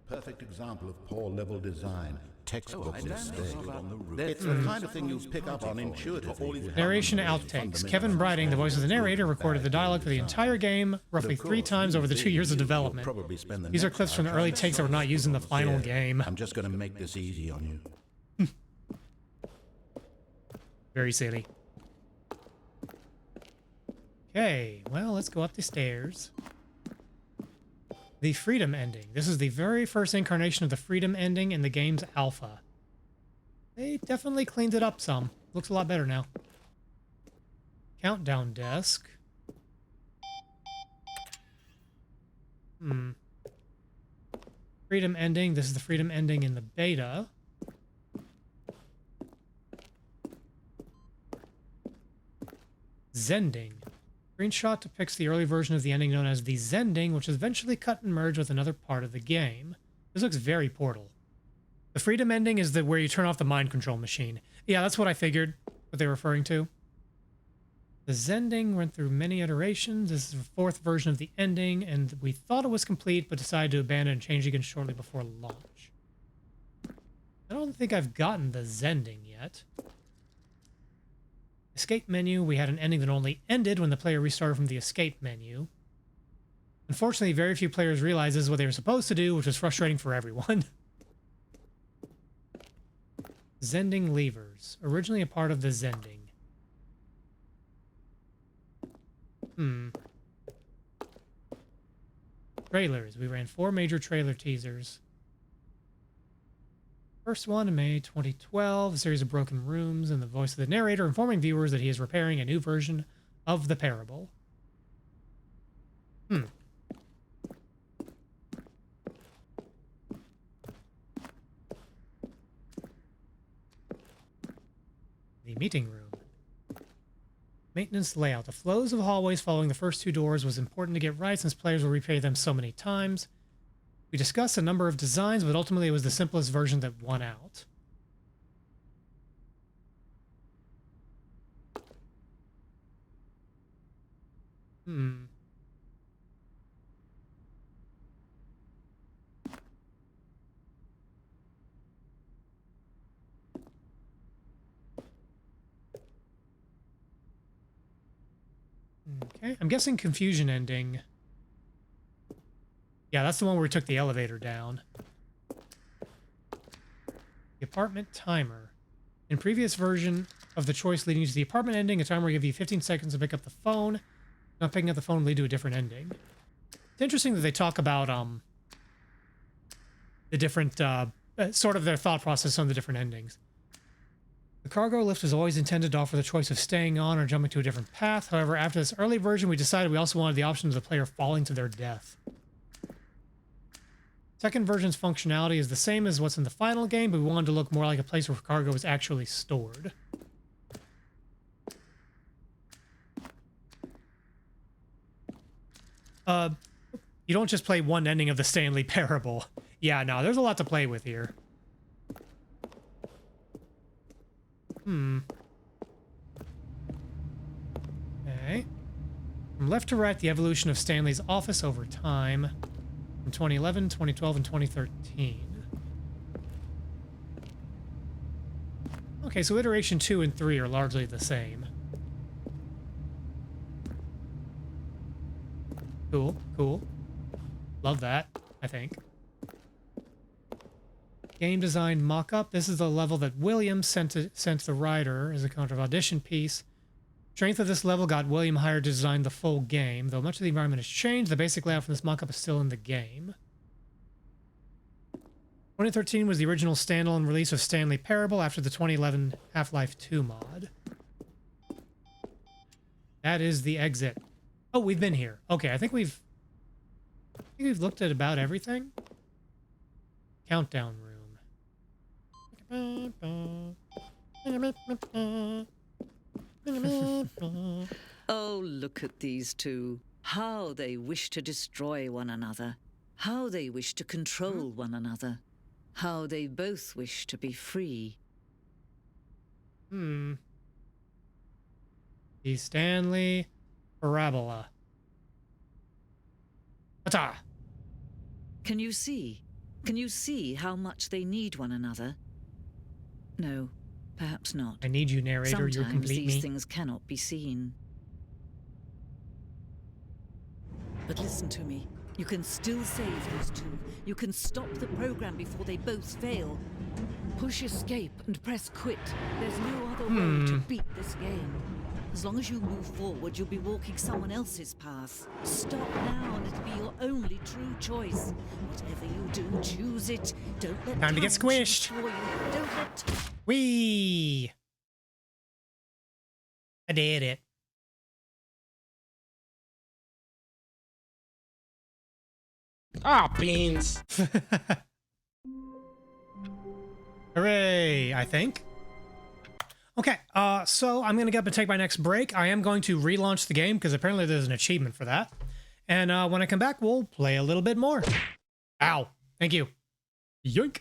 Perfect example of poor level design. Textbook mistake. It's It's the kind of thing you pick up on intuitively. Narration outtakes. Kevin Briding, the voice of the narrator, recorded the dialogue for the entire game roughly 3 times over the 2 years of development. These are clips from the early takes that were not used in the final game. I'm just going to make this easy on you. Very silly. Okay, well, let's go up the stairs. The Freedom ending. This is the very first incarnation of the Freedom ending in the game's alpha. They definitely cleaned it up some. Looks a lot better now. Countdown desk. Freedom ending. This is the Freedom ending in the beta. Zending. Screenshot depicts the early version of the ending known as the Zending, which was eventually cut and merged with another part of the game. This looks very Portal. The Freedom ending is where you turn off the mind control machine. Yeah, that's what I figured, what they were referring to. The Zending went through many iterations. This is the 4th version of the ending, and we thought it was complete, but decided to abandon and change again shortly before launch. I don't think I've gotten the Zending yet. Escape menu, we had an ending that only ended when the player restarted from the escape menu. Unfortunately, very few players realized this is what they were supposed to do, which was frustrating for everyone. Zending levers, originally a part of the Zending. Trailers, we ran 4 major trailer teasers. First one in May 2012, a series of broken rooms, and the voice of the narrator informing viewers that he is repairing a new version of the parable. The meeting room. Maintenance layout. The flows of hallways following the first 2 doors was important to get right since players will replay them so many times. We discussed a number of designs, but ultimately it was the simplest version that won out. Okay, I'm guessing confusion ending. Yeah, that's the one where we took the elevator down. The apartment timer. In previous version of the choice leading you to the apartment ending, a timer will give you 15 seconds to pick up the phone. Not picking up the phone will lead to a different ending. It's interesting that they talk about the different, sort of their thought process on the different endings. The cargo lift was always intended to offer the choice of staying on or jumping to a different path. However, after this early version, we decided we also wanted the option of the player falling to their death. Second version's functionality is the same as what's in the final game, but we wanted to look more like a place where cargo is actually stored. You don't just play one ending of the Stanley Parable. Yeah, no, there's a lot to play with here. Okay. From left to right, the evolution of Stanley's office over time. From 2011, 2012, and 2013. Okay, so iteration 2 and 3 are largely the same. Cool, cool. Love that, I think. Game design mock-up. This is the level that William sent the writer as a kind of audition piece. Strength of this level got William hired to design the full game. Though much of the environment has changed, the basic layout from this mock-up is still in the game. 2013 was the original standalone release of Stanley Parable after the 2011 Half-Life 2 mod. That is the exit. Oh, we've been here. Okay, I think we've looked at about everything. Countdown room. Oh, look at these two. How they wish to destroy one another. How they wish to control one another. How they both wish to be free. The Stanley Parabola. Ta-ta! Can you see? Can you see how much they need one another? No, perhaps not. I need you, narrator. You Sometimes complete these me. things cannot be seen. But listen to me. You can still save those two. You can stop the program before they both fail. Push escape and press quit. There's no other way to beat this game. As long as you move forward, you'll be walking someone else's path. Stop now and it'll be your only true choice. Whatever you do, choose it. Don't let Time to get squished. choose for you. Don't let Whee! I did it. Ah, beans. Hooray, I think. Okay, so I'm going to get up and take my next break. I am going to relaunch the game because apparently there's an achievement for that. And when I come back, we'll play a little bit more. Ow. Thank you. Yoink.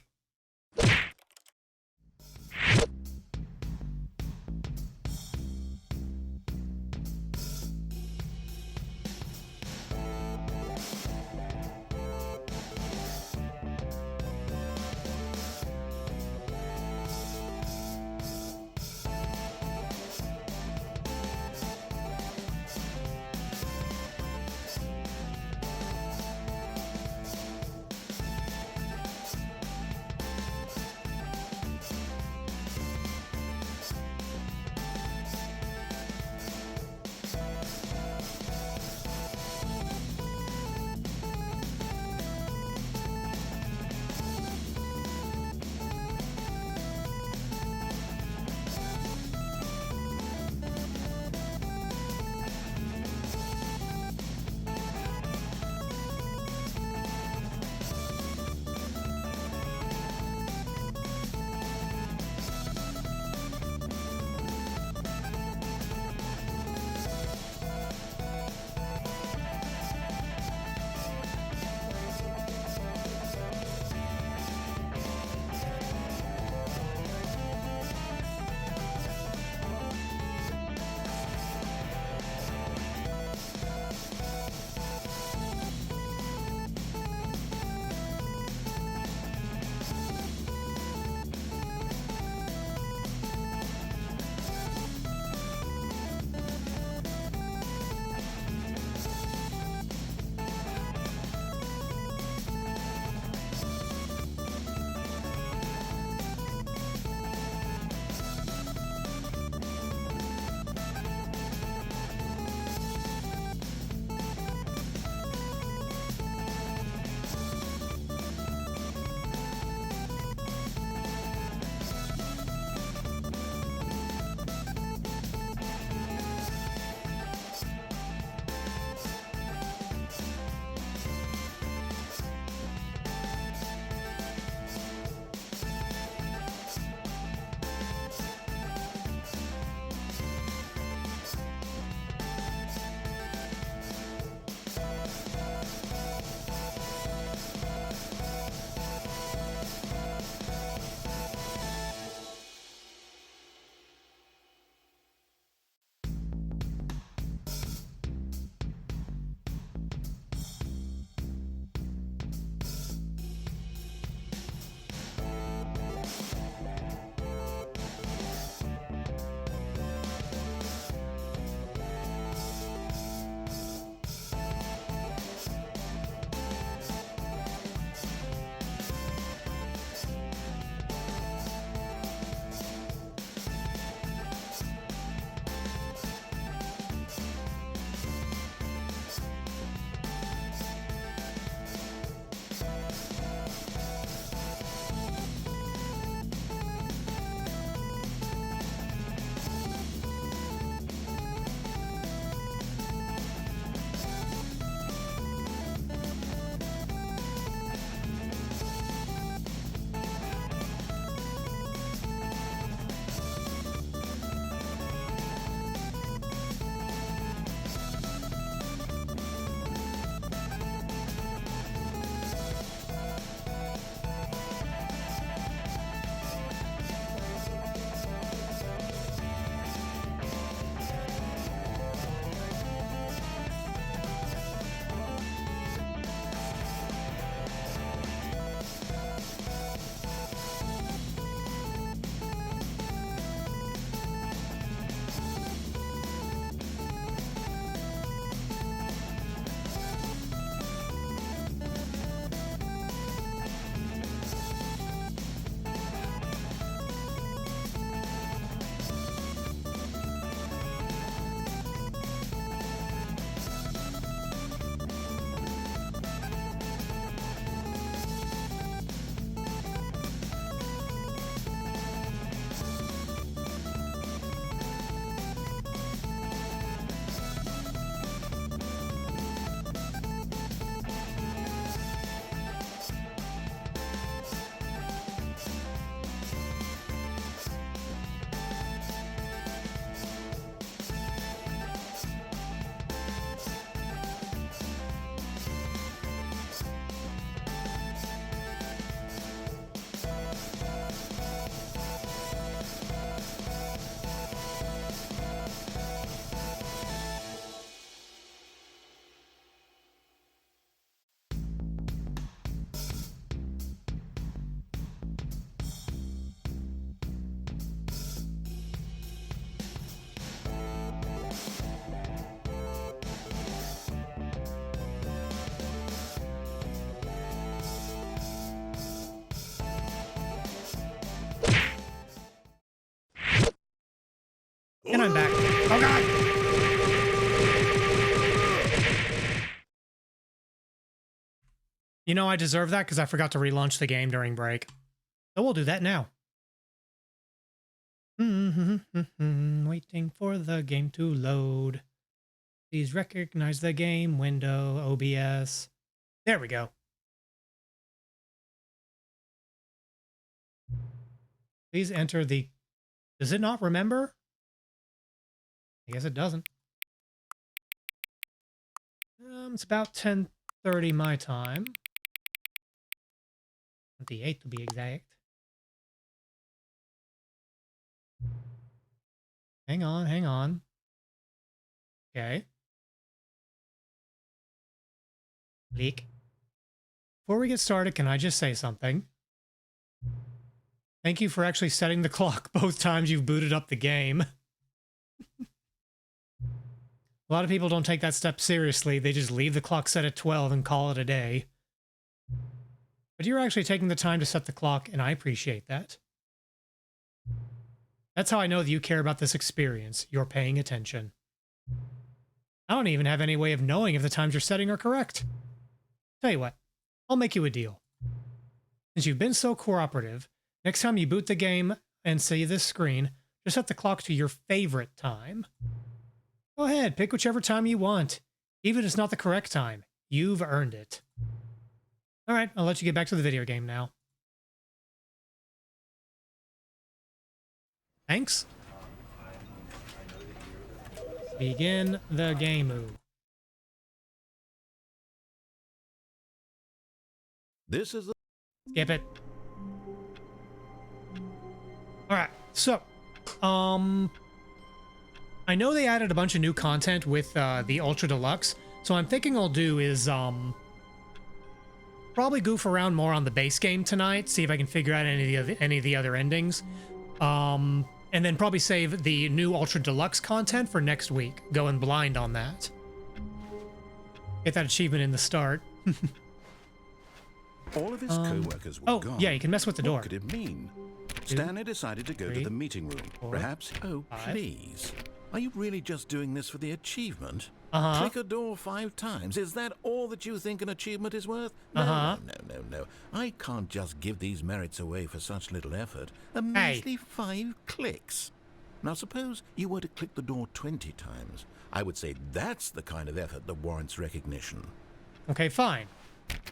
And I'm back. Oh, God! You know, I deserve that because I forgot to relaunch the game during break. So we'll do that now. Waiting for the game to load. Please recognize the game window, OBS. There we go. Please enter the... Does it not remember? I guess it doesn't. It's about 10:30 my time. 28 to be exact. Hang on, hang on. Okay. Leak. Before we get started, can I just say something? Thank you for actually setting the clock both times you've booted up the game. A lot of people don't take that step seriously. They just leave the clock set at 12 and call it a day. But you're actually taking the time to set the clock, and I appreciate that. That's how I know that you care about this experience. You're paying attention. I don't even have any way of knowing if the times you're setting are correct. Tell you what, I'll make you a deal. Since you've been so cooperative, next time you boot the game and see this screen, just set the clock to your favorite time. Go ahead, pick whichever time you want. Even if it's not the correct time, you've earned it. Alright, I'll let you get back to the video game now. Thanks. Begin the game move. This is the... Skip it. Alright, so, I know they added a bunch of new content with the Ultra Deluxe, so I'm thinking I'll do is, probably goof around more on the base game tonight, see if I can figure out any of the other endings. And then probably save the new Ultra Deluxe content for next week, going blind on that. Get that achievement in the start. All of his co-workers were gone. Yeah, you can mess with the door. What could it mean? Stanley decided to go to the meeting room. Perhaps... Oh, 5. please. Are you really just doing this for the achievement? Uh-huh. Click a door 5 times. Is that all that you think an achievement is worth? No, Uh-huh. no. I can't just give these merits away for such little effort. A measly 5 clicks. Now suppose you were to click the door 20 times. I would say that's the kind of effort that warrants recognition. Okay, fine.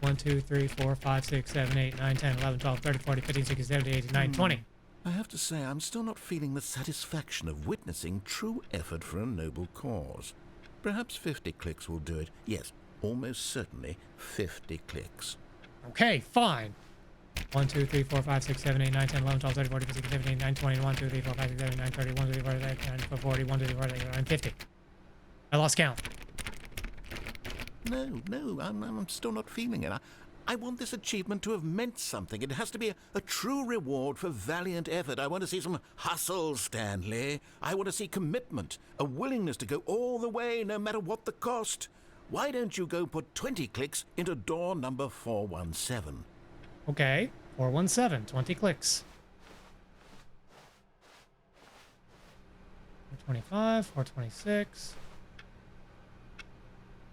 1, 2, 3, 4, 5, 6, 7, 8, 9, 10, 11, 12, 13, 14, 15, 16, 17, 18, 19, 20. I have to say, I'm still not feeling the satisfaction of witnessing true effort for a noble cause. Perhaps 50 clicks will do it. Yes, almost certainly 50 clicks. Okay, fine. 1, 2, 3, 4, 5, 6, 7, 8, 9, 10, 11, 12, 13, 14, 15, 16, 17, 18, 19, 20, 1, 2, 3, 4, 5, 6, 7, 8, 9, 30, 1, 2, 3, 4, 5, 6, 7, 8, 9, 40, 1, 2, 3, 4, 5, 6, 7, 8, 9, 50. I lost count. No, I'm still not feeling it. I want this achievement to have meant something. It has to be a true reward for valiant effort. I want to see some hustle, Stanley. I want to see commitment, a willingness to go all the way, no matter what the cost. Why don't you go put 20 clicks into door number 417? Okay, 417, 20 clicks. 425, 426.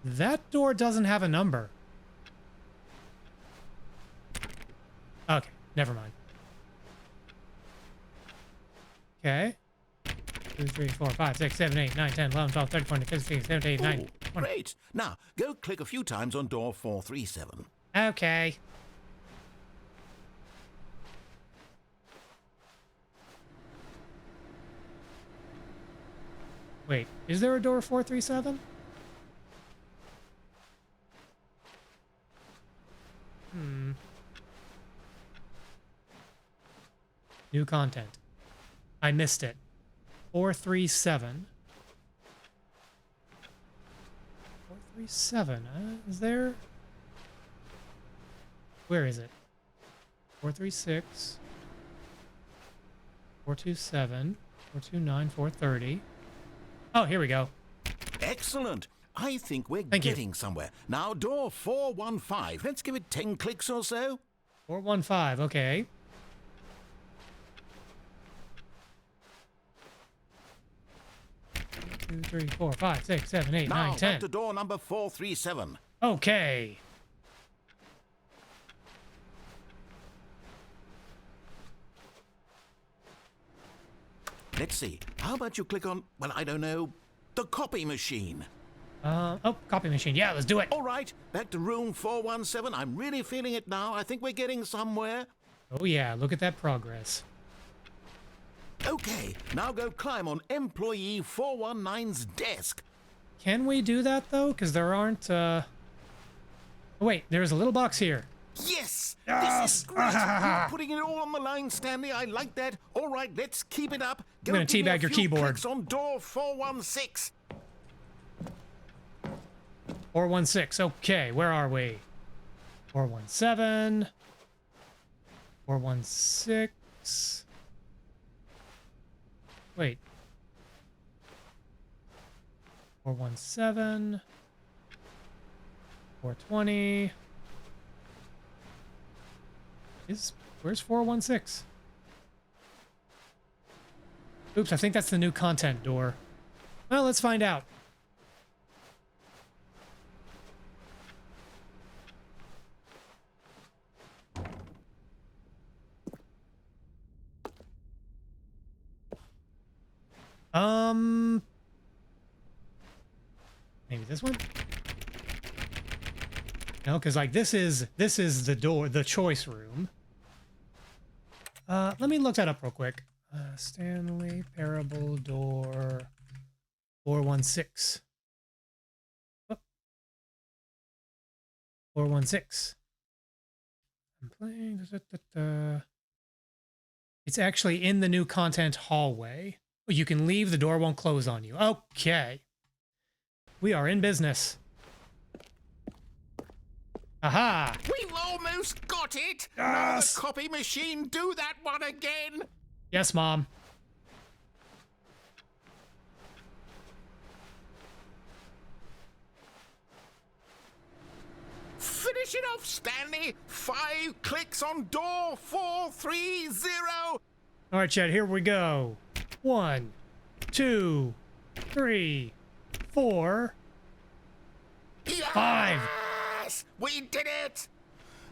That door doesn't have a number. Okay, never mind. Okay. 2, 3, 4, 5, 6, 7, 8, 9, 10, 11, 12, 13, 14, 15, 16, 17, 18, 19, 20. Great. Now, go click a few times on door 437. Okay. Wait, is there a door 437? New content. I missed it. 437. 437. Is there? Where is it? 436. 427. 429. 430. Oh, here we go. Excellent. I think we're getting somewhere. Now, door 415. Let's give it 10 clicks or so. 415. Okay. 2, 3, 4, 5, 6, 7, 8, Now, 9, 10. back to door number 437. Okay. Let's see. How about you click on, well, I don't know, the copy machine? Oh, copy machine. Yeah, let's do it. All right, back to room 417. I'm really feeling it now. I think we're getting somewhere. Oh, yeah. Look at that progress. Okay, now go climb on employee 419's desk. Can we do that, though? Because there aren't, Oh, wait. There's a little box here. Yes! Yes! This is great! You're putting it all on the line, Stanley. I like that. All right, let's keep it up. I'm gonna give me a teabag your few keyboard. clicks on door 416. 416. Okay, where are we? 417. 416. Wait. 417. 420. Where's 416? Oops, I think that's the new content door. Well, let's find out. Maybe this one? No, because like this is the door, the choice room. Let me look that up real quick. Stanley Parable Door 416. Oh. 416. I'm playing. It's actually in the new content hallway. You can leave, the door won't close on you. Okay. We are in business. Aha! We've almost got it! Yes! Now the copy machine, do that one again! Yes, Mom. Finish it off, Stanley! 5 clicks on door 430! All right, Chad, here we go. 1, 2, 3, 4, 5. Yes! We did it!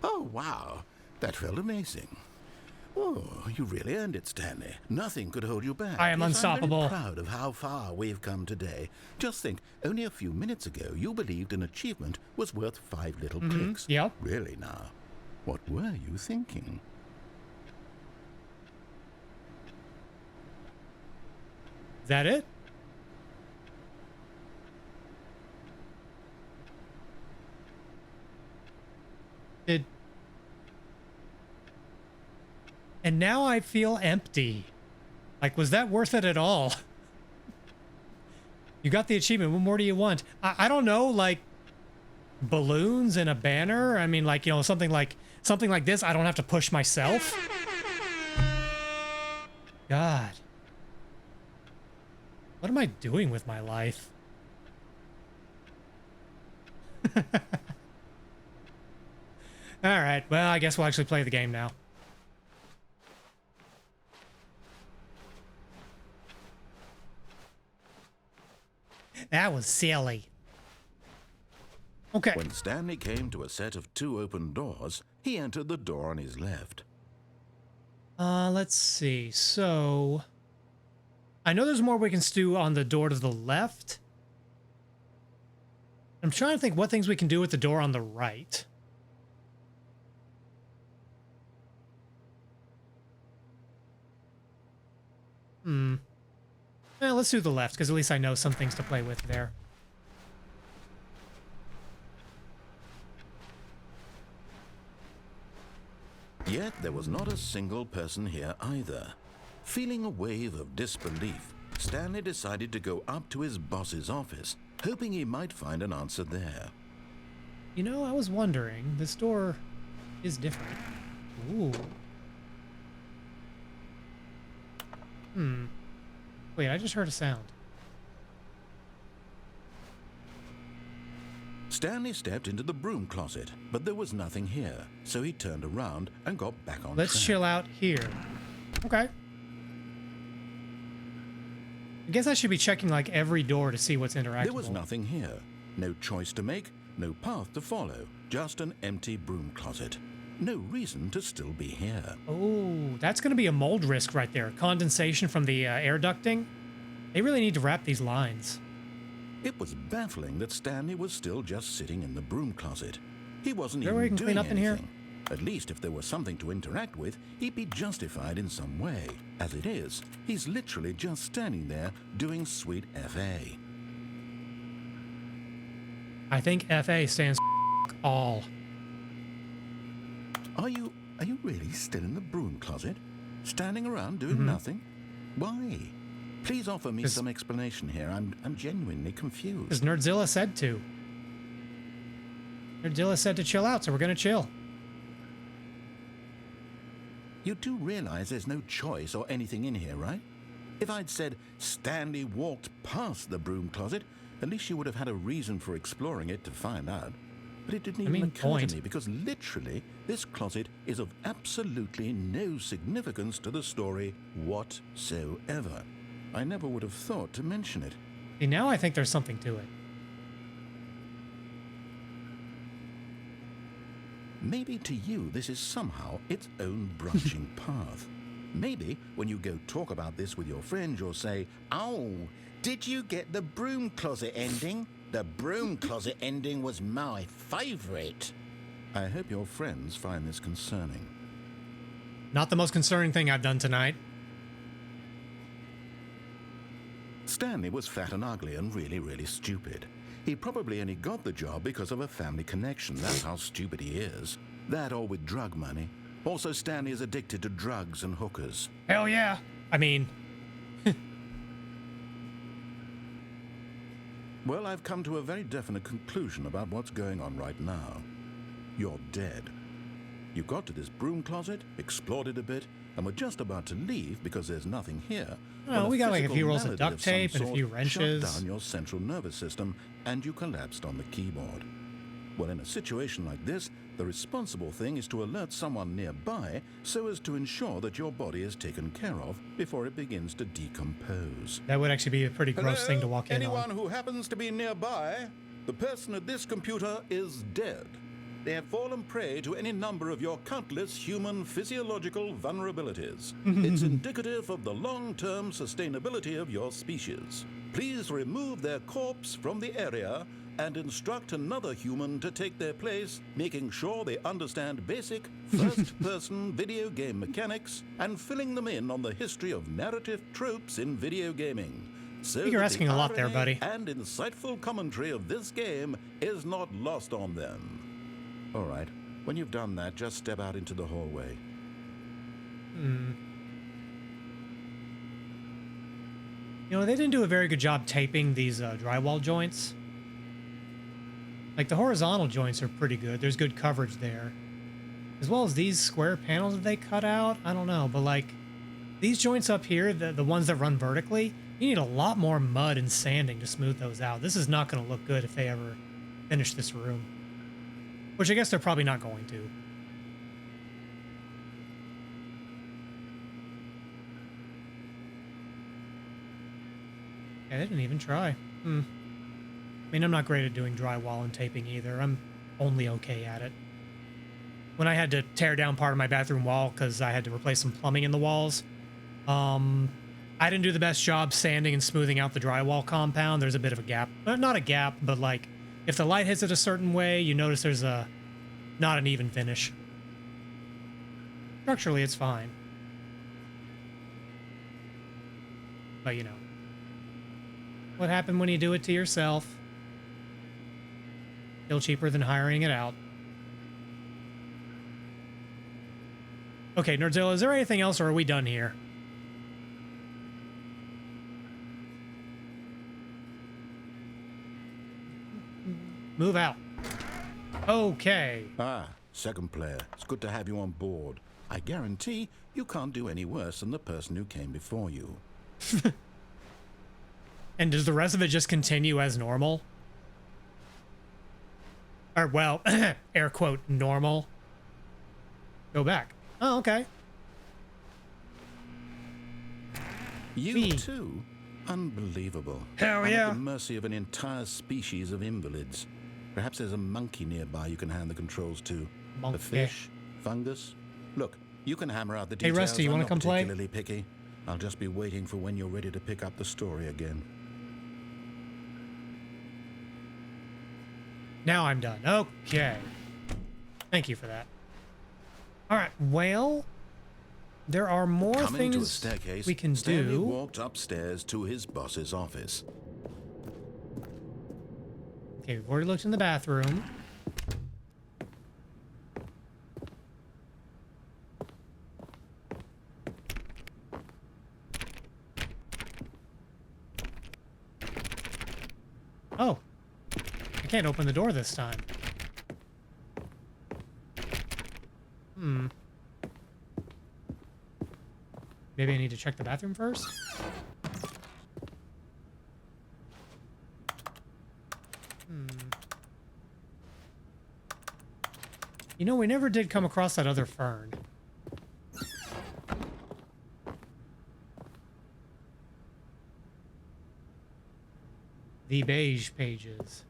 Oh, wow. That felt amazing. Oh, you really earned it, Stanley. Nothing could hold you back. I am unstoppable. I'm very proud of how far we've come today. Just think, only a few minutes ago, you believed an achievement was worth 5 little clicks. Yep. Really now, what were you thinking? Is that it? And now I feel empty. Like, was that worth it at all? You got the achievement. What more do you want? I don't know, like balloons and a banner. I mean, like, you know, something like this. I don't have to push myself. God. What am I doing with my life? All right. Well, I guess we'll actually play the game now. That was silly. Okay. When Stanley came to a set of 2 open doors, he entered the door on his left. Let's see. So, I know there's more we can do on the door to the left. I'm trying to think what things we can do with the door on the right. Well, let's do the left, because at least I know some things to play with there. Yet there was not a single person here either. Feeling a wave of disbelief, Stanley decided to go up to his boss's office, hoping he might find an answer there. You know, I was wondering, this door is different. Ooh. Wait, I just heard a sound. Stanley stepped into the broom closet, but there was nothing here, so he turned around and got back on Let's track. chill out here. Okay. I guess I should be checking like every door to see what's interactable. There was nothing here. No choice to make, no path to follow. Just an empty broom closet. No reason to still be here. Oh, that's going to be a mold risk right there. Condensation from the air ducting. They really need to wrap these lines. It was baffling that Stanley was still just sitting in the broom closet. He wasn't Is there a way even we can clean doing up in here? anything. At least if there was something to interact with, he'd be justified in some way. As it is, he's literally just standing there doing sweet FA. I think FA stands for all. Are you really still in the broom closet? Standing around doing nothing? Why? Please offer me some explanation here. I'm genuinely confused. Because Nerdzilla said to. Nerdzilla said to chill out, so we're going to chill. You do realize there's no choice or anything in here, right? If I'd said Stanley walked past the broom closet, at least you would have had a reason for exploring it to find out. But it didn't even occur to me because literally this closet is of absolutely no significance to the story whatsoever. I never would have thought to mention it. See, now I think there's something to it. Maybe to you this is somehow its own branching path. Maybe when you go talk about this with your friends, you'll say, "Oh, did you get the broom closet ending? The broom closet ending was my favorite." I hope your friends find this concerning. Not the most concerning thing I've done tonight. Stanley was fat and ugly and really, really stupid. He probably only got the job because of a family connection. That's how stupid he is. That or with drug money. Also, Stanley is addicted to drugs and hookers. Hell yeah. I mean... Well, I've come to a very definite conclusion about what's going on right now. You're dead. You got to this broom closet, explored it a bit, and were just about to leave because there's nothing here. Oh, we got like a few rolls of duct tape and a few wrenches. Shut down your central nervous system, and you collapsed on the keyboard. Well, in a situation like this, the responsible thing is to alert someone nearby so as to ensure that your body is taken care of before it begins to decompose. That would actually be a pretty gross Hello? thing to walk in on. Anyone who happens to be nearby, the person at this computer is dead. They have fallen prey to any number of your countless human physiological vulnerabilities. It's indicative of the long-term sustainability of your species. Please remove their corpse from the area and instruct another human to take their place, making sure they understand basic first-person video game mechanics and filling them in on the history of narrative tropes in video gaming. So You're that asking the a lot there, irony buddy. And insightful commentary of this game is not lost on them. All right, when you've done that, just step out into the hallway. You know, they didn't do a very good job taping these drywall joints. Like, the horizontal joints are pretty good. There's good coverage there. As well as these square panels that they cut out. I don't know, but like, these joints up here, the ones that run vertically, you need a lot more mud and sanding to smooth those out. This is not going to look good if they ever finish this room. Which I guess they're probably not going to. Yeah, they didn't even try. I mean, I'm not great at doing drywall and taping either. I'm only okay at it. When I had to tear down part of my bathroom wall because I had to replace some plumbing in the walls, I didn't do the best job sanding and smoothing out the drywall compound. There's a bit of a gap. Not a gap, but like, if the light hits it a certain way, you notice there's a not an even finish. Structurally, it's fine. But, you know. What happened when you do it to yourself? Still cheaper than hiring it out. Okay, Nerdzilla, is there anything else, or are we done here? Move out. Okay. Ah, second player. It's good to have you on board. I guarantee you can't do any worse than the person who came before you. And does the rest of it just continue as normal? Or, well, air quote, normal. Go back. Oh, okay. You too? Unbelievable. Hell I'm yeah. at the mercy of an entire species of invalids. Perhaps there's a monkey nearby you can hand the controls to. Monkey. A fish? Fungus? Look, you can hammer out the Hey, details. Rusty, you I'm wanna not come play? particularly picky. I'll just be waiting for when you're ready to pick up the story again. Now I'm done. Okay. Thank you for that. All right. Well, there are more Coming to a things staircase, we can Stanley do. walked upstairs to his boss's office. Okay, we've already looked in the bathroom. Oh, I can't open the door this time. Maybe I need to check the bathroom first? You know, we never did come across that other fern. The beige pages.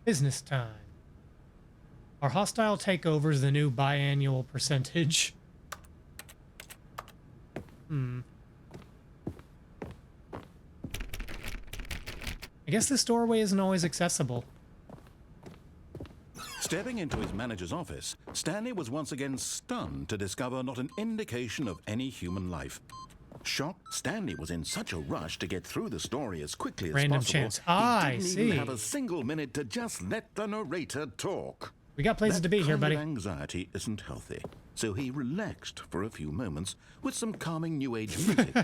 Business time. Are hostile takeovers the new biannual percentage? I guess this doorway isn't always accessible. Stepping into his manager's office, Stanley was once again stunned to discover not an indication of any human life. Shocked, Stanley was in such a rush to get through the story as quickly as Random possible. chance. I he didn't see. even have a single minute to just let the narrator talk. We got places to be here, buddy. That kind of anxiety isn't healthy, so he relaxed for a few moments with some calming new age music.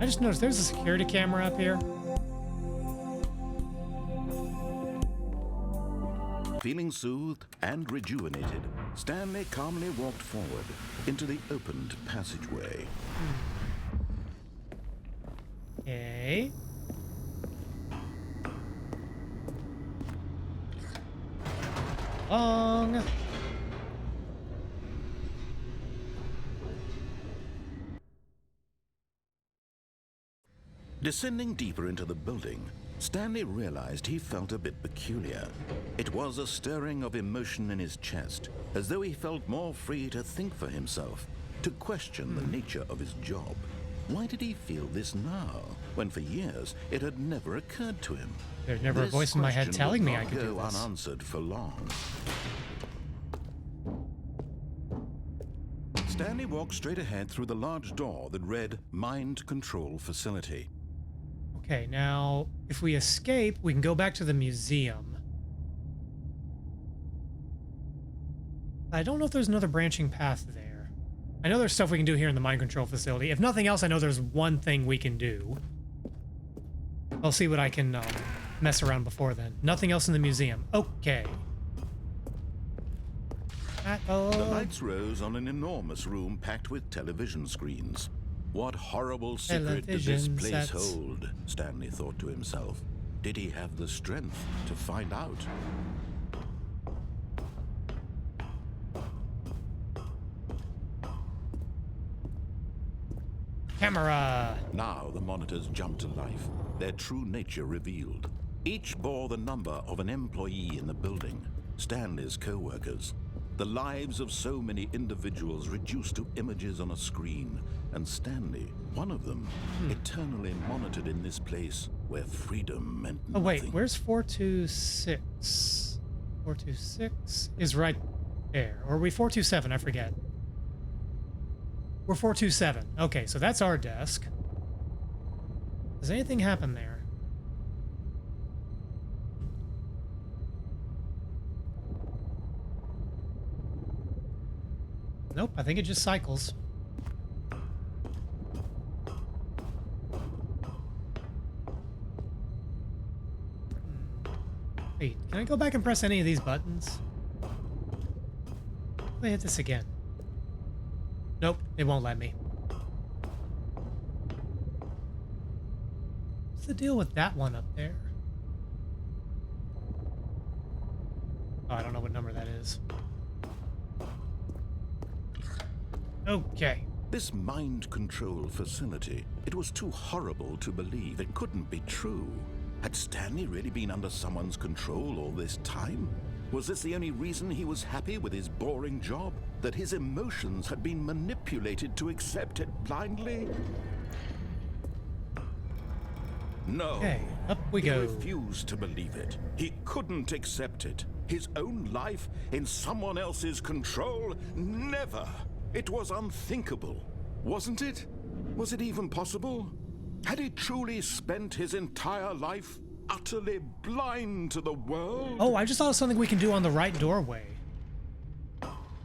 I just noticed there's a security camera up here. Feeling soothed and rejuvenated, Stanley calmly walked forward into the opened passageway. Okay. Long. Descending deeper into the building, Stanley realized he felt a bit peculiar. It was a stirring of emotion in his chest, as though he felt more free to think for himself, to question the nature of his job. Why did he feel this now, when for years it had never occurred to him? There's never a voice in my head telling me I could do go this. unanswered for long. Stanley walked straight ahead through the large door that read Mind Control Facility. Okay, now, if we escape, we can go back to the museum. I don't know if there's another branching path there. I know there's stuff we can do here in the mind control facility. If nothing else, I know there's one thing we can do. I'll see what I can mess around before then. Nothing else in the museum. Okay. The lights rose on an enormous room packed with television screens. What horrible secret did this Television place sets. hold? Stanley thought to himself. Did he have the strength to find out? Camera. Now the monitors jumped to life, their true nature revealed. Each bore the number of an employee in the building, Stanley's co-workers. The lives of so many individuals reduced to images on a screen, and Stanley, one of them, eternally monitored in this place where freedom meant Oh, nothing. wait, where's 426? 426 is right there. Or are we 427? I forget. We're 427. Okay, so that's our desk. Does anything happen there? Nope, I think it just cycles. Wait, can I go back and press any of these buttons? Let me hit this again. Nope, it won't let me. What's the deal with that one up there? Oh, I don't know what number that is. Okay. This mind control facility, it was too horrible to believe. It couldn't be true. Had Stanley really been under someone's control all this time? Was this the only reason he was happy with his boring job? That his emotions had been manipulated to accept it blindly? No. Okay, up we He go. refused to believe it. He couldn't accept it. His own life in someone else's control? Never. It was unthinkable. Wasn't it? Was it even possible? Had he truly spent his entire life utterly blind to the world? Oh, I just saw something we can do on the right doorway.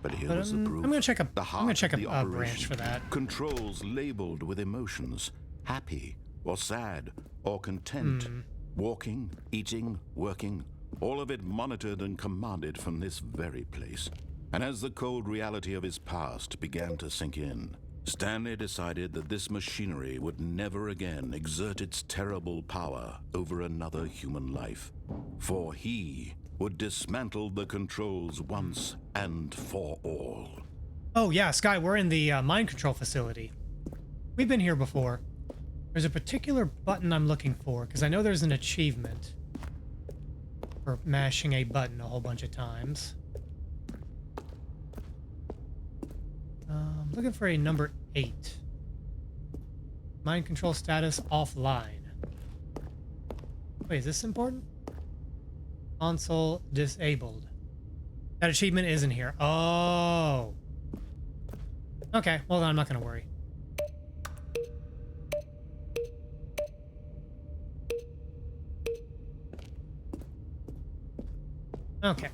But here But, was the proof. I'm gonna check a The heart I'm gonna check of a the branch operation. for that. Controls labeled with emotions, happy or sad or content, walking, eating, working, all of it monitored and commanded from this very place. And as the cold reality of his past began to sink in, Stanley decided that this machinery would never again exert its terrible power over another human life. For he would dismantle the controls once and for all. Oh yeah, Sky, we're in the mind control facility. We've been here before. There's a particular button I'm looking for, because I know there's an achievement for mashing a button a whole bunch of times. Looking for a number 8. Mind control status offline. Wait, is this important? Console disabled. That achievement isn't here. Oh. Okay, well then I'm not gonna worry. Okay.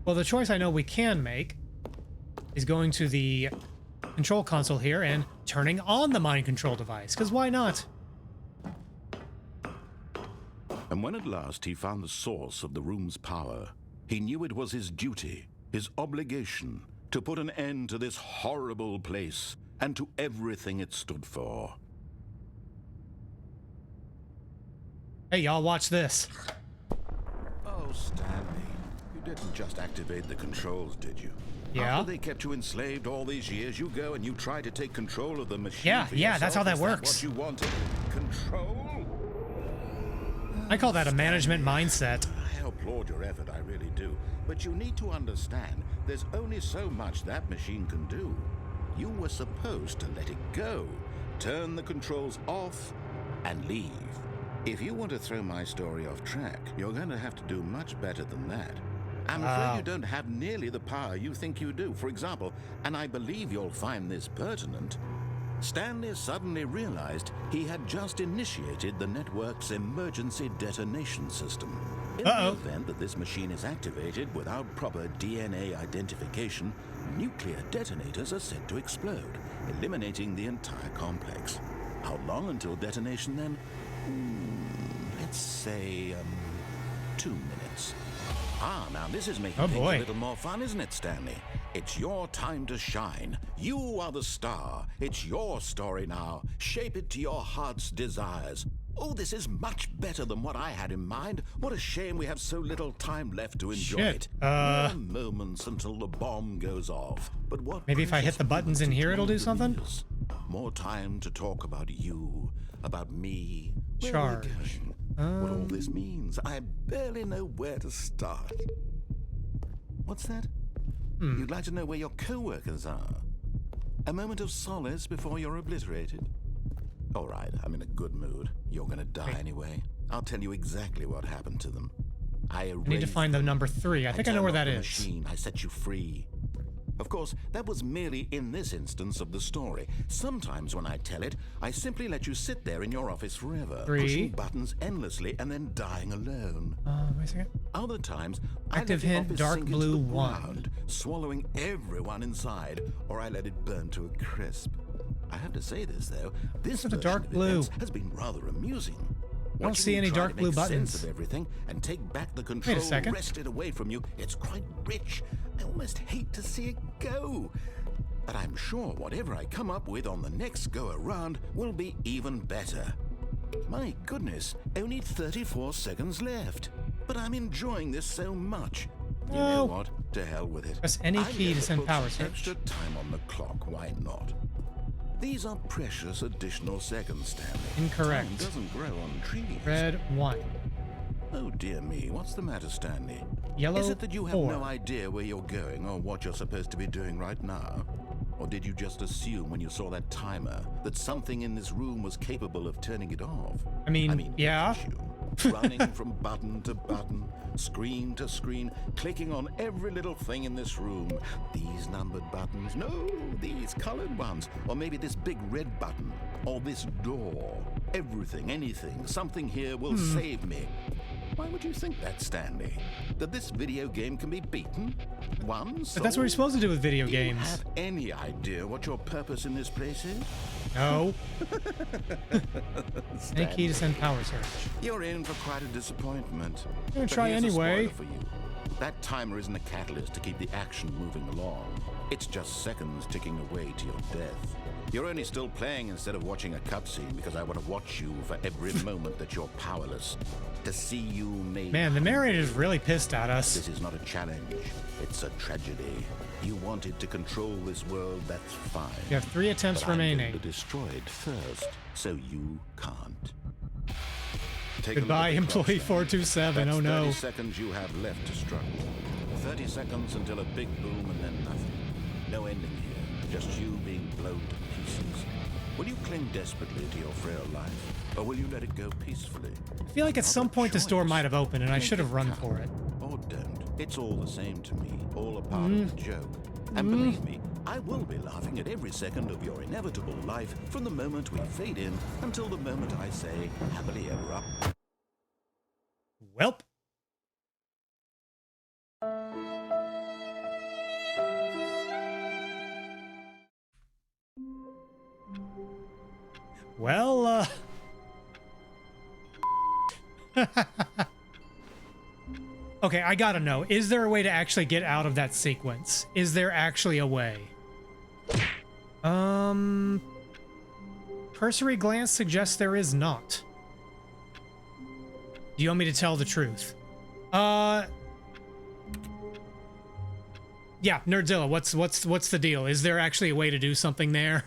Well, the choice I know we can make is going to the control console here and turning on the mind control device, because why not? And when at last he found the source of the room's power, he knew it was his duty, his obligation, to put an end to this horrible place and to everything it stood for. Hey, y'all, watch this. Oh, Stanley, you didn't just activate the controls, did you? Yeah. After they kept you enslaved all these years, you go and you try to take control of the machine. Yeah, for yeah, that's yourself. how that Is works. What you wanted? Control? I call that a management mindset. I applaud your effort, I really do. But you need to understand, there's only so much that machine can do. You were supposed to let it go, turn the controls off, and leave. If you want to throw my story off track, you're going to have to do much better than that. I'm afraid you don't have nearly the power you think you do. For example, and I believe you'll find this pertinent, Stanley suddenly realized he had just initiated the network's emergency detonation system. In the event that this machine is activated without proper DNA identification, nuclear detonators are set to explode, eliminating the entire complex. How long until detonation then? Let's say, 2 minutes. Ah, now this is making things a little more fun, isn't it, Stanley? It's your time to shine. You are the star. It's your story now. Shape it to your heart's desires. Oh, this is much better than what I had in mind. What a shame we have so little time left to enjoy it. Mere moments until the bomb goes off. But what? Maybe if I hit the buttons in here, it'll do something? More time to talk about you, about me. Where Charge. we're going, what all this means. I barely know where to start. What's that? You'd like to know where your co-workers are? A moment of solace before you're obliterated? All right, I'm in a good mood. You're gonna die anyway. I'll tell you exactly what happened to them. I need to find the number 3. I think I know where that is. Machine. I set you free. Of course, that was merely in this instance of the story. Sometimes when I tell it, I simply let you sit there in your office forever, 3. pushing buttons endlessly and then dying alone. Wait a second. Other times, Active I let hint, the office dark sink into blue the 1. ground, swallowing everyone inside, or I let it burn to a crisp. I have to say this, though. This Look at the version dark of blue. events has been rather amusing. I don't Watching see you any try dark to blue make buttons. sense of everything and take back the control second. wrested away from you, it's quite rich. I almost hate to see it go. But I'm sure whatever I come up with on the next go-around will be even better. My goodness, only 34 seconds left. But I'm enjoying this so much. You know what? To hell with it. Press any key to send power some search. extra time on the clock. Why not? These are precious additional seconds, Stanley. Incorrect. Time doesn't grow on trees. Red 1. Oh dear me, what's the matter, Stanley? Yellow Is it that you have 4. no idea where you're going or what you're supposed to be doing right now? Or did you just assume when you saw that timer that something in this room was capable of turning it off? I mean yeah. look at you. Running from button to button, screen to screen, clicking on every little thing in this room. These numbered buttons, no, these colored ones. Or maybe this big red button, or this door. Everything, anything, something here will save me. Why would you think that, Stanley? That this video game can be beaten? Won? But that's what you're supposed to do with video games. Do you have any idea what your purpose in this place is? No. Any key to send power search. You're in for quite a disappointment. I'm gonna But try here's a anyway. spoiler for you. That timer isn't a catalyst to keep the action moving along. It's just seconds ticking away to your death. You're only still playing instead of watching a cutscene because I want to watch you for every moment that you're powerless. To see you made. Man, the narrator's really pissed at us. This is not a challenge. It's a tragedy. You wanted to control this world, that's fine. You have 3 attempts But I'm going remaining. to destroy it first, so you can't. Take a Goodbye, look at the clock, employee Stanley. 427. That's Oh no. 30 seconds you have left to struggle. 30 seconds until a big boom and then nothing. No ending here, just you being blown to pieces. Will you cling desperately to your frail life, or will you let it go peacefully? I feel like at some point this door might have opened and I should have run for it. Or don't. It's all the same to me, all a part of the joke. And believe me, I will be laughing at every second of your inevitable life from the moment we fade in until the moment I say happily ever after. Welp. Well, okay, I gotta know. Is there a way to actually get out of that sequence? Is there actually a way? Cursory glance suggests there is not. Do you want me to tell the truth? Yeah, Nerdzilla, what's the deal? Is there actually a way to do something there?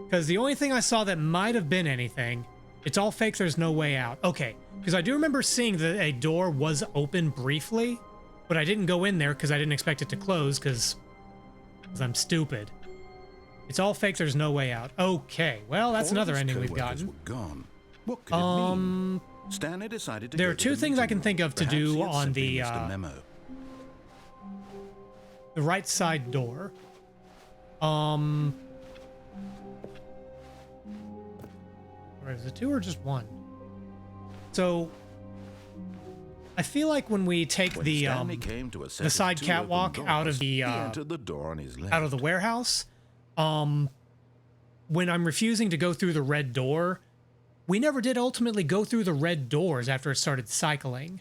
Because the only thing I saw that might have been anything, it's all fake, there's no way out. Okay, because I do remember seeing that a door was open briefly, but I didn't go in there because I didn't expect it to close because I'm stupid. It's all fake, there's no way out. Okay, well, that's All of another his ending we've co-workers gotten. were gone. What could it mean? Stanley decided to There go are to 2 the things I can meeting think room. of to Perhaps do he had on simply the, missed a memo. the right side door. Or is it 2 or just 1? So I feel like when we take When the Stanley came to a set the of side 2 catwalk open out of doors, the he entered the door on his left. out of the warehouse, when I'm refusing to go through the red door, we never did ultimately go through the red doors after it started cycling.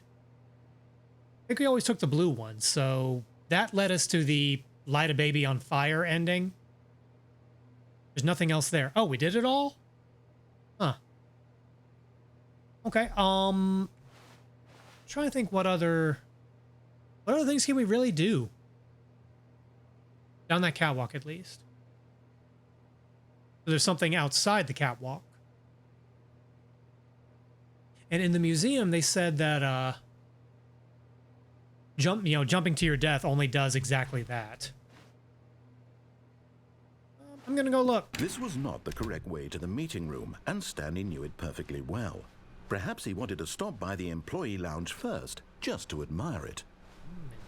I think we always took the blue ones, so that led us to the light a baby on fire ending. There's nothing else there. Oh, we did it all? Huh. Okay, trying to think what other things can we really do? Down that catwalk, at least. So there's something outside the catwalk. And in the museum, they said that jumping to your death only does exactly that. I'm gonna go look. This was not the correct way to the meeting room, and Stanley knew it perfectly well. Perhaps he wanted to stop by the employee lounge first, just to admire it.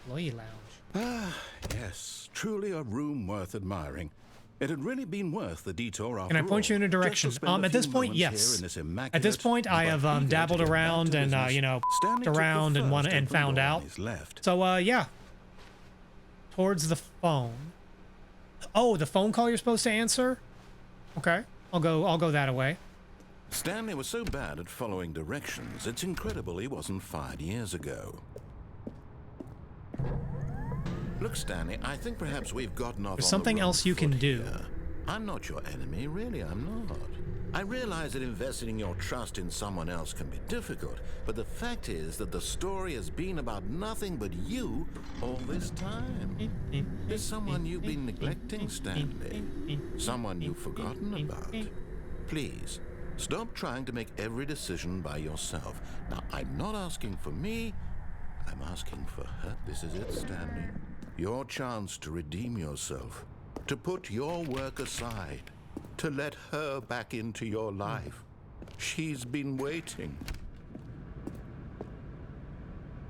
Employee lounge. Ah, yes, truly a room worth admiring. It had really been worth the detour after Can I point you in a direction? At this point, yes. At this point, I have dabbled around and around and found out. So yeah, towards the phone. Oh, the phone call you're supposed to answer? Okay, I'll go that way. Stanley was so bad at following directions, it's incredible he wasn't fired years ago. Look, Stanley, I think perhaps we've gotten off. There's on something the wrong else you can foot do. here. I'm not your enemy, really, I'm not. I realize that investing your trust in someone else can be difficult, but the fact is that the story has been about nothing but you all this time. There's someone you've been neglecting, Stanley. Someone you've forgotten about. Please, stop trying to make every decision by yourself. Now, I'm not asking for me, I'm asking for her. This is it, Stanley. Your chance to redeem yourself, to put your work aside, to let her back into your life. She's been waiting.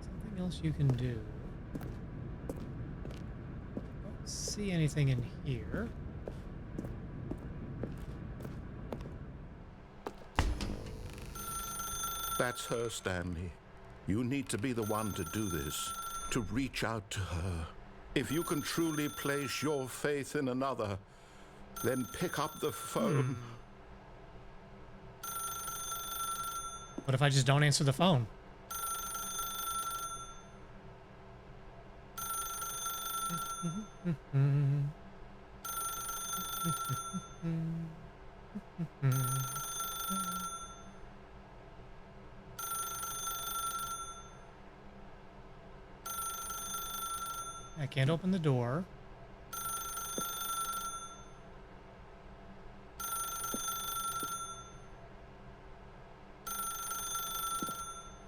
Something else you can do. Don't see anything in here. That's her, Stanley. You need to be the one to do this, to reach out to her. If you can truly place your faith in another, then pick up the phone. What if I just don't answer the phone? I can't open the door.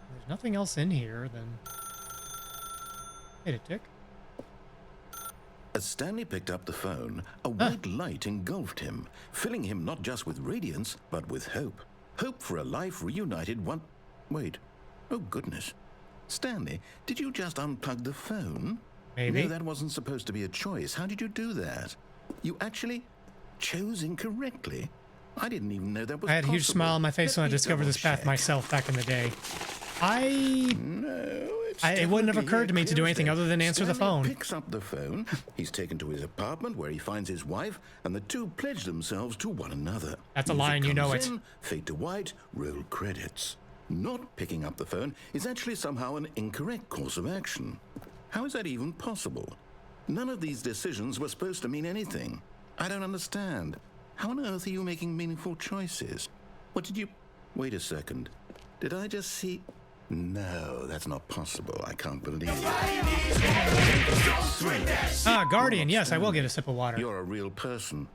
There's nothing else in here, then. Hit it, Dick. As Stanley picked up the phone, a white light engulfed him, filling him not just with radiance, but with hope. Hope for a life reunited one... Wait. Oh, goodness. Stanley, did you just unplug the phone? Maybe. No, that wasn't supposed to be a choice. How did you do that? You actually chose incorrectly? I didn't even know that was I had a huge smile on my face when I discovered this path check. myself back in the day. It wouldn't have definitely occurred to me to do clear anything as other than day. answer the Stanley phone. Picks up the phone. He's taken to his apartment where he finds his wife, and the two pledge themselves to one another. That's a Music line, you know comes it. in, fade to white, roll credits. Not picking up the phone is actually somehow an incorrect course of action. How is that even possible? None of these decisions were supposed to mean anything. I don't understand. How on earth are you making meaningful choices? What did you... Wait a second. Did I just see... No, that's not possible. I can't believe it. Ah, Guardian, yes, I will get a sip of water. You're a real person.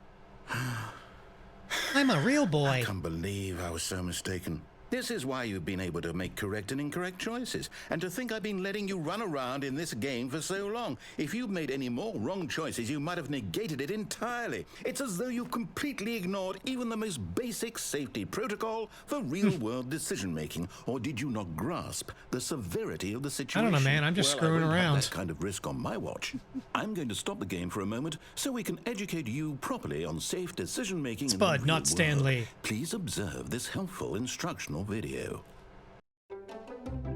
I'm a real boy. I can't believe I was so mistaken. This is why you've been able to make correct and incorrect choices. And to think I've been letting you run around in this game for so long. If you'd made any more wrong choices, you might have negated it entirely. It's as though you completely ignored even the most basic safety protocol for real-world decision-making. Or did you not grasp the severity of the situation? I don't know, man. I'm just screwing I won't have around. that kind of risk on my watch. I'm going to stop the game for a moment so we can educate you properly on safe decision-making. Spud, not Stanley. Please observe this helpful instructional video.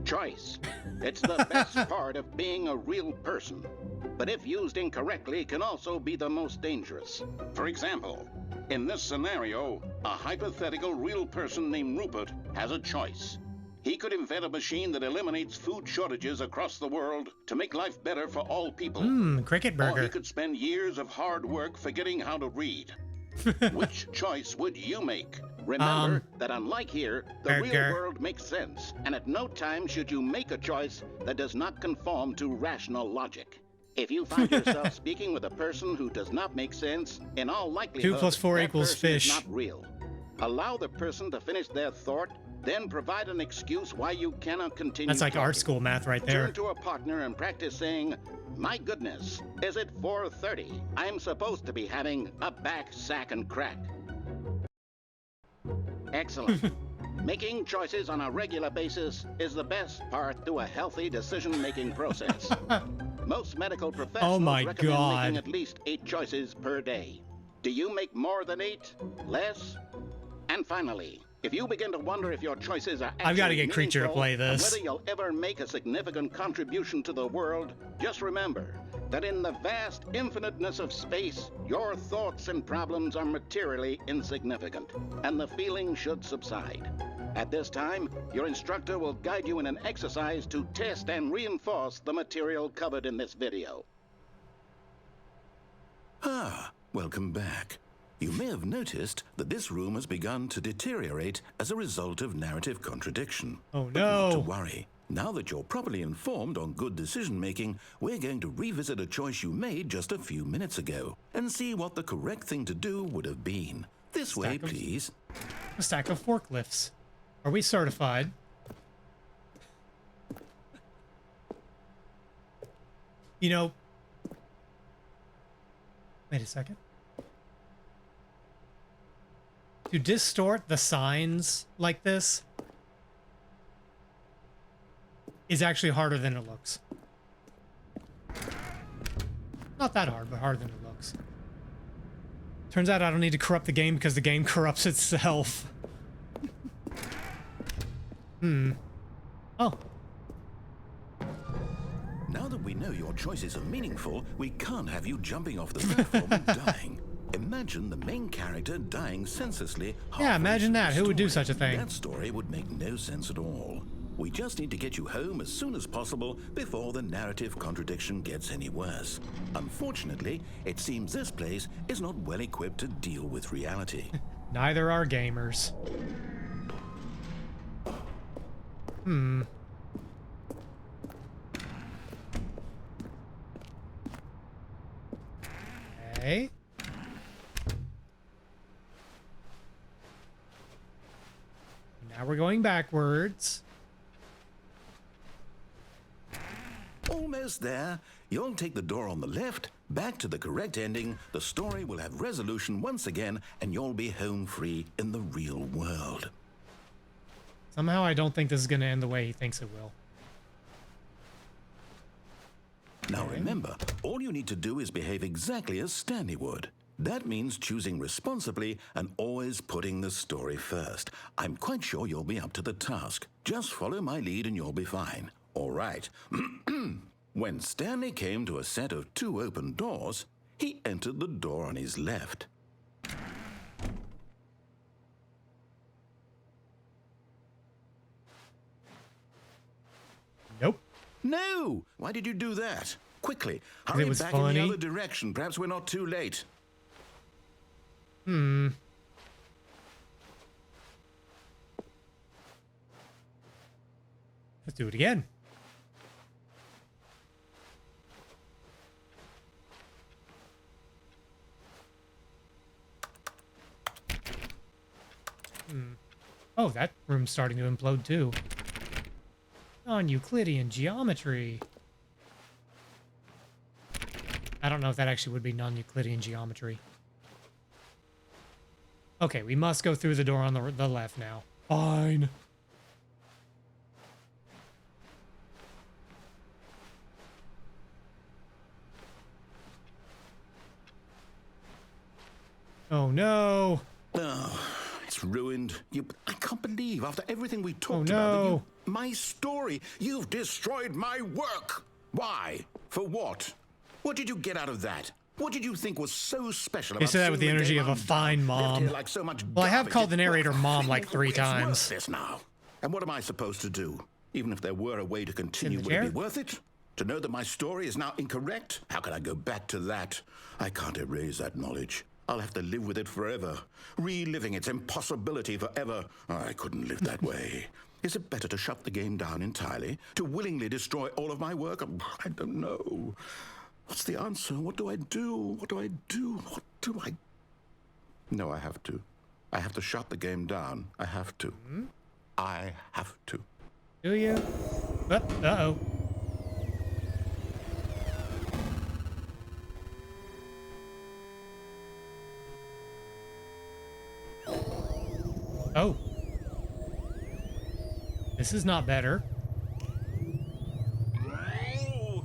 Choice. It's the best part of being a real person. But if used incorrectly, can also be the most dangerous. For example, in this scenario, a hypothetical real person named Rupert has a choice. He could invent a machine that eliminates food shortages across the world to make life better for all people. Cricket Or he burger. could spend years of hard work forgetting how to read. Which choice would you make? Remember that unlike here, the real burger. world makes sense, and at no time should you make a choice that does not conform to rational logic. If you find yourself speaking with a person who does not make sense, in all likelihood, 2 + 4 that equals person is fish. not real. Allow the person to finish their thought, then provide an excuse why you cannot continue. That's like art talking. school math right there. Turn to a partner and practice saying, "My goodness, is it 4:30? I'm supposed to be having a back, sack, and crack." Excellent. Making choices on a regular basis is the best part to a healthy decision-making process. Most medical professionals my recommend God. making at least 8 choices per day. Do you make more than 8? Less? And finally, if you begin to wonder if your choices are I've gotta actually get Creature to meaningful play and this. whether you'll ever make a significant contribution to the world, just remember that in the vast infiniteness of space, your thoughts and problems are materially insignificant, and the feeling should subside. At this time, your instructor will guide you in an exercise to test and reinforce the material covered in this video. Ah, welcome back. You may have noticed that this room has begun to deteriorate as a result of narrative contradiction. Oh But not to no. worry. Now that you're properly informed on good decision-making, we're going to revisit a choice you made just a few minutes ago and see what the correct thing to do would have been. This way, please. A stack of forklifts. Are we certified? You know... Wait a second. To distort the signs like this is actually harder than it looks. Not that hard, but harder than it looks. Turns out I don't need to corrupt the game because the game corrupts itself. Oh. Now that we know your choices are meaningful, we can't have you jumping off the platform and dying. Imagine the main character dying senselessly. Yeah, imagine that. Who would do such a thing? That story would make no sense at all. We just need to get you home as soon as possible before the narrative contradiction gets any worse. Unfortunately, it seems this place is not well equipped to deal with reality. Neither are gamers. Okay. Now we're going backwards. Almost there. You'll take the door on the left, back to the correct ending, the story will have resolution once again, and you'll be home free in the real world. Somehow I don't think this is going to end the way he thinks it will. Now remember, all you need to do is behave exactly as Stanley would. That means choosing responsibly and always putting the story first. I'm quite sure you'll be up to the task. Just follow my lead and you'll be fine. All right. When Stanley came to a set of 2 open doors, he entered the door on his left. Nope. No! Why did you do that? Quickly, It hurry was back funny. in the other direction. Perhaps we're not too late. Let's do it again. Oh, that room's starting to implode too. Non-Euclidean geometry. I don't know if that actually would be non-Euclidean geometry. Okay, we must go through the door on the left now. Fine. Oh no. Oh, it's ruined. I can't believe after everything we talked no. about, that my story, you've destroyed my work. Why? For what? What did you get out of that? What did you think was so special about You said that with the seeing energy game of a undone? fine Left mom. here like so much Well, I have garbage. called the narrator mom like 3 It's times. worthless now. And what am I supposed to do? Even if there were a way to continue, In the would it be chair? worth it? To know that my story is now incorrect? How can I go back to that? I can't erase that knowledge. I'll have to live with it forever, reliving its impossibility forever. I couldn't live that way. Is it better to shut the game down entirely? To willingly destroy all of my work? I don't know. What's the answer? What do I do? What do I do? What do I... No, I have to. I have to shut the game down. I have to. I have to. Do you? Uh-oh. Oh. This is not better. Oh,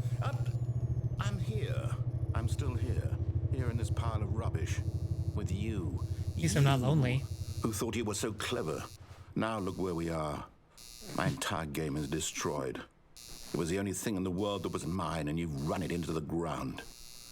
I'm here. I'm still here. Here in this pile of rubbish. With you. At least I'm not lonely. Who thought you were so clever. Now look where we are. My entire game is destroyed. It was the only thing in the world that was mine, and you've run it into the ground.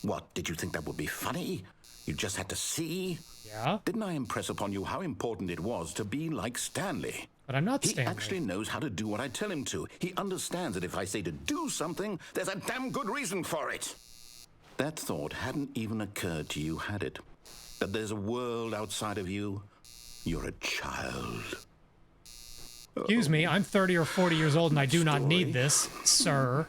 What, did you think that would be funny? You just had to see? Yeah? Didn't I impress upon you how important it was to be like Stanley? But I'm not He Stanley. actually knows how to do what I tell him to. He understands that if I say to do something, there's a damn good reason for it. That thought hadn't even occurred to you, had it? That there's a world outside of you? You're a child. Excuse me, I'm 30 or 40 years old and I do not need this, sir.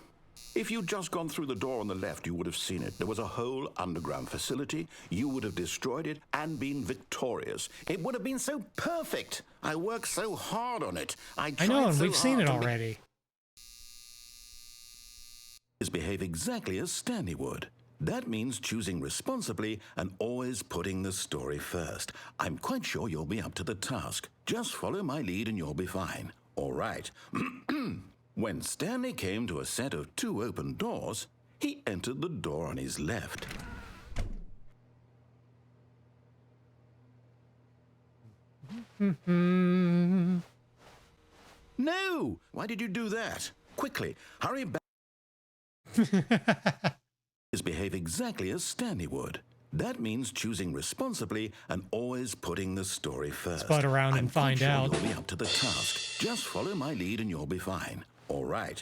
If you'd just gone through the door on the left, you would have seen it. There was a whole underground facility. You would have destroyed it and been victorious. It would have been so perfect. I worked so hard on it. I know, and so we've seen hard it to already. Behave exactly as Stanley would. That means choosing responsibly and always putting the story first. I'm quite sure you'll be up to the task. Just follow my lead and you'll be fine. All right. When Stanley came to a set of 2 open doors, he entered the door on his left. No! Why did you do that? Quickly, hurry back. Behave exactly as Stanley would. That means choosing responsibly and always putting the story first. Spud around and find out. You'll be up to the task. Just follow my lead and you'll be fine. All right.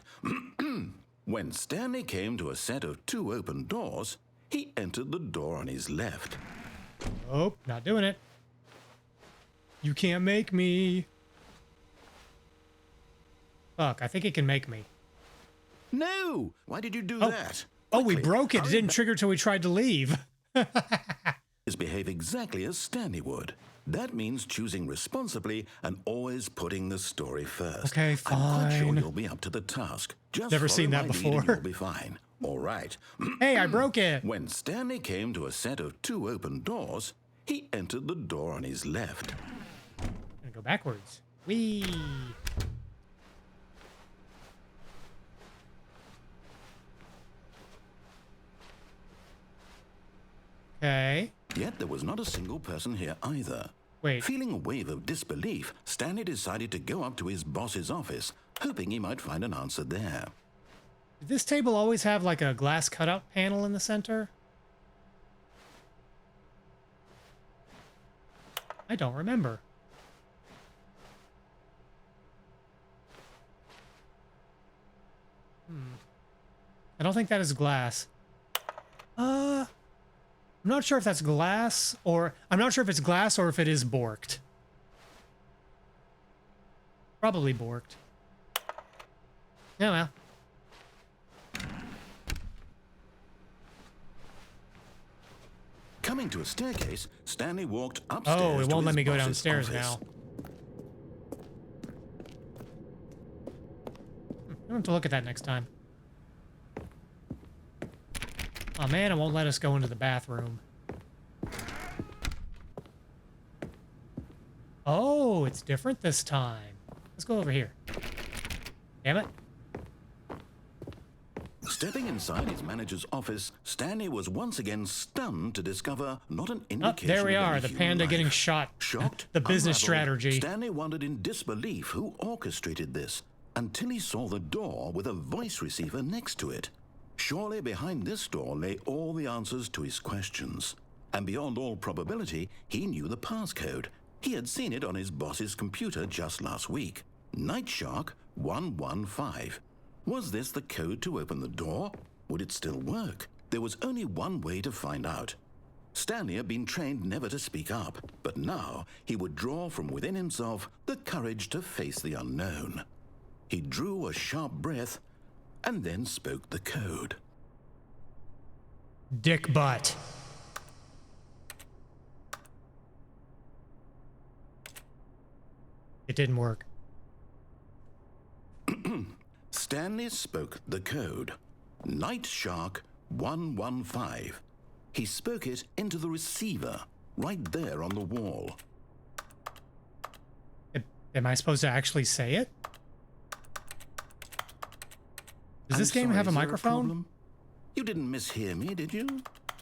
When Stanley came to a set of 2 open doors, he entered the door on his left. Oh, not doing it. You can't make me. Fuck, I think it can make me. No! Why did you do that? Oh, we broke it. It didn't trigger till we tried to leave. Behave exactly as Stanley would. That means choosing responsibly and always putting the story first. Okay, fine. I'm quite sure you'll be up to the task. Just never seen that before. You'll be fine. All right. Hey, I broke it. When Stanley came to a set of 2 open doors, he entered the door on his left. Gonna go backwards. Whee! Okay. Yet there was not a single person here either. Wait. Feeling a wave of disbelief, Stanley decided to go up to his boss's office, hoping he might find an answer there. Did this table always have like a glass cutout panel in the center? I don't remember. I don't think that is glass. I'm not sure if that's glass or... I'm not sure if it's glass or if it is borked. Probably borked. Yeah, well. Coming to a staircase, Stanley walked upstairs. Oh, it won't let me go boss's downstairs office. now. I have to look at that next time. Oh man, it won't let us go into the bathroom. Oh, it's different this time. Let's go over here. Damn it. Stepping inside his manager's office, Stanley was once again stunned to discover not an indication. Oh, there we of are, any the human panda life. getting shot. Shocked, The business unraveled, strategy. Stanley wondered in disbelief who orchestrated this until he saw the door with a voice receiver next to it. Surely behind this door lay all the answers to his questions. And beyond all probability, he knew the passcode. He had seen it on his boss's computer just last week. Night Shark 115. Was this the code to open the door? Would it still work? There was only one way to find out. Stanley had been trained never to speak up, but now he would draw from within himself the courage to face the unknown. He drew a sharp breath and then spoke the code. Dick butt. It didn't work. Stanley spoke the code. Night Shark 115. He spoke it into the receiver, right there on the wall. Am I supposed to actually say it? Does this game have a microphone? You didn't mishear me, did you?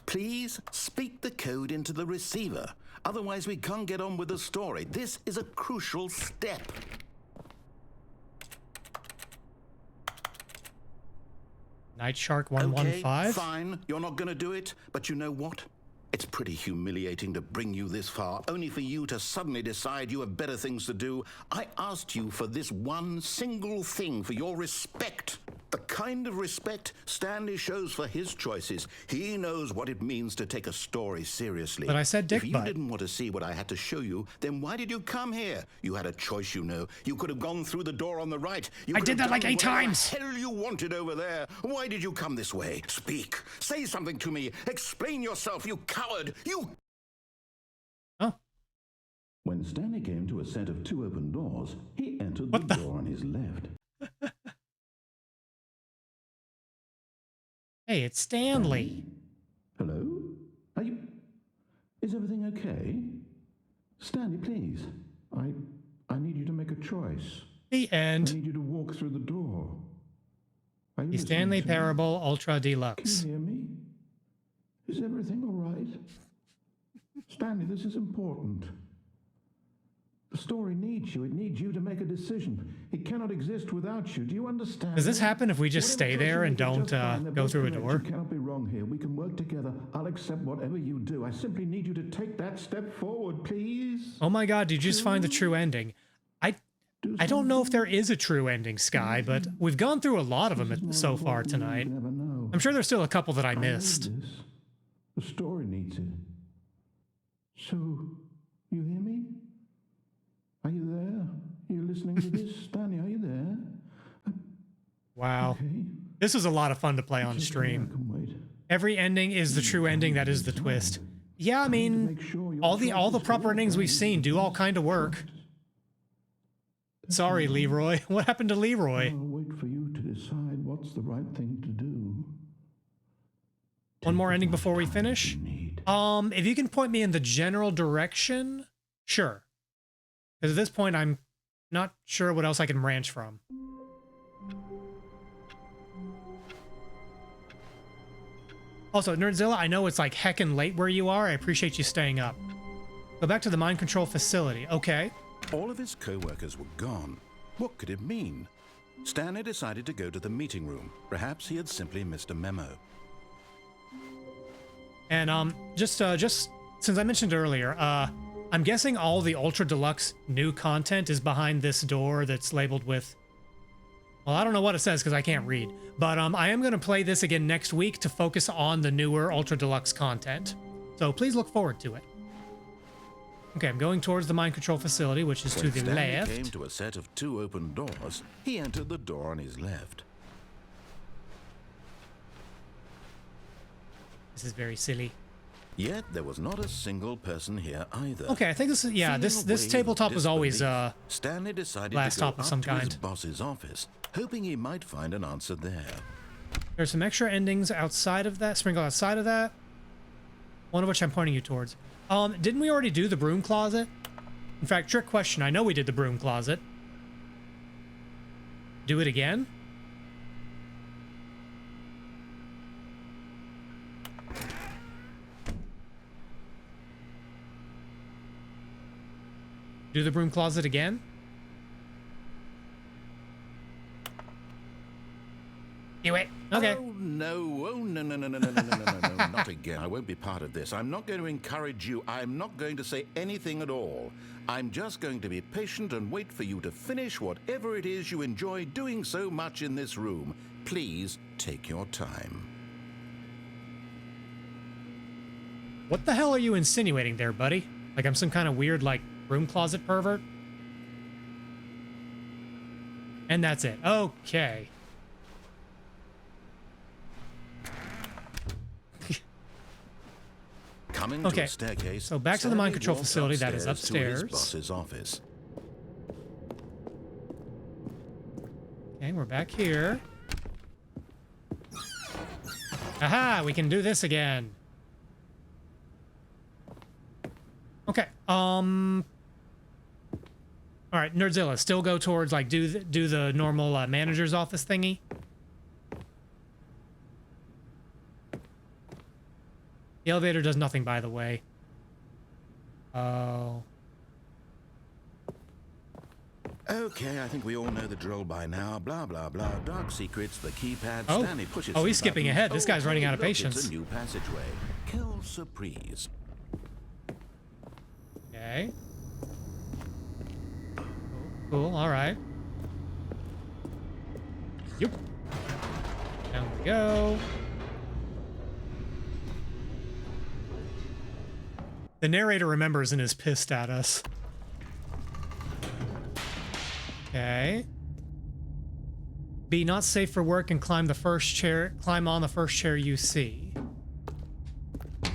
Please speak the code into the receiver. Otherwise, we can't get on with the story. This is a crucial step. Night Shark 115? Okay, fine. You're not going to do it. But you know what? It's pretty humiliating to bring you this far, only for you to suddenly decide you have better things to do. I asked you for this one single thing, for your respect. The kind of respect Stanley shows for his choices. He knows what it means to take a story seriously. But I said dick If you butt. didn't want to see what I had to show you, then why did you come here? You had a choice, you know. You could have gone through the door on the right. You I could did have that like done 8 whatever times. the hell you wanted over there. Why did you come this way? Speak. Say something to me. Explain yourself, you coward. You... Oh. When Stanley came to a set of 2 open doors, he entered What the the- door on his left. Hey, it's Stanley. Hello? Are you... Is everything okay? Stanley, please. I need you to make a choice. The I end. need you to walk through the door. Are you The Stanley listening to me? Parable Ultra Can Deluxe. you hear me? Is everything all right? Stanley, this is important. The story needs you. It needs you to make a decision. It cannot exist without you. Do you understand? Does this happen if we just Whatever stay choice there you and make is don't just fine. They're go both through a correct. door? You cannot be wrong here. We can work together. I'll accept whatever you do. I simply need you to take that step forward, please. Oh my god, did you just find the true ending? I don't know if there is a true ending, Sky, but we've gone through a lot of them so far tonight. You never know. I'm sure there's still a couple that I I missed. need this. The story needs it. So, you hear me? Are you there? Are you listening to this? Stanley, are you there? Wow. Okay. This was a lot of fun to play on It's okay, I stream. can wait. Every ending is the true ending that is the twist. Yeah, I mean, all the proper endings we've seen do all kind of work. Sorry, Leroy. What happened to Leroy? I'll wait for you to decide what's the right thing to do. One more ending before we finish? Need. If you can point me in the general direction, sure. Because at this point, I'm not sure what else I can branch from. Also, Nerdzilla, I know it's like heckin' late where you are. I appreciate you staying up. Go back to the mind control facility. Okay. All of his co-workers were gone. What could it mean? Stanley decided to go to the meeting room. Perhaps he had simply missed a memo. And just since I mentioned earlier, I'm guessing all the Ultra Deluxe new content is behind this door that's labeled with... Well, I don't know what it says because I can't read. But I am going to play this again next week to focus on the newer Ultra Deluxe content. So please look forward to it. Okay, I'm going towards the mind control facility, which is to When the Stanley left. came to a set of 2 open doors, he entered the door on his left. This is very silly. Yet there was not a single person here either. Okay, I think this is... Yeah, Feeling this a wave tabletop of was always disbelief, Stanley decided last to go top of up some to his kind. boss's office, hoping he might find an answer there. There's some extra endings outside of that, sprinkled outside of that. One of which I'm pointing you towards. Didn't we already do the broom closet? In fact, trick question, I know we did the broom closet. Do it again? Do the broom closet again? Do it. Okay. Oh, no. Oh, no, no, no, no, no, no, no, no, no, not again. I won't be part of this. I'm not going to encourage you. I'm not going to say anything at all. I'm just going to be patient and wait for you to finish whatever it is you enjoy doing so much in this room. Please take your time. What the hell are you insinuating there, buddy? Like I'm some kind of weird, like, broom closet pervert? And that's it. Okay. Coming to Okay, a staircase, so back to the mind Stanley control walked facility that is To upstairs. his boss's office. Okay, we're back here. Aha, we can do this again. Okay, all right, Nerdzilla, still go towards, like, do the normal manager's office thingy. The elevator does nothing, by the way. Oh. Okay, I think we all know the drill by now. Blah, blah, blah. Dark secrets, the keypad. Oh. Stanley pushes Oh, he's some skipping buttons. ahead. This guy's running hey, out of look, patience. It's a new passageway. Kill surprise. Okay. Cool, all right. Yep. Down we go. The narrator remembers and is pissed at us. Okay. Be not safe for work and climb on the first chair you see.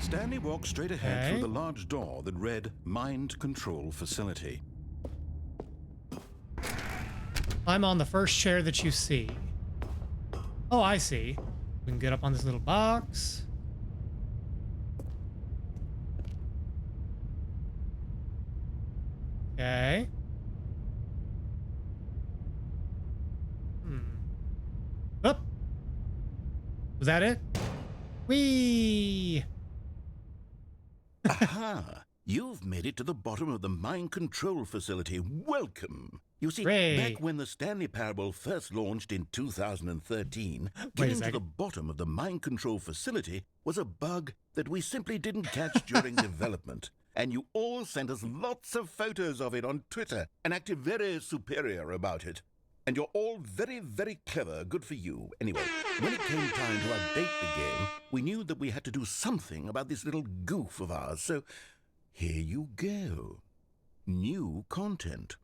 Stanley walked straight ahead through the large door that read Mind Control Facility. Climb on the first chair that you see. Oh, I see. We can get up on this little box. Okay. Up. Was that it? Whee! Aha! You've made it to the bottom of the Mind Control Facility. Welcome! You see, back when the Stanley Parable first launched in 2013, getting to the bottom of the Mind Control Facility was a bug that we simply didn't catch during development. And you all sent us lots of photos of it on Twitter and acted very superior about it. And you're all very, very clever. Good for you. Anyway, when it came time to update the game, we knew that we had to do something about this little goof of ours. So here you go. New content.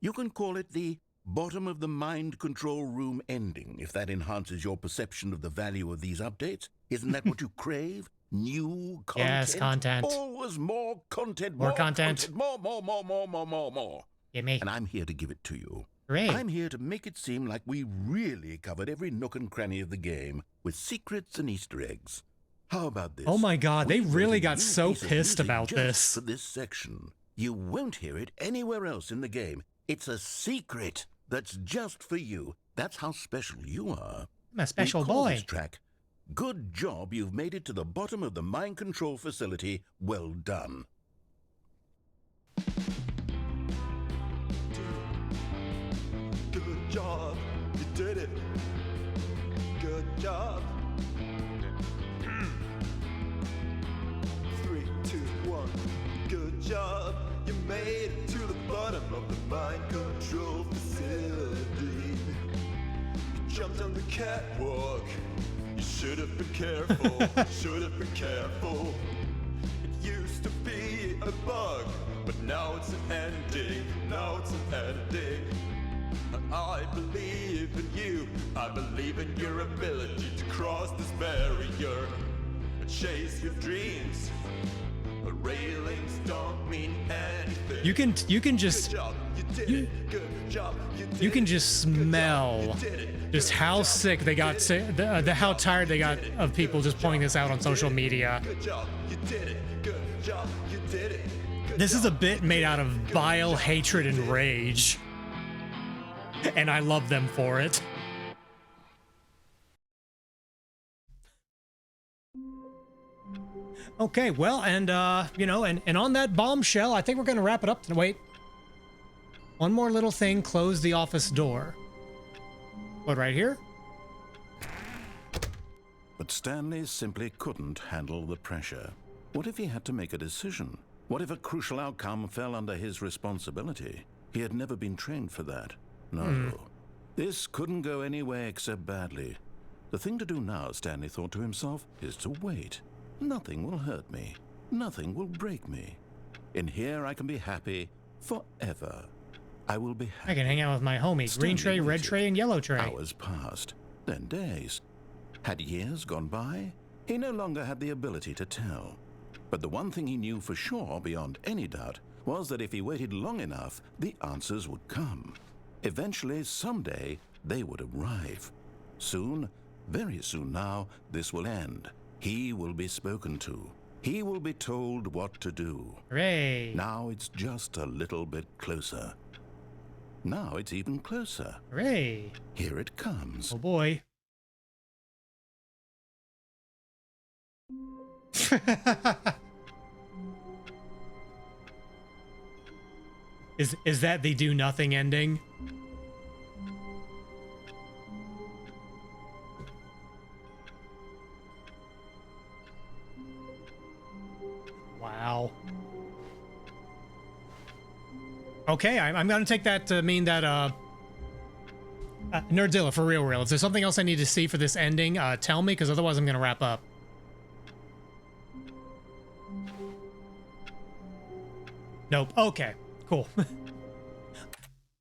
You can call it the bottom of the mind control room ending, if that enhances your perception of the value of these updates. Isn't that what you crave? New content? Yes, content. Always more content. More content. More. Give me. And I'm here to give it to you. Great. I'm here to make it seem like we really covered every nook and cranny of the game with secrets and Easter eggs. How about this? Oh my god, they We've really written got new so piece of pissed music about just this. for this section. You won't hear it anywhere else in the game. It's a secret that's just for you. That's how special you are. I'm a special We call boy. this track, Good Job You've Made It to the Bottom of the Mind Control Facility. Well done. Good job, you did it. Good job. 3, 2, 1. Good job, you made it to the bottom of the mind control facility. You jumped on the catwalk. You should have been careful. Should have been careful. It used to be a bug, but now it's an ending. Now it's an ending. I believe in you. I believe in your ability to cross this barrier and chase your dreams. But railings don't mean anything. You can just Good job, you did it. Good job, you did you can it. just Good job, smell you did it. just Good how job, sick they you got, did it. how tired they got of people just pointing this out on social media. Good job, you did it. Good job, you did it. Good This is a job, bit made out of vile hatred and rage. And I love them for it. Okay, well, and you know, and on that bombshell, I think we're gonna wrap it up. Wait. One more little thing, close the office door. What, right here? But Stanley simply couldn't handle the pressure. What if he had to make a decision? What if a crucial outcome fell under his responsibility? He had never been trained for that. No. This couldn't go any way except badly. The thing to do now, Stanley thought to himself, is to wait. Nothing will hurt me. Nothing will break me. In here I can be happy forever. I will be happy. I can hang out with my homies. Green Stanley tray, red waited. tray, and yellow tray. Hours passed, then days. Had years gone by? He no longer had the ability to tell. But the one thing he knew for sure, beyond any doubt, was that if he waited long enough, the answers would come. Eventually, someday, they would arrive. Soon, very soon now, this will end. He will be spoken to. He will be told what to do. Hooray. Now it's just a little bit closer. Now it's even closer. Hooray. Here it comes. Oh boy. Is that the do nothing ending? Wow. Okay, I'm gonna take that to mean that Nerdzilla, for real, is there something else I need to see for this ending? Tell me, because otherwise I'm going to wrap up. Nope. Okay, cool.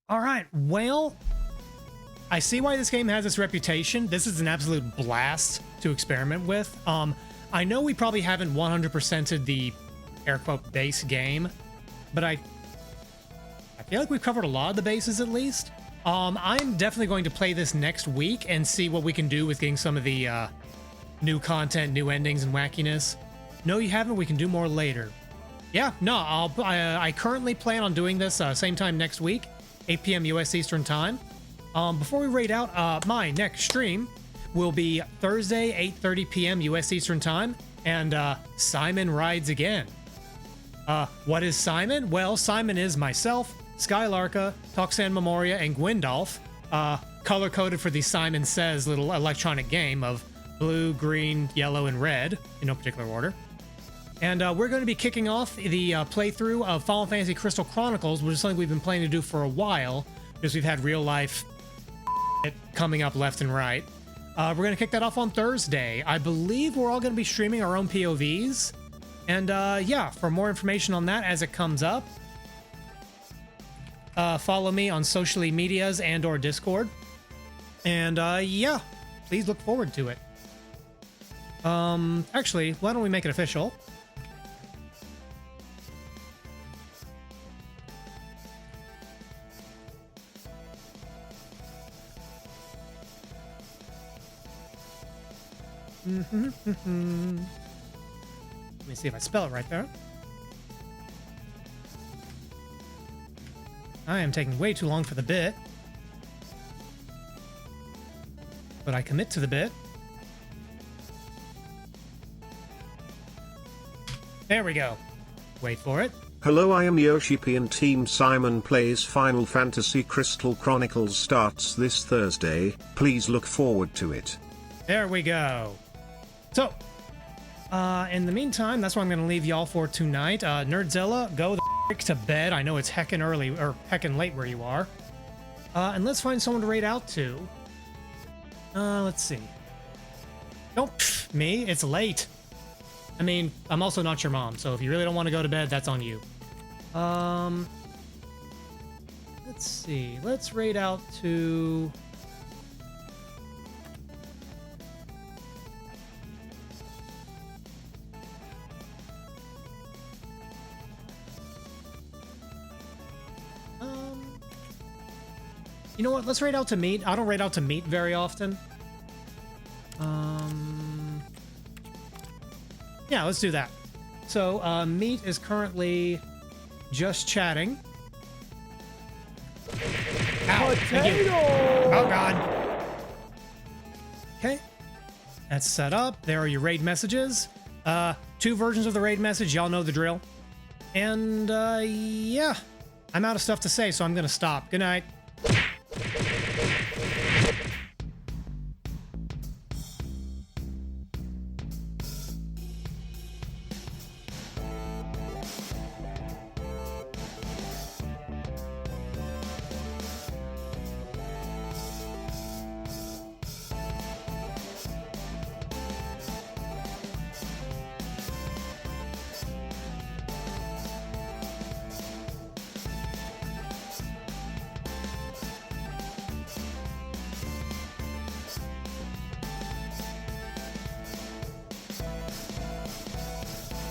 All right, well, I see why this game has its reputation. This is an absolute blast to experiment with. I know we probably haven't 100%ed the air quote base game, but I feel like we've covered a lot of the bases at least. I'm definitely going to play this next week and see what we can do with getting some of the new content, new endings, and wackiness. No, you haven't. We can do more later. Yeah, no, I currently plan on doing this same time next week, 8 p.m. U.S. Eastern Time. Before we raid out, my next stream will be Thursday, 8:30 p.m. U.S. Eastern Time, and Simon rides again. What is Simon? Well, Simon is myself, Skylarka, Toxan Memoria, and Gwendolf, color-coded for the Simon Says little electronic game of blue, green, yellow, and red, in no particular order. And we're going to be kicking off the playthrough of Final Fantasy Crystal Chronicles, which is something we've been planning to do for a while, because we've had real-life coming up left and right. We're going to kick that off on Thursday. I believe we're all going to be streaming our own POVs. And yeah, for more information on that as it comes up, follow me on social medias and or Discord. And yeah, please look forward to it. Actually, why don't we make it official? Let me see if I spell it right there. I am taking way too long for the bit. But I commit to the bit. There we go. Wait for it. Hello, I am Yoshipi and Team Simon Plays Final Fantasy Crystal Chronicles starts this Thursday. Please look forward to it. There we go. So, in the meantime, that's what I'm going to leave y'all for tonight. Nerdzilla, go the frick to bed. I know it's heckin' early, or heckin' late where you are. And let's find someone to raid out to. Let's see. Don't me, it's late. I mean, I'm also not your mom, so if you really don't want to go to bed, that's on you. Let's see. Let's raid out to... You know what? Let's raid out to Meat. I don't raid out to Meat very often. Yeah, let's do that. So, Meat is currently just chatting. Ow, thank you. Oh, God. Okay. That's set up. There are your raid messages. 2 versions of the raid message. Y'all know the drill. And, yeah. I'm out of stuff to say, so I'm going to stop. Good night.